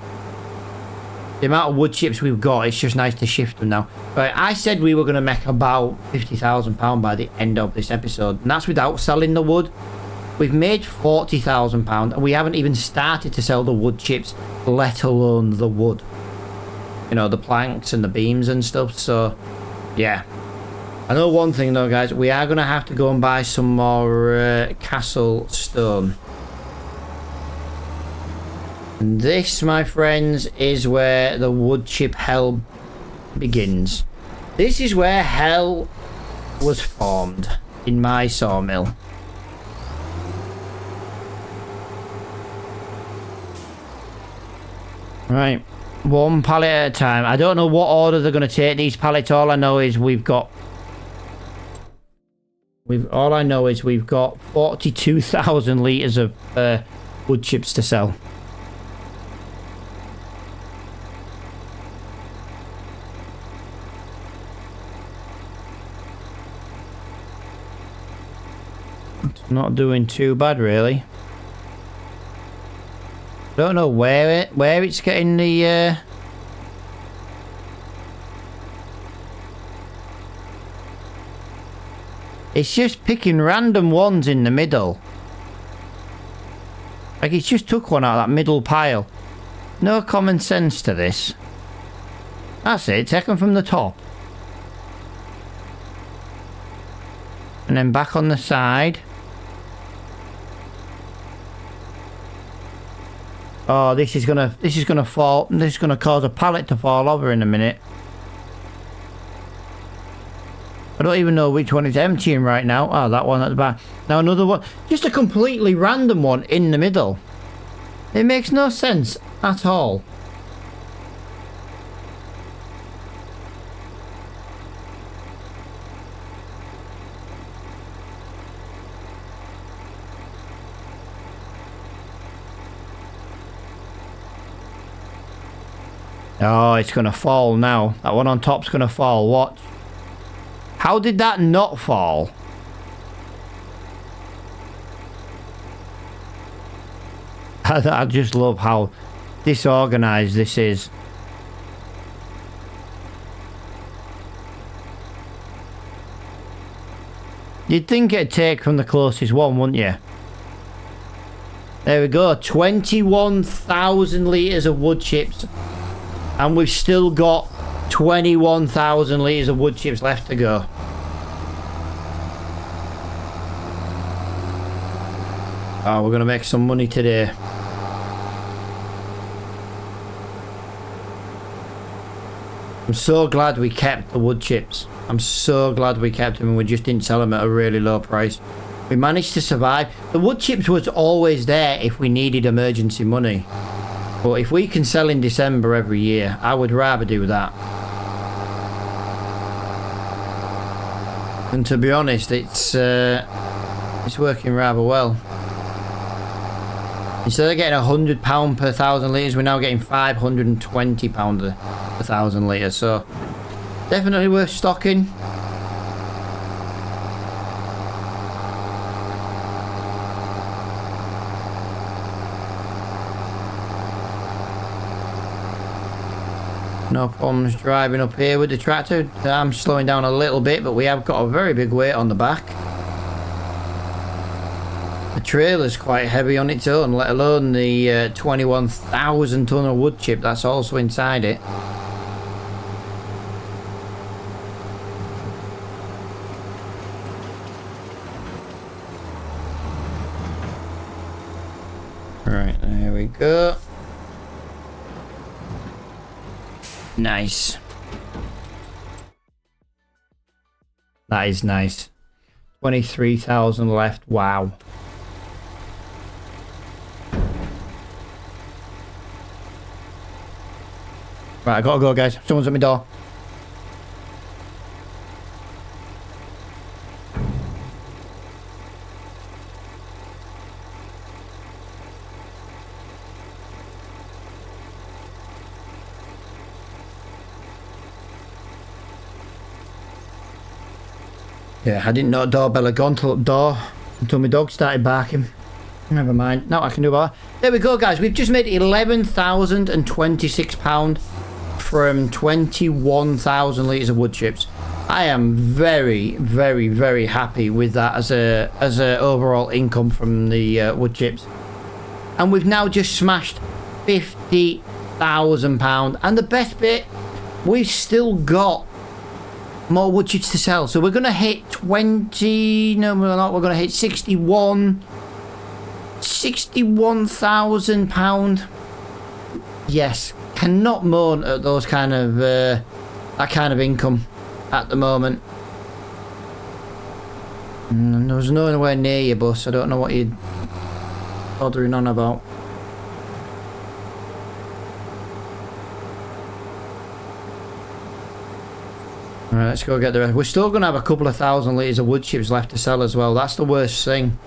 Speaker 1: The amount of wood chips we've got, it's just nice to shift them now. Right, I said we were going to make about £50,000 by the end of this episode. And that's without selling the wood. We've made £40,000 and we haven't even started to sell the wood chips, let alone the wood. You know, the planks and the beams and stuff. So, yeah. I know one thing though, guys, we are going to have to go and buy some more castle stone. And this, my friends, is where the wood chip hell begins. This is where hell was formed in my sawmill. Right, one pallet at a time. I don't know what order they're going to take these pallets. All I know is we've got 42,000 litres of wood chips to sell. It's not doing too bad, really. Don't know where it's getting the it's just picking random ones in the middle. Like it's just took one out of that middle pile. No common sense to this. That's it, take them from the top. And then back on the side. Oh, this is gonna fall. This is gonna cause a pallet to fall over in a minute. I don't even know which one is emptying right now. Oh, that one at the back. Now another one. Just a completely random one in the middle. It makes no sense at all. Oh, it's going to fall now. That one on top's going to fall. Watch. How did that not fall? I just love how disorganized this is. You'd think it'd take from the closest one, wouldn't you? There we go. 21,000 litres of wood chips. And we've still got 21,000 litres of wood chips left to go. Oh, we're going to make some money today. I'm so glad we kept the wood chips. I'm so glad we kept them and we just didn't sell them at a really low price. We managed to survive. The wood chips was always there if we needed emergency money. But if we can sell in December every year, I would rather do that. And to be honest, it's working rather well. Instead of getting £100 per 1,000 litres, we're now getting £520 per 1,000 litres. So definitely worth stocking. No problems driving up here with the tractor. I'm slowing down a little bit, but we have got a very big weight on the back. The trailer's quite heavy on its own, let alone the 21,000 tonne of wood chip that's also inside it. Right, there we go. Nice. That is nice. 23,000 left. Wow. Right, I gotta go, guys. Someone's at my door. Yeah, I didn't know the doorbell had gone till the door until my dog started barking. Never mind. Now I can do that. There we go, guys. We've just made £11,026 from 21,000 litres of wood chips. I am very, very, very happy with that as a overall income from the wood chips. And we've now just smashed £50,000. And the best bit, we've still got more wood chips to sell. So we're going to hit 20... No, we're not. We're going to hit £61,000. Yes, cannot moan at those kind of that kind of income at the moment. And there was nowhere near you, boss. I don't know what you're bothering on about. Alright, let's go get the rest. We're still going to have a couple of 1,000 litres of wood chips left to sell as well. That's the worst thing.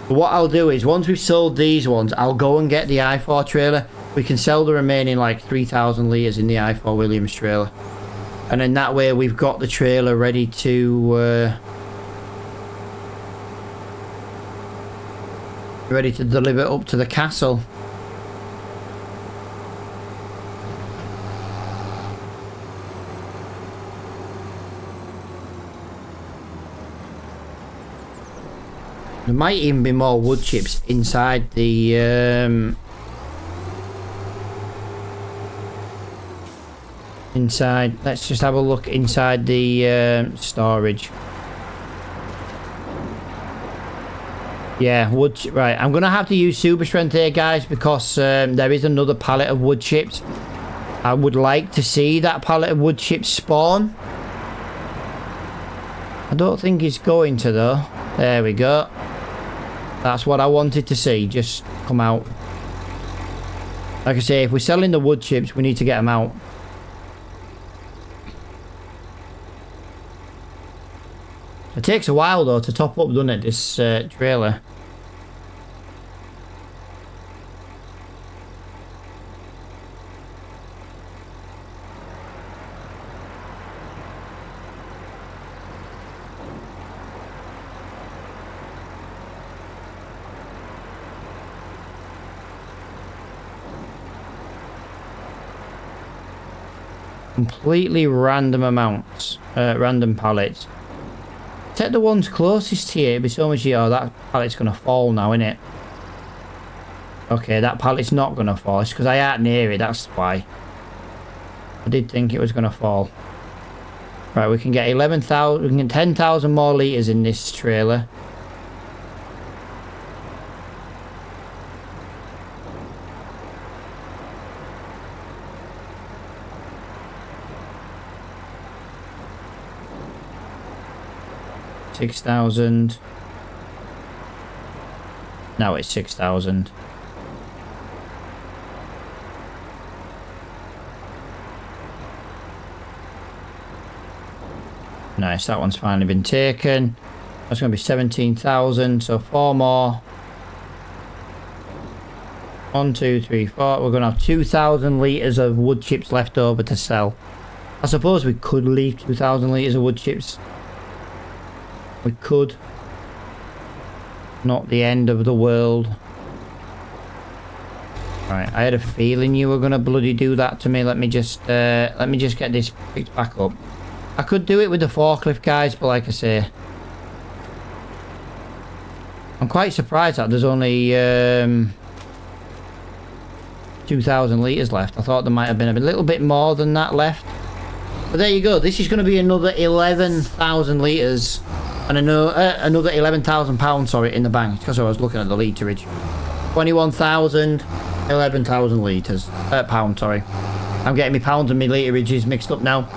Speaker 1: But what I'll do is, once we've sold these ones, I'll go and get the I4 trailer. We can sell the remaining like 3,000 litres in the I4 Williams trailer. And then that way we've got the trailer ready to deliver up to the castle. There might even be more wood chips inside the inside. Let's just have a look inside the storage. Yeah, wood chip. Right, I'm gonna have to use super strength here, guys, because there is another pallet of wood chips. I would like to see that pallet of wood chips spawn. I don't think it's going to though. There we go. That's what I wanted to see, just come out. Like I say, if we're selling the wood chips, we need to get them out. It takes a while though to top up, doesn't it, this trailer? Completely random amounts, random pallets. Take the ones closest to you, it'd be so much easier. Oh, that pallet's gonna fall now, innit? Okay, that pallet's not gonna fall. It's because I ain't near it, that's why. I did think it was gonna fall. Right, we can get 11,000, we can get 10,000 more litres in this trailer. $6,000. Now it's 6,000. Nice, that one's finally been taken. That's going to be 17,000, so 4 more. 1, 2, 3, 4. We're going to have 2,000 litres of wood chips left over to sell. I suppose we could leave 2,000 litres of wood chips. We could. Not the end of the world. Right, I had a feeling you were going to bloody do that to me. Let me just get this picked back up. I could do it with the forklift, guys, but like I say, I'm quite surprised that there's only 2,000 litres left. I thought there might have been a little bit more than that left. But there you go. This is going to be another 11,000 litres and another 11,000 pounds, sorry, in the bank. Because I was looking at the literage. 21,000, 11,000 litres. Pounds, sorry. I'm getting my pounds and my literages mixed up now.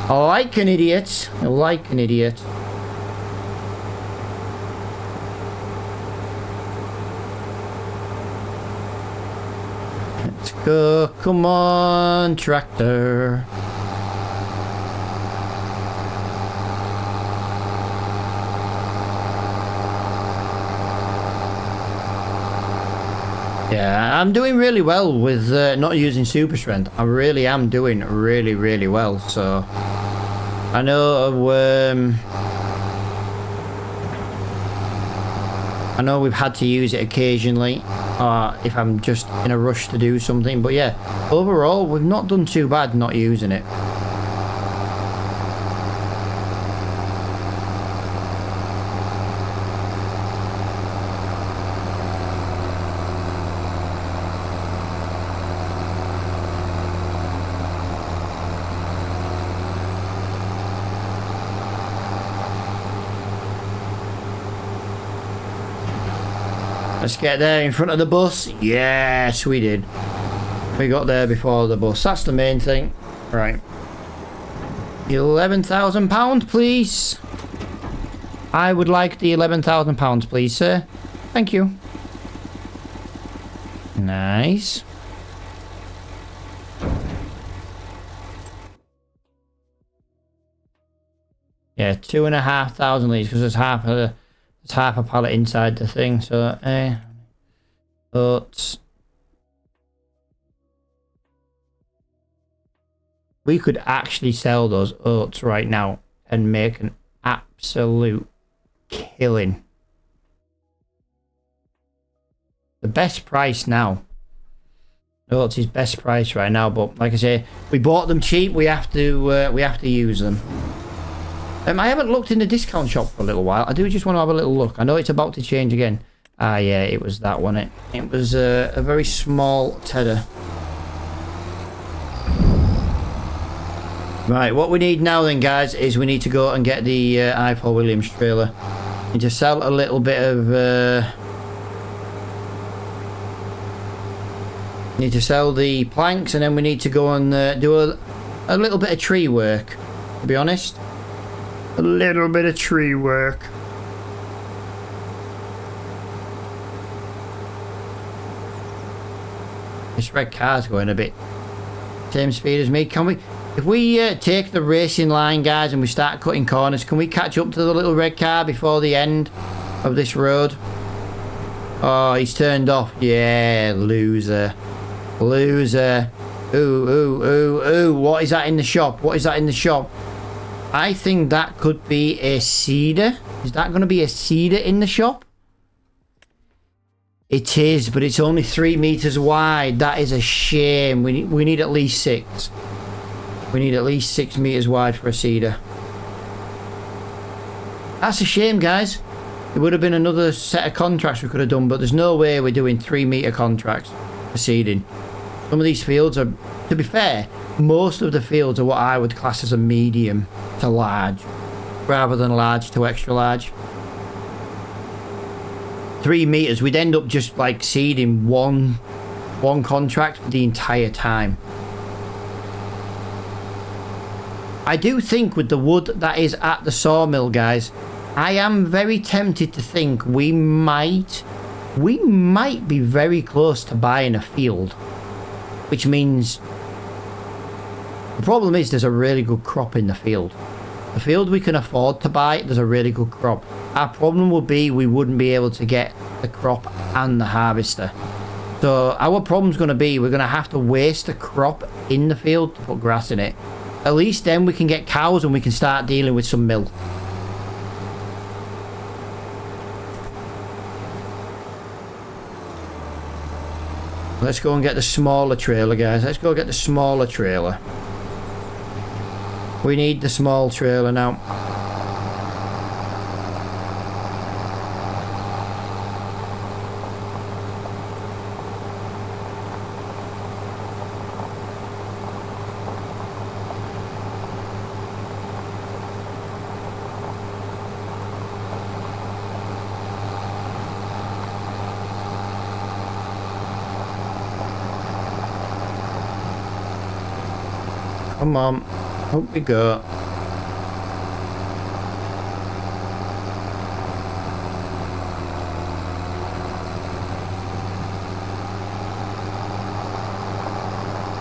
Speaker 1: Like an idiot. Like an idiot. Let's go. Come on, tractor. Yeah, I'm doing really well with not using super strength. I really am doing really, really well. So I know we've had to use it occasionally, if I'm just in a rush to do something. But yeah, overall, we've not done too bad not using it. Let's get there in front of the bus. Yes, we did. We got there before the bus. That's the main thing. Right. £11,000, please. I would like the £11,000, please, sir. Thank you. Nice. Yeah, 2,500 litres because there's half a pallet inside the thing. So, but we could actually sell those oats right now and make an absolute killing. The best price now. Oats is best price right now, but like I say, we bought them cheap. We have to use them. I haven't looked in the discount shop for a little while. I do just want to have a little look. I know it's about to change again. Ah, yeah, it was that one. It was a very small tedder. Right, what we need now then, guys, is we need to go and get the I4 Williams trailer. We need to sell a little bit of... need to sell the planks, and then we need to go and do a little bit of tree work, to be honest. A little bit of tree work. This red car's going a bit same speed as me. Can we, if we take the racing line, guys, and we start cutting corners, can we catch up to the little red car before the end of this road? Oh, he's turned off. Yeah, loser. Loser. Ooh, ooh, ooh, ooh. What is that in the shop? What is that in the shop? I think that could be a cedar. Is that going to be a cedar in the shop? It is, but it's only 3 meters wide. That is a shame. We need at least 6. We need at least 6 meters wide for a cedar. That's a shame, guys. It would have been another set of contracts we could have done, but there's no way we're doing 3 meter contracts for seeding. Some of these fields are, to be fair, most of the fields are what I would class as a medium to large, rather than large to extra large. 3 meters, we'd end up just like seeding one contract for the entire time. I do think with the wood that is at the sawmill, guys, I am very tempted to think we might be very close to buying a field, which means the problem is there's a really good crop in the field. The field we can afford to buy, there's a really good crop. Our problem would be we wouldn't be able to get the crop and the harvester. So our problem's going to be we're going to have to waste the crop in the field to put grass in it. At least then we can get cows and we can start dealing with some milk. Let's go and get the smaller trailer, guys. Let's go get the smaller trailer. We need the small trailer now. Come on. Up we go.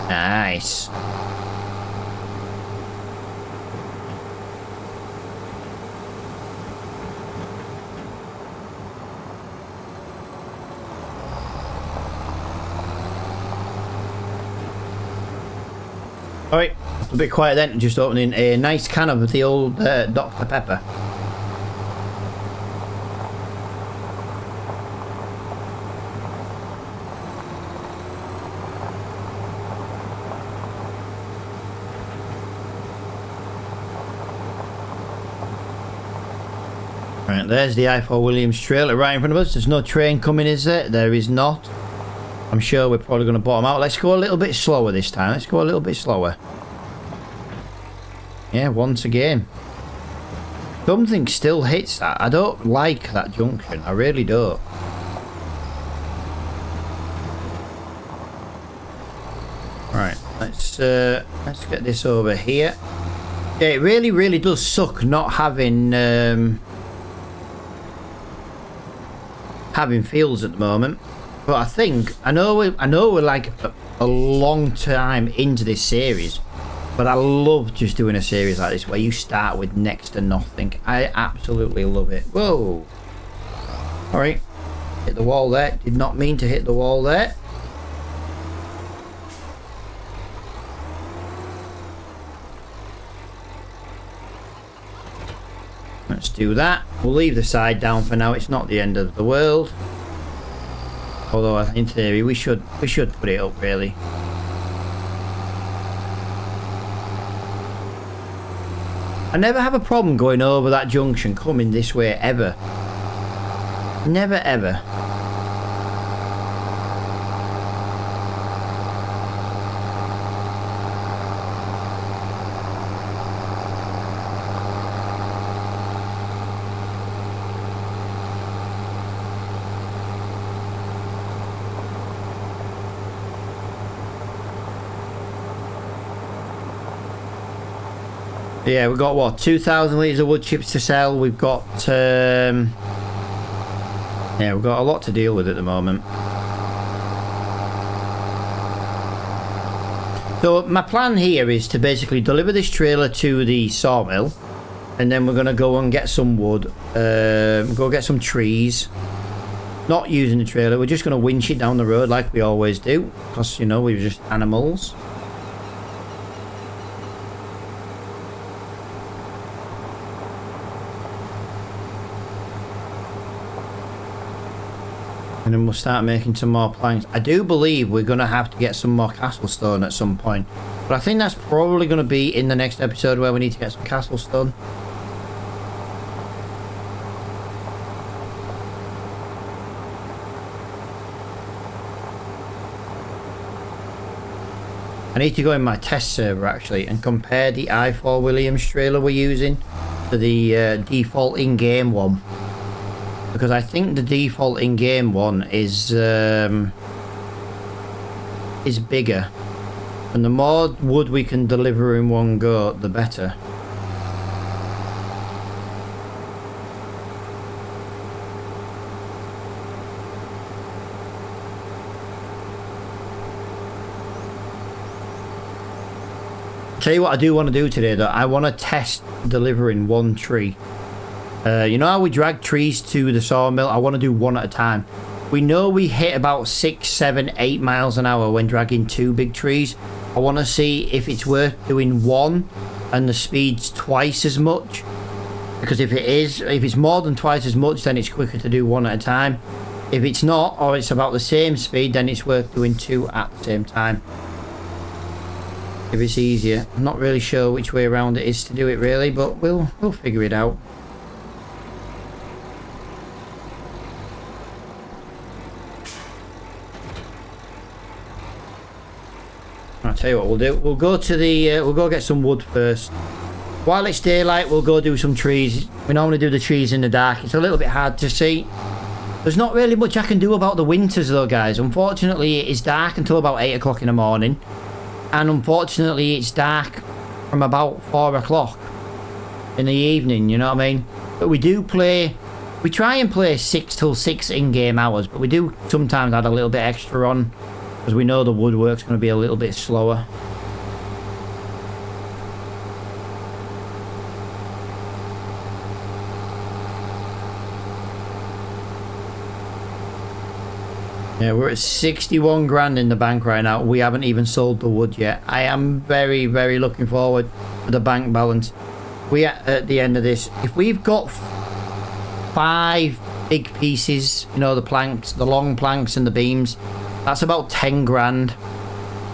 Speaker 1: Nice. Alright, a bit quiet then, just opening a nice can of the old Dr. Pepper. Right, there's the I-4 Williams trailer right in front of us. There's no train coming, is there? There is not. I'm sure we're probably going to bottom out. Let's go a little bit slower this time. Let's go a little bit slower. Yeah, once again. Something still hits that. I don't like that junction. I really don't. Right, let's get this over here. Yeah, it really, really does suck not having having fields at the moment. But I think I know we're like a long time into this series, but I love just doing a series like this where you start with next to nothing. I absolutely love it. Whoa! All right, hit the wall there. Did not mean to hit the wall there. Let's do that. We'll leave the side down for now. It's not the end of the world. Although in theory we should put it up really. I never have a problem going over that junction coming this way ever. Never ever. Yeah, we've got what, 2,000 litres of wood chips to sell. We've got yeah, we've got a lot to deal with at the moment. So my plan here is to basically deliver this trailer to the sawmill, and then we're going to go and get some wood, go get some trees. Not using the trailer, we're just going to winch it down the road like we always do, because, you know, we're just animals. And then we'll start making some more planks. I do believe we're going to have to get some more castle stone at some point. But I think that's probably going to be in the next episode where we need to get some castle stone. I need to go in my test server actually and compare the I-4 Williams trailer we're using to the default in-game one. Because I think the default in-game one is bigger, and the more wood we can deliver in one go, the better. Tell you what I do want to do today, though. I want to test delivering one tree. You know how we drag trees to the sawmill? I want to do one at a time. We know we hit about 6, 7, 8 miles an hour when dragging 2 big trees. I want to see if it's worth doing one and the speed's twice as much. Because if it's more than twice as much, then it's quicker to do one at a time. If it's not, or it's about the same speed, then it's worth doing 2 at the same time. If it's easier. I'm not really sure which way around it is to do it really, but we'll figure it out. I'll tell you what we'll do. We'll go to the we'll go get some wood first. While it's daylight, we'll go do some trees. We normally do the trees in the dark. It's a little bit hard to see. There's not really much I can do about the winters though, guys. Unfortunately, it is dark until about 8 o'clock in the morning. And unfortunately, it's dark from about 4 o'clock in the evening, you know what I mean? But we do play... We try and play 6 till 6 in-game hours, but we do sometimes add a little bit extra on, because we know the woodwork's going to be a little bit slower. Yeah, we're at 61 grand in the bank right now. We haven't even sold the wood yet. I am very, very looking forward to the bank balance. We at the end of this, if we've got 5 big pieces, you know, the planks, the long planks and the beams, that's about 10 grand.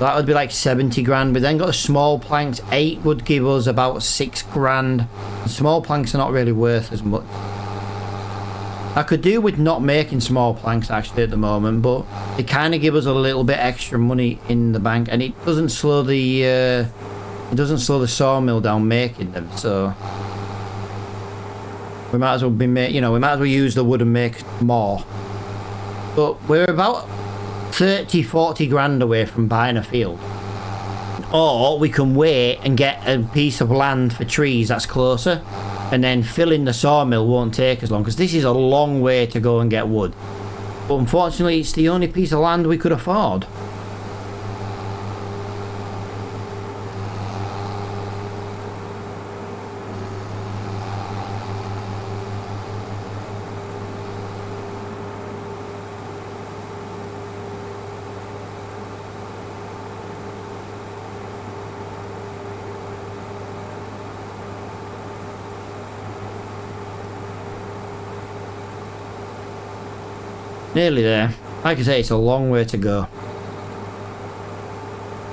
Speaker 1: That would be like 70 grand. We then got the small planks. 8 would give us about 6 grand. The small planks are not really worth as much. I could do with not making small planks actually at the moment, but they kind of give us a little bit extra money in the bank, and it doesn't slow the sawmill down making them. So we might as well be we might as well use the wood and make more. But we're about 30-40 grand away from buying a field, or we can wait and get a piece of land for trees that's closer. And then filling the sawmill won't take as long, because this is a long way to go and get wood. But unfortunately, it's the only piece of land we could afford. Nearly there. Like I say, it's a long way to go.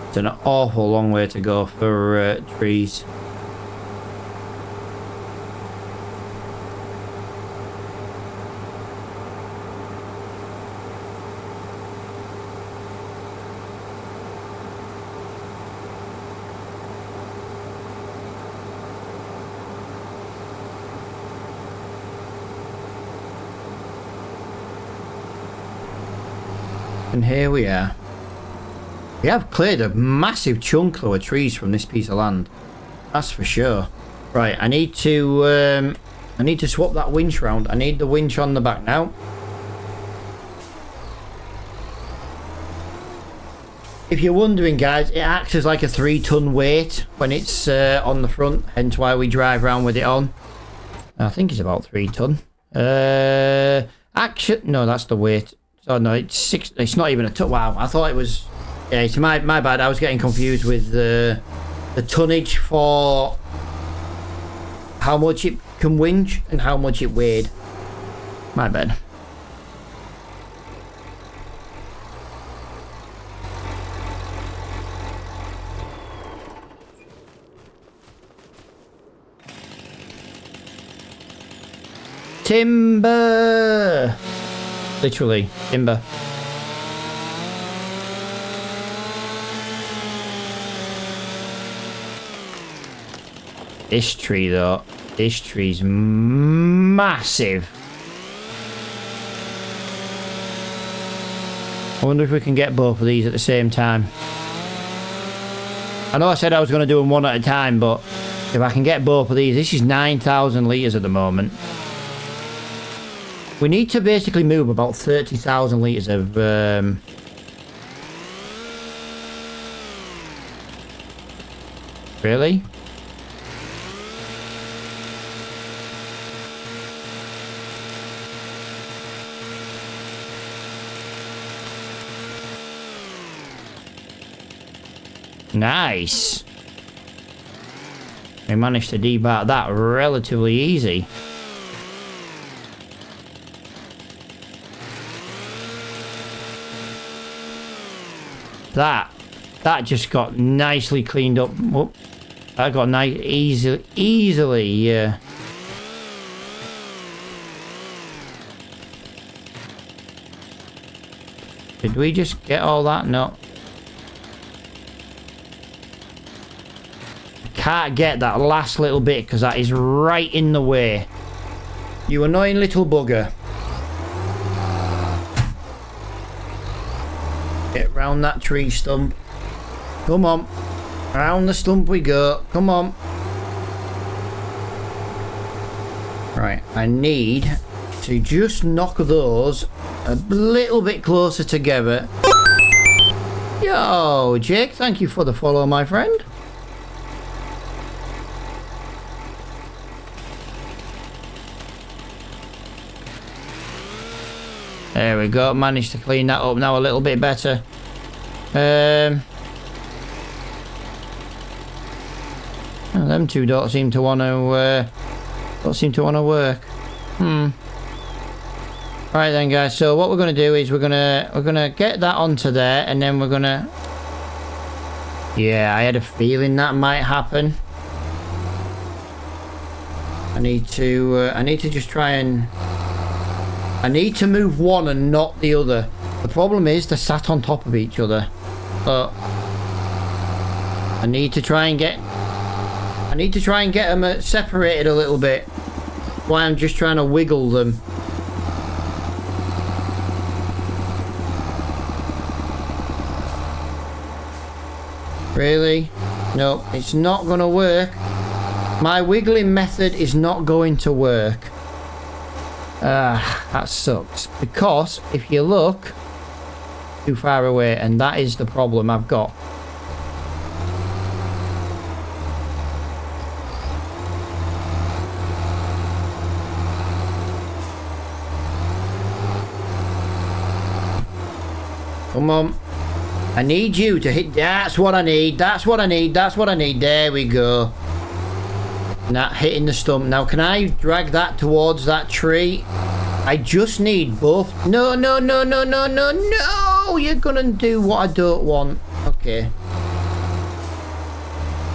Speaker 1: It's an awful long way to go for trees. And here we are. We have cleared a massive chunk of trees from this piece of land. That's for sure. Right, I need to swap that winch round. I need the winch on the back now. If you're wondering, guys, it acts as like a 3-ton weight when it's on the front, hence why we drive around with it on. I think it's about 3 ton. Actually, no, that's the weight. Oh no, it's 6. It's not even a ton. Wow, I thought it was. Yeah, it's my bad. I was getting confused with the tonnage for how much it can winch and how much it weighed. My bad. Timber. Literally, timber. This tree, though, this tree's massive. I wonder if we can get both of these at the same time. I know I said I was going to do them one at a time, but if I can get both of these, this is 9,000 litres at the moment. We need to basically move about 30,000 litres of Really? Nice. We managed to debark that relatively easy. That just got nicely cleaned up. Whoop. That got nice, easily, yeah. Did we just get all that? No. Can't get that last little bit because that is right in the way. You annoying little bugger. Get round that tree stump. Come on. Round the stump we go. Come on. Right, I need to just knock those a little bit closer together. Yo, Jake, thank you for the follow, my friend. There we go, managed to clean that up now a little bit better. Oh, them two don't seem to want to work. Right then, guys. So what we're gonna do is we're gonna get that onto there, and then we're gonna. Yeah, I had a feeling that might happen. I need to just try and. I need to move one and not the other. The problem is they're sat on top of each other. So I need to try and get them separated a little bit. Why I'm just trying to wiggle them. Really? No, it's not gonna work. My wiggling method is not going to work. That sucks. Because if you look too far away, and that is the problem I've got. Come on. I need you to hit. That's what I need. That's what I need. That's what I need. There we go. Not hitting the stump. Now, can I drag that towards that tree? I just need both. No, no, no, no, no, no, no! You're gonna do what I don't want. Okay.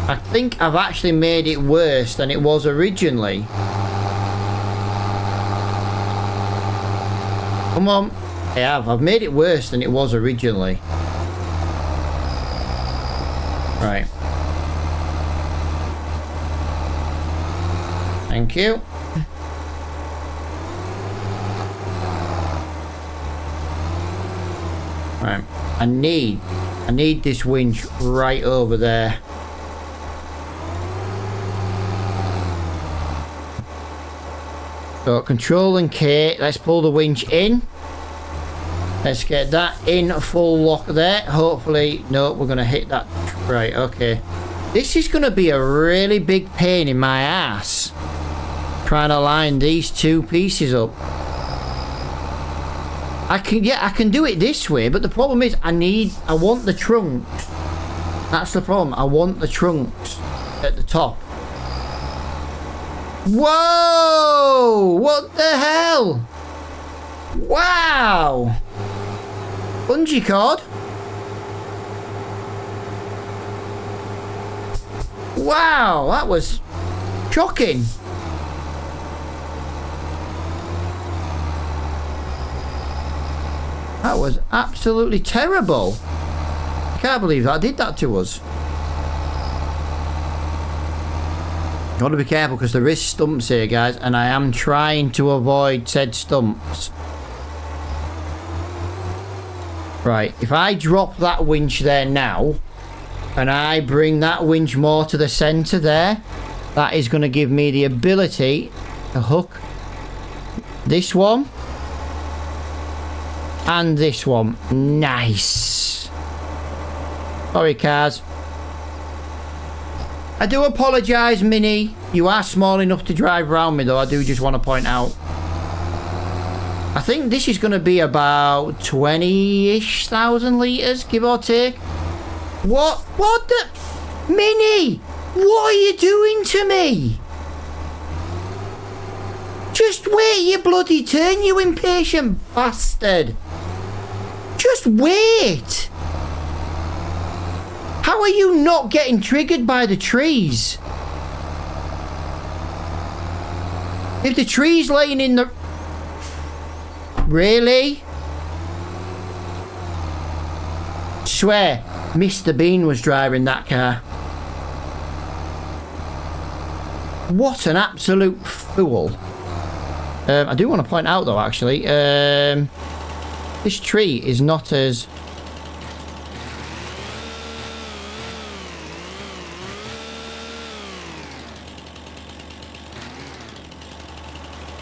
Speaker 1: I think I've actually made it worse than it was originally. Come on. I have. I've made it worse than it was originally. Right. Thank you. Right. I need this winch right over there. So control and K, let's pull the winch in. Let's get that in full lock there. Hopefully, no, we're gonna hit that. Right, okay. This is gonna be a really big pain in my ass. Trying to line these two pieces up. I can do it this way, but the problem is I want the trunks. That's the problem. I want the trunks at the top. Whoa! What the hell? Wow! Bungee cord? Wow, that was shocking. That was absolutely terrible. I can't believe that did that to us. Got to be careful because there is stumps here, guys, and I am trying to avoid said stumps. Right, if I drop that winch there now, and I bring that winch more to the centre there, that is going to give me the ability to hook this one and this one. Nice. Sorry, cars. I do apologise, Mini. You are small enough to drive around me, though. I do just want to point out. I think this is going to be about 20-ish thousand litres, give or take. What? What the? Mini! What are you doing to me? Just wait your bloody turn, you impatient bastard. Just wait. How are you not getting triggered by the trees? If the tree's laying in the... Really? Swear, Mr. Bean was driving that car. What an absolute fool. I do want to point out though, actually, this tree is not as...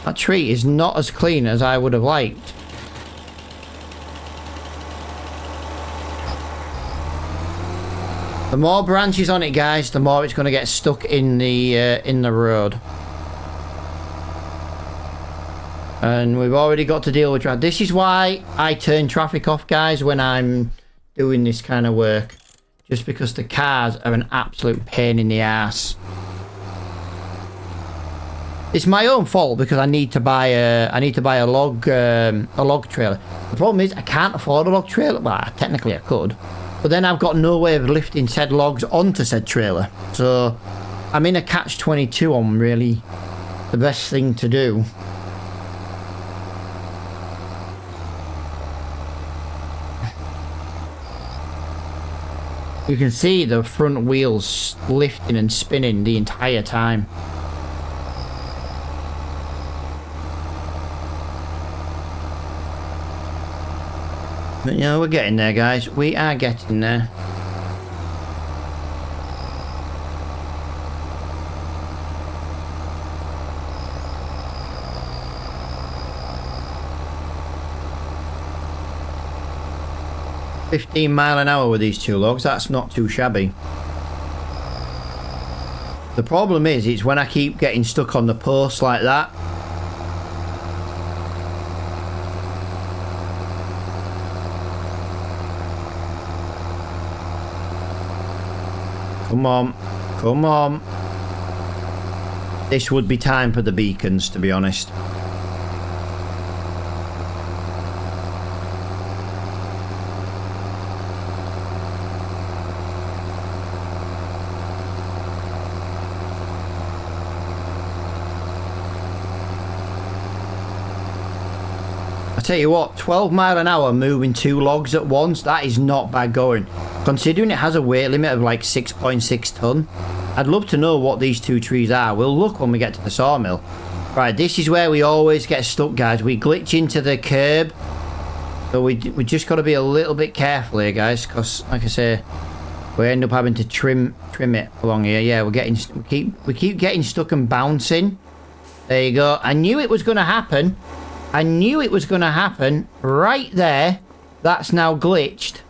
Speaker 1: That tree is not as clean as I would have liked. The more branches on it, guys, the more it's going to get stuck in the road. And we've already got to deal with traffic. This is why I turn traffic off, guys, when I'm doing this kind of work. Just because the cars are an absolute pain in the ass. It's my own fault because I need to buy a log trailer. The problem is I can't afford a log trailer. Well, technically I could, but then I've got no way of lifting said logs onto said trailer. So I'm in a catch-22 on really the best thing to do. You can see the front wheels lifting and spinning the entire time. But, you know, we're getting there, guys. We are getting there. £15 mph with these two logs. That's not too shabby. The problem is, it's when I keep getting stuck on the post like that. Come on, come on. This would be time for the beacons, to be honest. I tell you what, 12 mile an hour moving two logs at once, that is not bad going. Considering it has a weight limit of like 6.6 ton. I'd love to know what these two trees are. We'll look when we get to the sawmill. Right, this is where we always get stuck, guys. We glitch into the curb. So we just got to be a little bit careful here, guys, because like I say, we end up having to trim it along here. Yeah, we keep getting stuck and bouncing. There you go. I knew it was going to happen. I knew it was going to happen right there. That's now glitched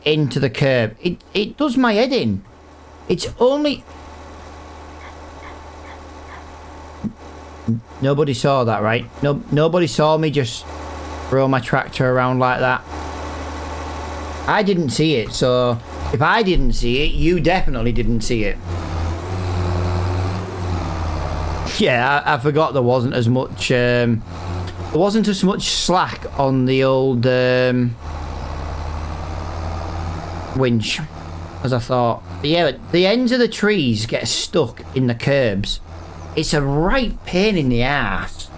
Speaker 1: into the curb. It does my head in. It's only... Nobody saw that, right? Nobody saw me just throw my tractor around like that. I didn't see it, so if I didn't see it, you definitely didn't see it. Yeah, I forgot there wasn't as much slack on the old winch as I thought. But yeah, the ends of the trees get stuck in the curbs. It's a right pain in the ass.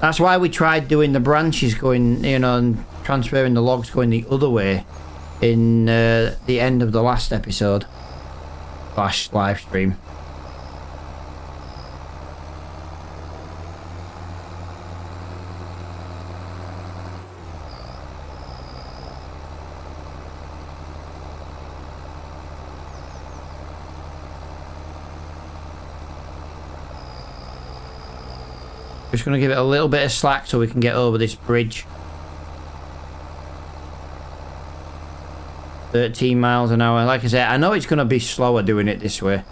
Speaker 1: That's why we tried doing the branches going, you know, and transferring the logs going the other way in the end of the last episode / live stream. Just going to give it a little bit of slack so we can get over this bridge. 13 miles an hour. Like I said, I know it's going to be slower doing it this way.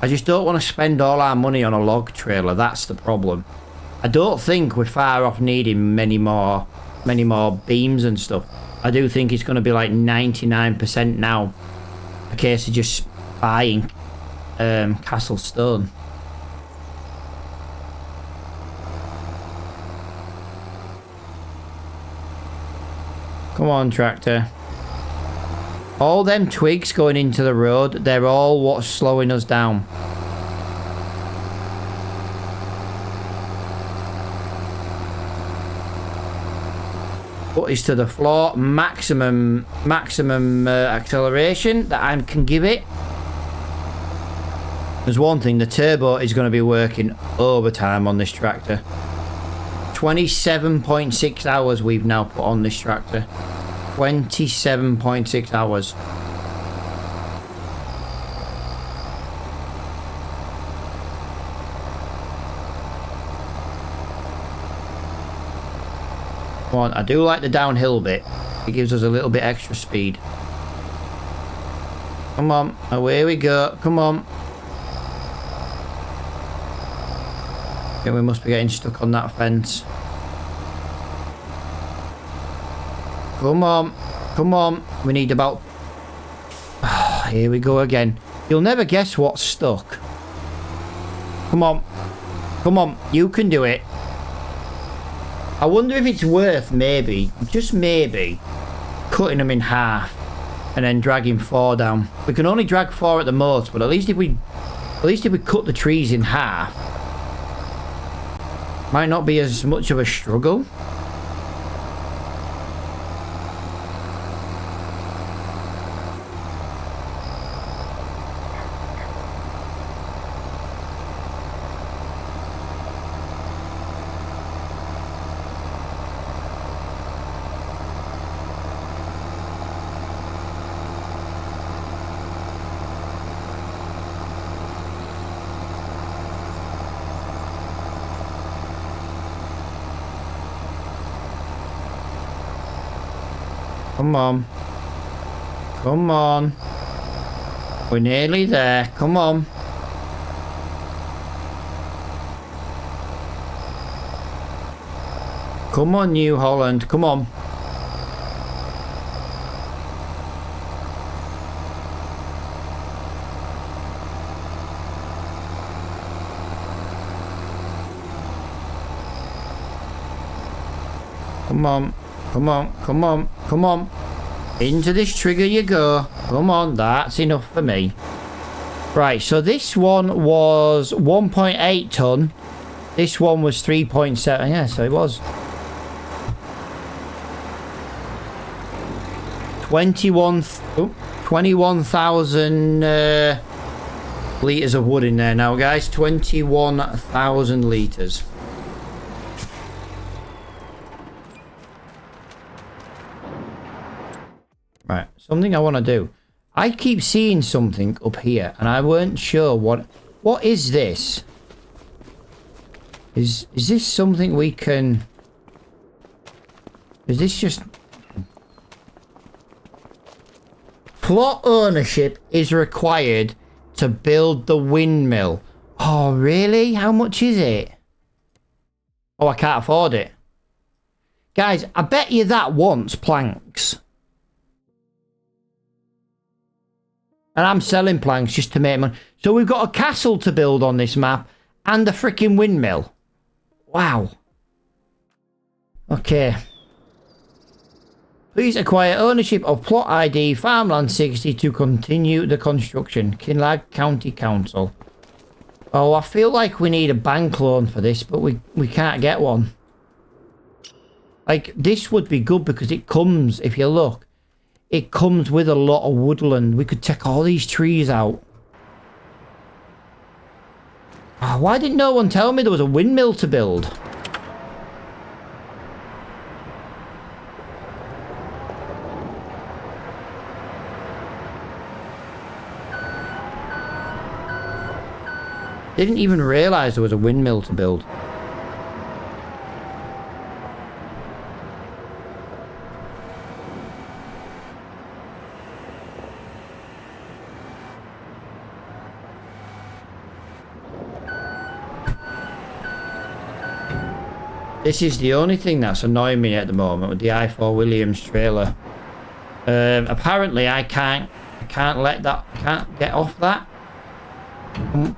Speaker 1: I just don't want to spend all our money on a log trailer. That's the problem. I don't think we're far off needing many more beams and stuff. I do think it's going to be like 99% now. A case of just buying Castle Stone. Come on, tractor. All them twigs going into the road, they're all what's slowing us down. Foot is to the floor. Maximum acceleration that I can give it. There's one thing, the turbo is going to be working overtime on this tractor. 27.6 hours we've now put on this tractor. 27.6 hours. Come on, I do like the downhill bit. It gives us a little bit extra speed. Come on, away we go. Come on. Yeah, we must be getting stuck on that fence. Come on. Come on. We need about... here we go again. You'll never guess what's stuck. Come on. Come on. You can do it. I wonder if it's worth maybe, just maybe, cutting them in half and then dragging 4 down. We can only drag 4 at the most, but at least if we cut the trees in half, might not be as much of a struggle. Come on. Come on. We're nearly there. Come on. Come on, New Holland. Come on. Come on. Come on. Come on. Come on. Into this trigger you go. Come on. That's enough for me. Right. So this one was 1.8 ton. This one was 3.7. Yeah, so it was. 21,000 litres of wood in there now, guys. 21,000 litres. Right, something I want to do. I keep seeing something up here, and I weren't sure what is this? Is this something we can... Is this just... Plot ownership is required to build the windmill. Oh, really? How much is it? Oh, I can't afford it. Guys, I bet you that wants planks. And I'm selling planks just to make money. So we've got a castle to build on this map and a freaking windmill. Wow. Okay. Please acquire ownership of plot ID Farmland 60 to continue the construction. Kinlaig County Council. Oh, I feel like we need a bank loan for this, but we can't get one. Like, this would be good because it comes, if you look, it comes with a lot of woodland. We could take all these trees out. Oh, why didn't no one tell me there was a windmill to build? Didn't even realise there was a windmill to build. This is the only thing that's annoying me at the moment with the I4 Williams trailer. Apparently I can't get off that. Can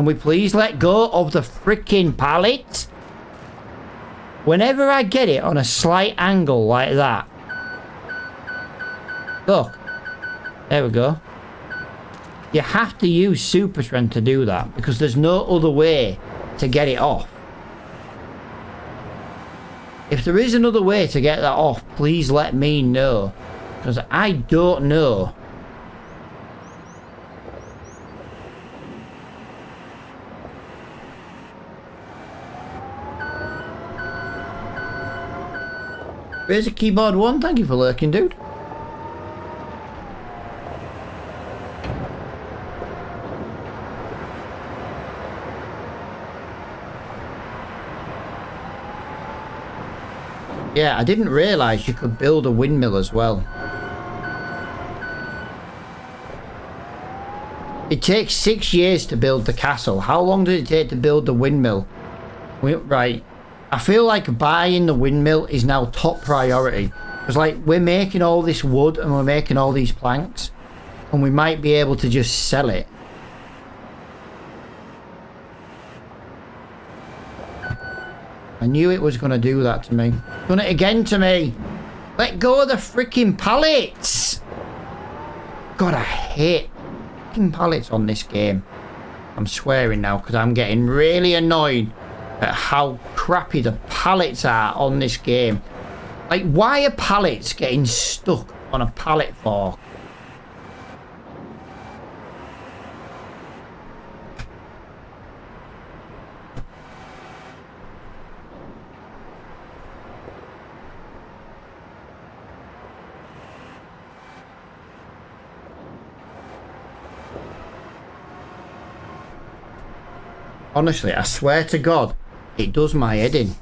Speaker 1: we please let go of the freaking pallet? Whenever I get it on a slight angle like that. Look. There we go. You have to use super strength to do that because there's no other way to get it off. If there is another way to get that off, please let me know. Because I don't know. There's a keyboard one. Thank you for lurking, dude. Yeah, I didn't realise you could build a windmill as well. It takes 6 years to build the castle. How long did it take to build the windmill? Right. I feel like buying the windmill is now top priority. Because, like, we're making all this wood and we're making all these planks. And we might be able to just sell it. I knew it was going to do that to me. Done it again to me. Let go of the freaking pallets. God, I hate freaking pallets on this game. I'm swearing now because I'm getting really annoyed at how crappy the pallets are on this game. Like, why are pallets getting stuck on a pallet fork? Honestly, I swear to God, it does my head in.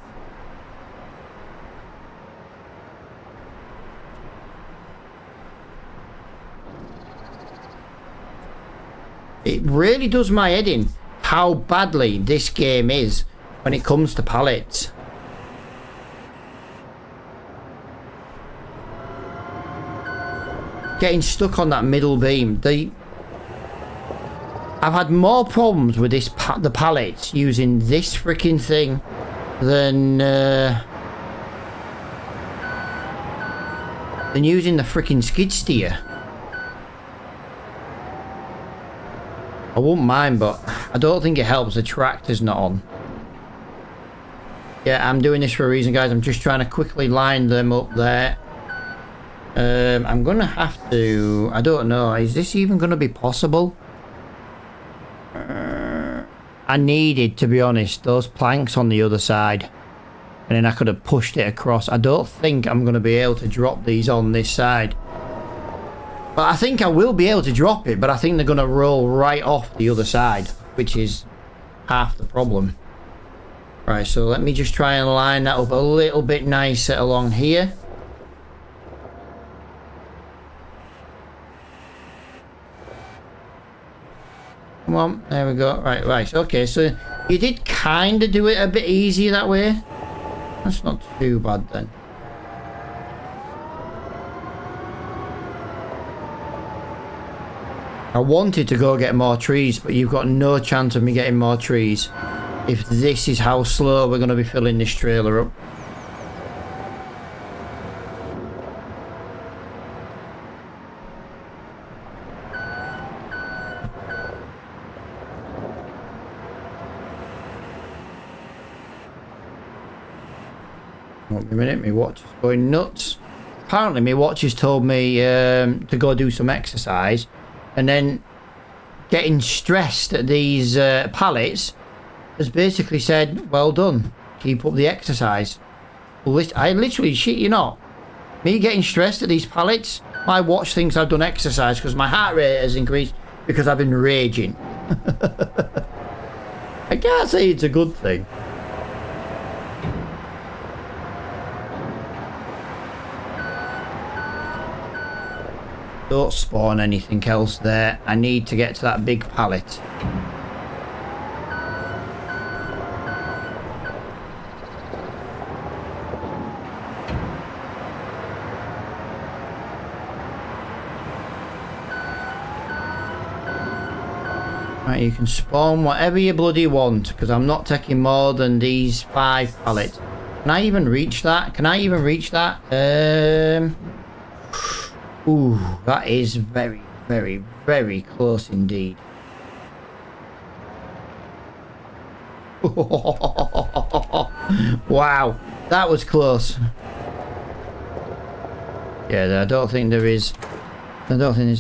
Speaker 1: It really does my head in how badly this game is when it comes to pallets. Getting stuck on that middle beam. I've had more problems with the pallets using this freaking thing than using the freaking skid steer. I wouldn't mind, but I don't think it helps. The tractor's not on. Yeah, I'm doing this for a reason, guys. I'm just trying to quickly line them up there. I'm gonna have to. I don't know. Is this even gonna be possible? I needed, to be honest, those planks on the other side. And then I could have pushed it across. I don't think I'm going to be able to drop these on this side. But I think I will be able to drop it, but I think they're going to roll right off the other side, which is half the problem. Right, so let me just try and line that up a little bit nicer along here. Come on, there we go. Right, okay, so you did kind of do it a bit easier that way. That's not too bad then. I wanted to go get more trees, but you've got no chance of me getting more trees if this is how slow we're going to be filling this trailer up. Wait a minute, my watch is going nuts. Apparently my watch has told me to go do some exercise, and then getting stressed at these pallets has basically said, well done, keep up the exercise. Well, I literally, shit you not, me getting stressed at these pallets, my watch thinks I've done exercise because my heart rate has increased because I've been raging. I can't say it's a good thing. Don't spawn anything else there. I need to get to that big pallet. Right, you can spawn whatever you bloody want, because I'm not taking more than these 5 pallets. Can I even reach that? Can I even reach that? Ooh, that is very, very, very close indeed. Wow, that was close. Yeah, I don't think there's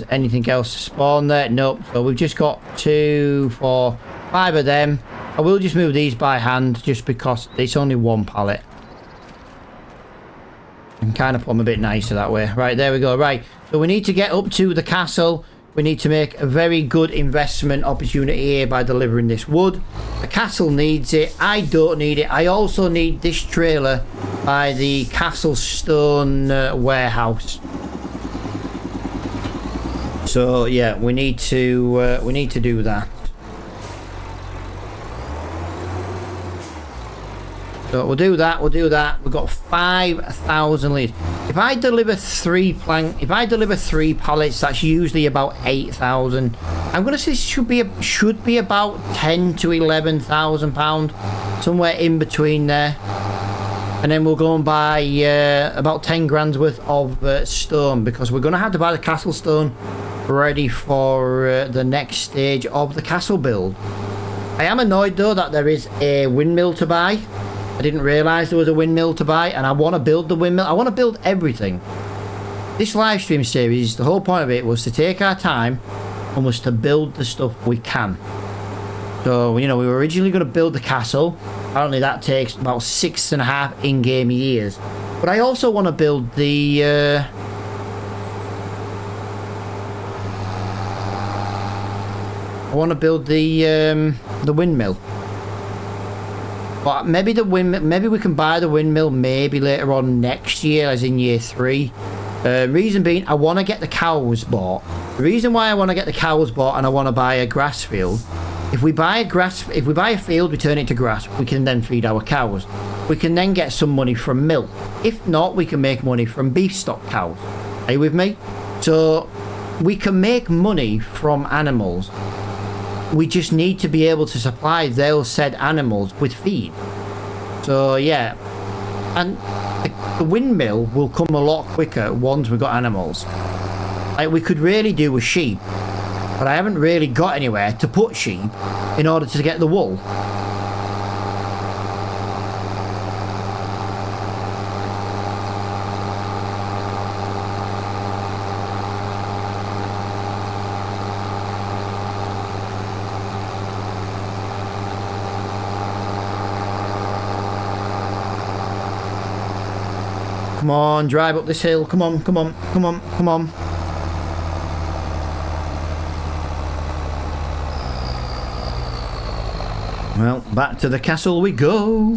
Speaker 1: anything else to spawn there. Nope. So we've just got 2, 4, 5 of them. I will just move these by hand just because it's only 1 pallet. And kind of put them a bit nicer that way. Right, there we go. Right, so we need to get up to the castle. We need to make a very good investment opportunity here by delivering this wood. The castle needs it. I don't need it. I also need this trailer by the castle stone warehouse. So yeah, we need to do that. So we'll do that. We've got 5,000 litres. If I deliver 3 pallets, that's usually about 8,000. I'm gonna say should be about 10 to 11,000 pound, somewhere in between there. And then we'll go and buy about 10 grand's worth of stone, because we're gonna have to buy the castle stone ready for the next stage of the castle build. I am annoyed though that there is a windmill to buy. I didn't realise there was a windmill to buy, and I want to build the windmill. I want to build everything. This live stream series, the whole point of it was to take our time and was to build the stuff we can. So, you know, we were originally going to build the castle. Apparently that takes about 6.5 in-game years. But I also want to build the... I want to build the windmill. But maybe we can buy the windmill maybe later on next year, as in year 3. Reason being, I want to get the cows bought. The reason why I want to get the cows bought and I want to buy a grass field, if we buy a field, we turn it to grass, we can then feed our cows. We can then get some money from milk. If not, we can make money from beef stock cows. Are you with me? So we can make money from animals. We just need to be able to supply those said animals with feed. So yeah, and the windmill will come a lot quicker once we've got animals. Like, we could really do with sheep, but I haven't really got anywhere to put sheep in order to get the wool. Come on, drive up this hill. Come on, come on, come on, come on. Well, back to the castle we go.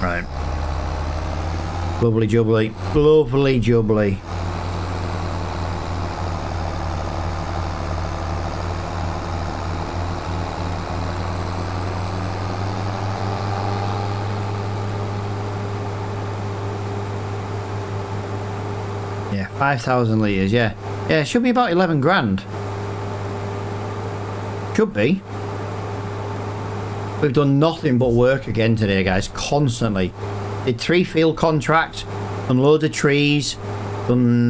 Speaker 1: Right. Lovely jubbly. Lovely jubbly. Yeah, 5,000 litres, yeah. Yeah, it should be about 11 grand. Should be. We've done nothing but work again today, guys, constantly. Did 3 field contracts, done loads of trees, done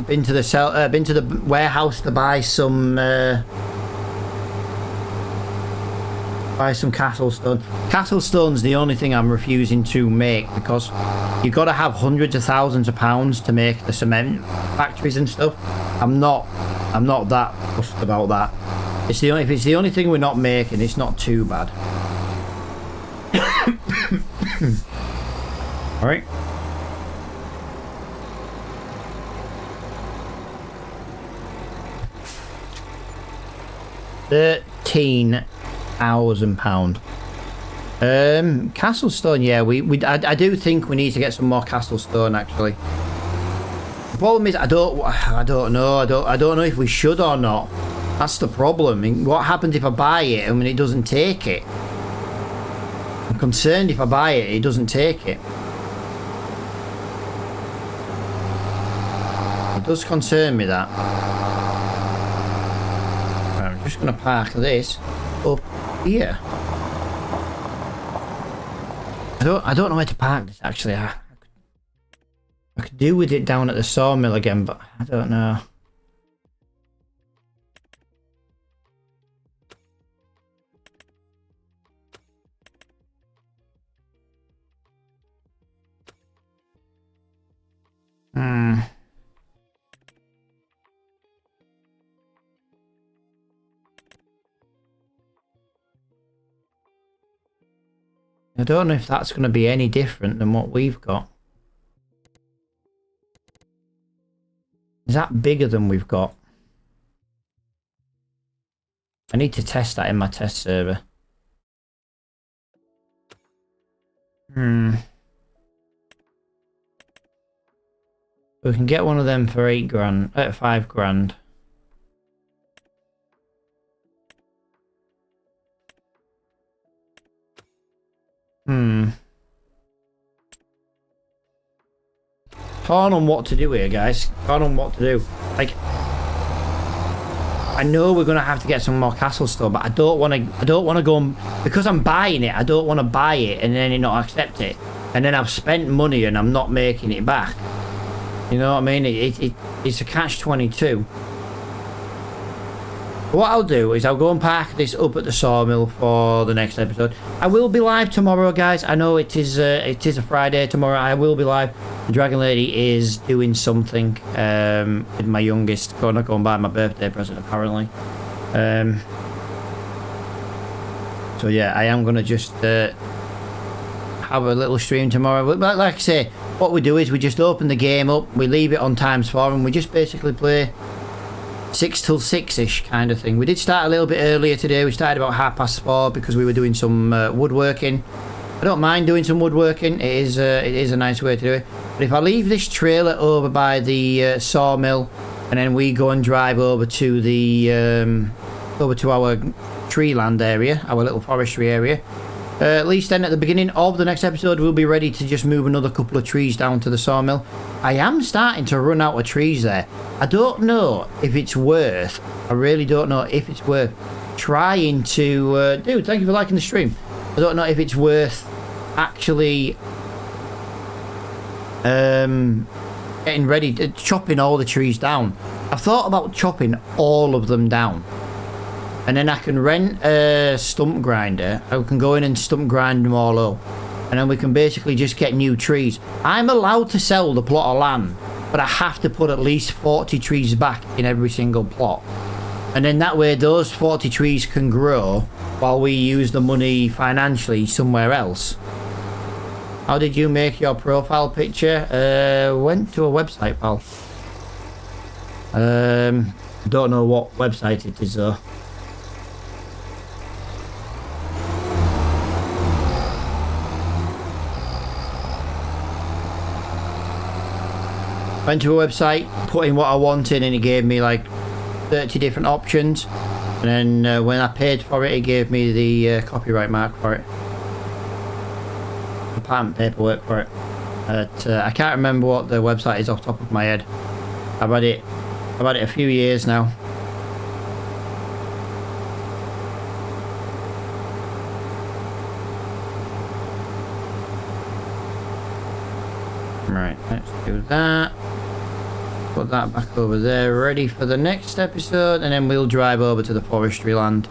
Speaker 1: been to the warehouse to buy some castle stone. Castle stone's the only thing I'm refusing to make, because you've got to have hundreds of thousands of pounds to make the cement factories and stuff. I'm not that fussed about that. If it's the only thing we're not making, it's not too bad. All right. £13,000. Castle stone, yeah. I do think we need to get some more castle stone, actually. The problem is I don't know. I don't know if we should or not. That's the problem. I mean, what happens if I buy it and when it doesn't take it? I'm concerned if I buy it, it doesn't take it. It does concern me, that. I'm just going to park this up here. I don't know where to park this actually. I could do with it down at the sawmill again, but I don't know. I don't know if that's going to be any different than what we've got. Is that bigger than we've got? I need to test that in my test server. We can get one of them for 8 grand, 5 grand. Torn on what to do here, guys. Torn on what to do. Like, I know we're gonna have to get some more castle stuff, but I don't want to go and, because I'm buying it. I don't want to buy it and then not accept it, and then I've spent money and I'm not making it back. You know what I mean? It's a catch-22. What I'll do is I'll go and park this up at the sawmill for the next episode. I will be live tomorrow, guys. I know it is a Friday tomorrow. I will be live. The Dragon Lady is doing something with my youngest. Gonna go and buy my birthday present, apparently. So yeah, I am gonna just have a little stream tomorrow. But like I say, what we do is we just open the game up, we leave it on times 4, and we just basically play 6 till 6-ish kind of thing. We did start a little bit earlier today. We started about 4:30 because we were doing some woodworking. I don't mind doing some woodworking. It is a nice way to do it. But if I leave this trailer over by the sawmill, and then we go and drive over to the over to our tree land area, our little forestry area, at least then at the beginning of the next episode we'll be ready to just move another couple of trees down to the sawmill. I am starting to run out of trees there. I don't know if it's worth, I really don't know if it's worth trying to, dude, thank you for liking the stream. I don't know if it's worth actually getting ready to chopping all the trees down. I've thought about chopping all of them down, and then I can rent a stump grinder. I can go in and stump grind them all up, and then we can basically just get new trees. I'm allowed to sell the plot of land, but I have to put at least 40 trees back in every single plot, and then that way those 40 trees can grow while we use the money financially somewhere else. How did you make your profile picture? Went to a website, pal. Don't know what website it is though. Went to a website, put in what I wanted, and it gave me like 30 different options. And then when I paid for it, it gave me the copyright mark for it. The patent paperwork for it. But I can't remember what the website is off the top of my head. I've had it a few years now. Right, let's do that. Put that back over there, ready for the next episode, and then we'll drive over to the forestry land.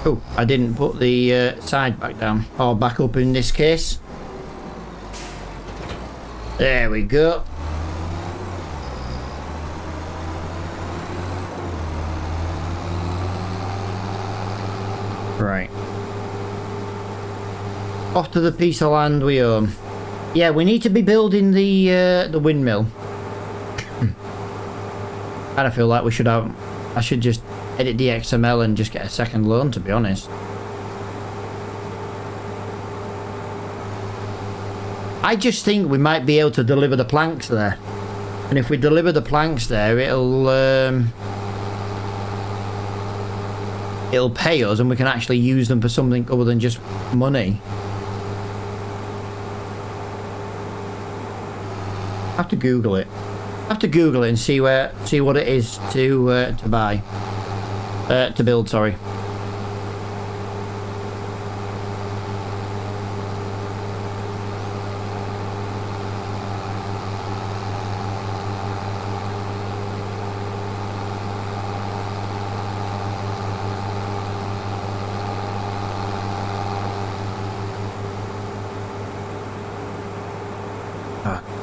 Speaker 1: Oh, I didn't put the side back down, or back up in this case. There we go. Right. Off to the piece of land we own. Yeah, we need to be building the windmill. I feel like we should have. I should just edit the XML and just get a second loan, to be honest. I just think we might be able to deliver the planks there, and if we deliver the planks there, it'll it'll pay us and we can actually use them for something other than just money. I have to Google it. I have to Google it and see what it is to buy. To build, sorry.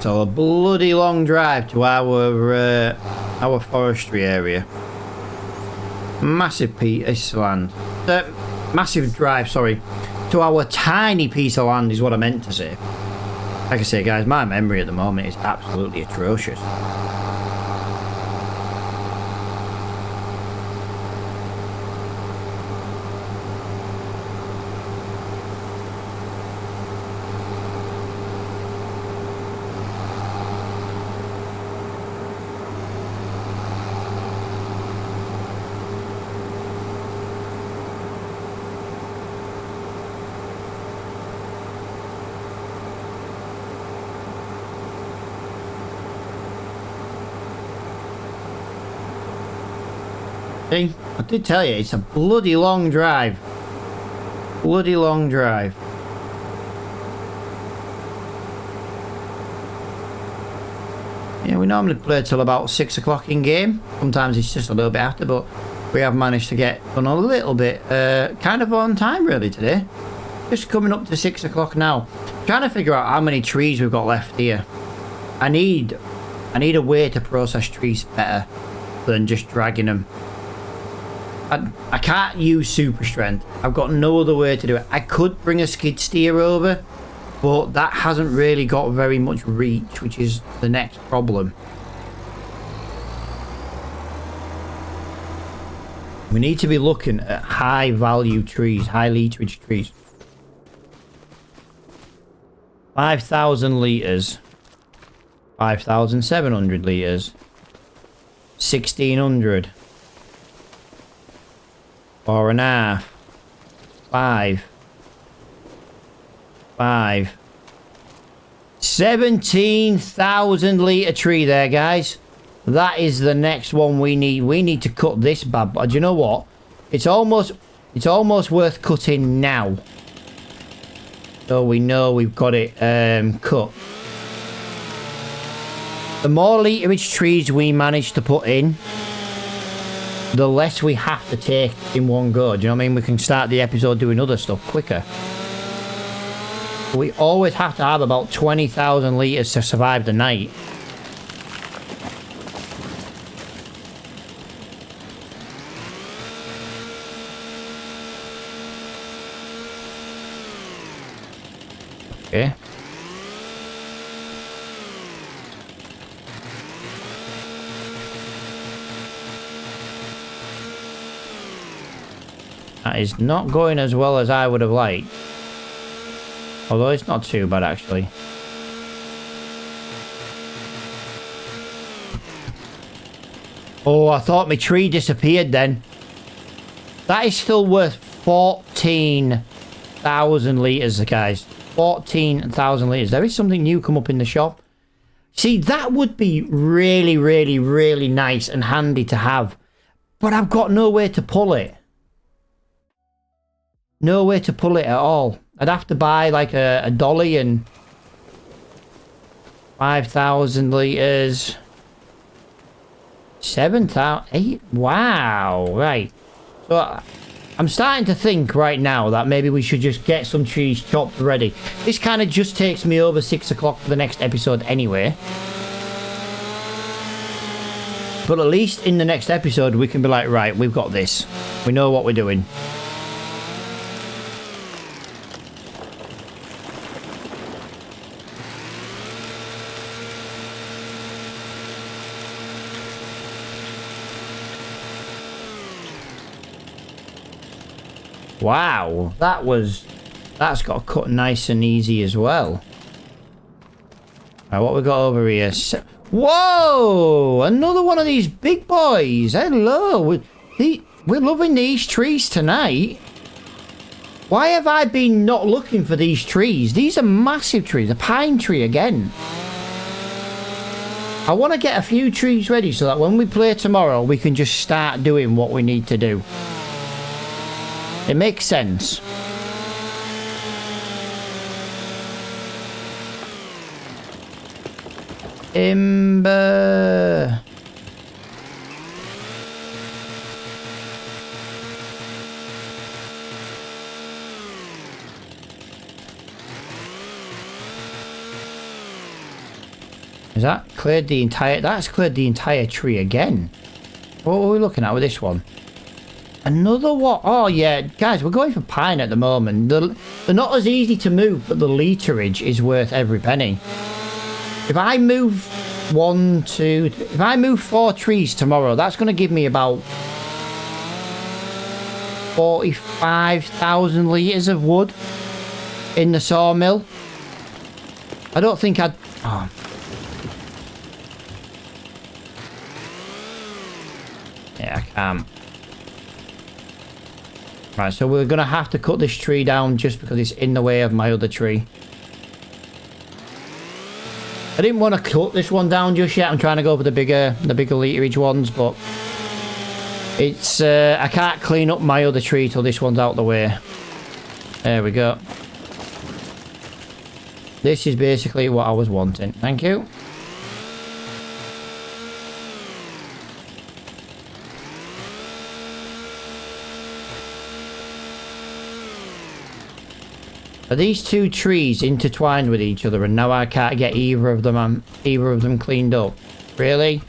Speaker 1: So a bloody long drive to our forestry area. Massive piece of land. Massive drive, sorry, to our tiny piece of land is what I meant to say. Like I say, guys, my memory at the moment is absolutely atrocious. See, I did tell you, it's a bloody long drive. Bloody long drive. Yeah, we normally play till about 6 o'clock in game. Sometimes it's just a little bit after, but we have managed to get done a little bit, kind of on time really today. Just coming up to 6 o'clock now. Trying to figure out how many trees we've got left here. I need a way to process trees better than just dragging them. I can't use super strength. I've got no other way to do it. I could bring a skid steer over, but that hasn't really got very much reach, which is the next problem. We need to be looking at high value trees, high literage trees. 5,000 litres. 5,700 litres. 1,600. 4.5. 5. 5. 17,000 litre tree there, guys. That is the next one we need. We need to cut this bad. But do you know what? It's almost worth cutting now. So we know we've got it cut. The more literage trees we manage to put in, the less we have to take in one go. Do you know what I mean? We can start the episode doing other stuff quicker. We always have to have about 20,000 litres to survive the night. Okay. That is not going as well as I would have liked. Although it's not too bad, actually. Oh, I thought my tree disappeared then. That is still worth 14,000 litres, guys. 14,000 litres. There is something new come up in the shop. See, that would be really, really, really nice and handy to have. But I've got nowhere to pull it. Nowhere to pull it at all. I'd have to buy like a dolly and 5,000 litres. 7,000. 8. Wow. Right. So I'm starting to think right now that maybe we should just get some trees chopped ready. This kind of just takes me over 6 o'clock for the next episode anyway. But at least in the next episode we can be like, right, we've got this. We know what we're doing. Wow, that's got cut nice and easy as well. Right, what we got over here? Whoa! Another one of these big boys. Hello. We're loving these trees tonight. Why have I been not looking for these trees? These are massive trees. A pine tree again. I want to get a few trees ready so that when we play tomorrow, we can just start doing what we need to do. It makes sense. Timber. Is that cleared the entire... That's cleared the entire tree again. What are we looking at with this one? Another what? Oh, yeah. Guys, we're going for pine at the moment. They're not as easy to move, but the literage is worth every penny. If I move if I move 4 trees tomorrow, that's going to give me about 45,000 litres of wood in the sawmill. I don't think I'd... Oh. Yeah, I can't. Right, so we're going to have to cut this tree down just because it's in the way of my other tree. I didn't want to cut this one down just yet. I'm trying to go for the bigger literage ones, but it's I can't clean up my other tree till this one's out the way. There we go. This is basically what I was wanting. Thank you. Are these two trees intertwined with each other and now I can't get either of them cleaned up? Really?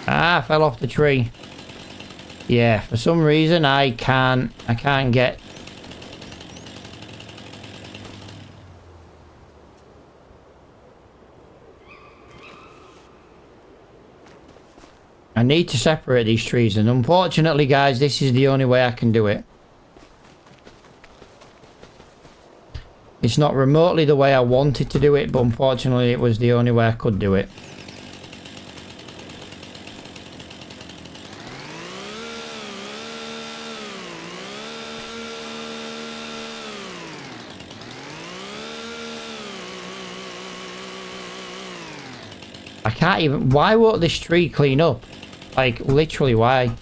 Speaker 1: Ah, I fell off the tree. Yeah, for some reason I can't get... I need to separate these trees, and unfortunately, guys, this is the only way I can do it. It's not remotely the way I wanted to do it, but unfortunately, it was the only way I could do it. I can't even... Why won't this tree clean up? Like, literally, why?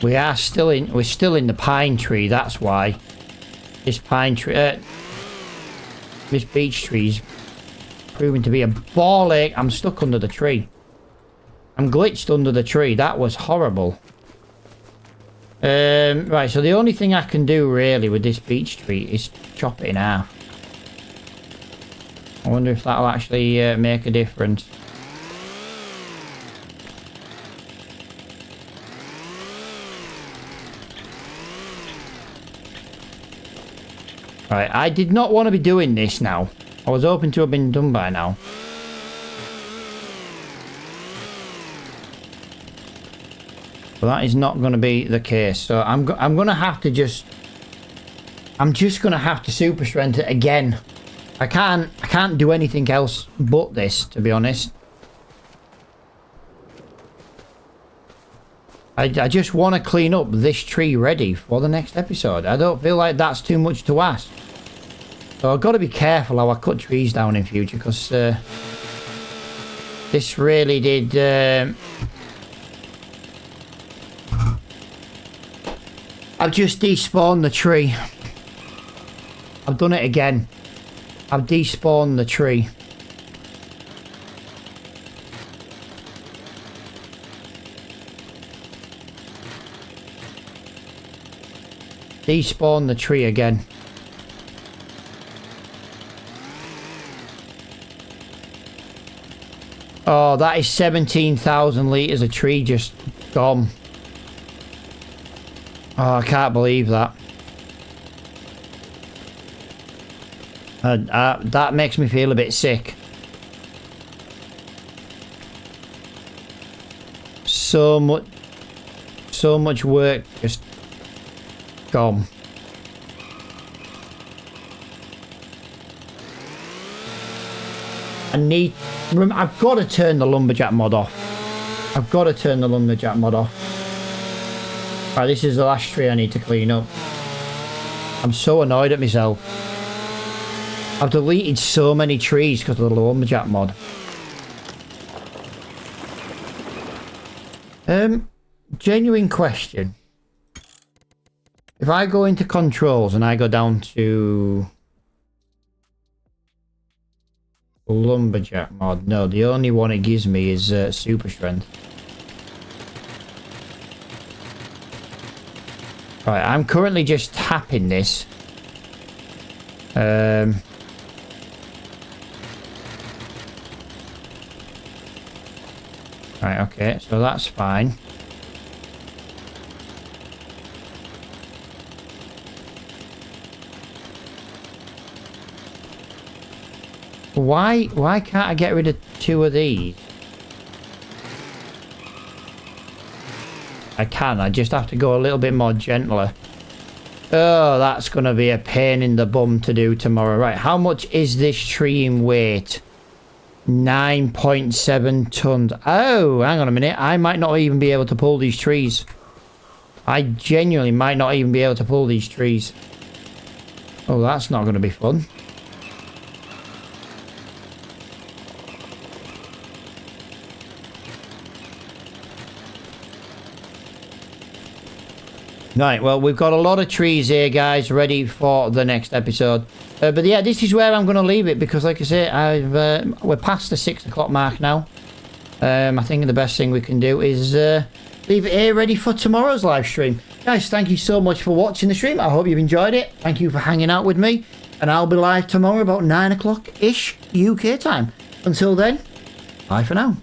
Speaker 1: We're still in the pine tree, that's why. This pine tree... this beech tree's proving to be a ball ache. I'm stuck under the tree. I'm glitched under the tree. That was horrible. Right, so the only thing I can do really with this beech tree is chop it in half. I wonder if that'll actually make a difference. Right, I did not want to be doing this now. I was hoping to have been done by now. But that is not going to be the case. So I'm going to have to just... I'm just going to have to super strength it again. I can't do anything else but this, to be honest. I just want to clean up this tree ready for the next episode. I don't feel like that's too much to ask. So I've got to be careful how I cut trees down in future, because this really did... I've just despawned the tree. I've done it again. I've despawned the tree. Despawn the tree again. Oh, that is 17,000 litres of tree just gone. Oh, I can't believe that. That makes me feel a bit sick. So much work just gone. I've got to turn the lumberjack mod off. I've got to turn the lumberjack mod off. Right, this is the last tree I need to clean up. I'm so annoyed at myself. I've deleted so many trees because of the lumberjack mod. Genuine question. If I go into controls and I go down to lumberjack mod, no, the only one it gives me is super strength. Right, I'm currently just tapping this. Right, okay, so that's fine. Why can't I get rid of 2 of these? I can, I just have to go a little bit more gentler. Oh, that's gonna be a pain in the bum to do tomorrow. Right, how much is this tree in weight? 9.7 tons. Oh, hang on a minute. I might not even be able to pull these trees. I genuinely might not even be able to pull these trees. Oh, that's not gonna be fun. Right, well, we've got a lot of trees here, guys, ready for the next episode. But yeah, this is where I'm going to leave it because, like I say, we're past the 6 o'clock mark now. I think the best thing we can do is leave it here ready for tomorrow's live stream. Guys, thank you so much for watching the stream. I hope you've enjoyed it. Thank you for hanging out with me. And I'll be live tomorrow about 9 o'clock-ish UK time. Until then, bye for now.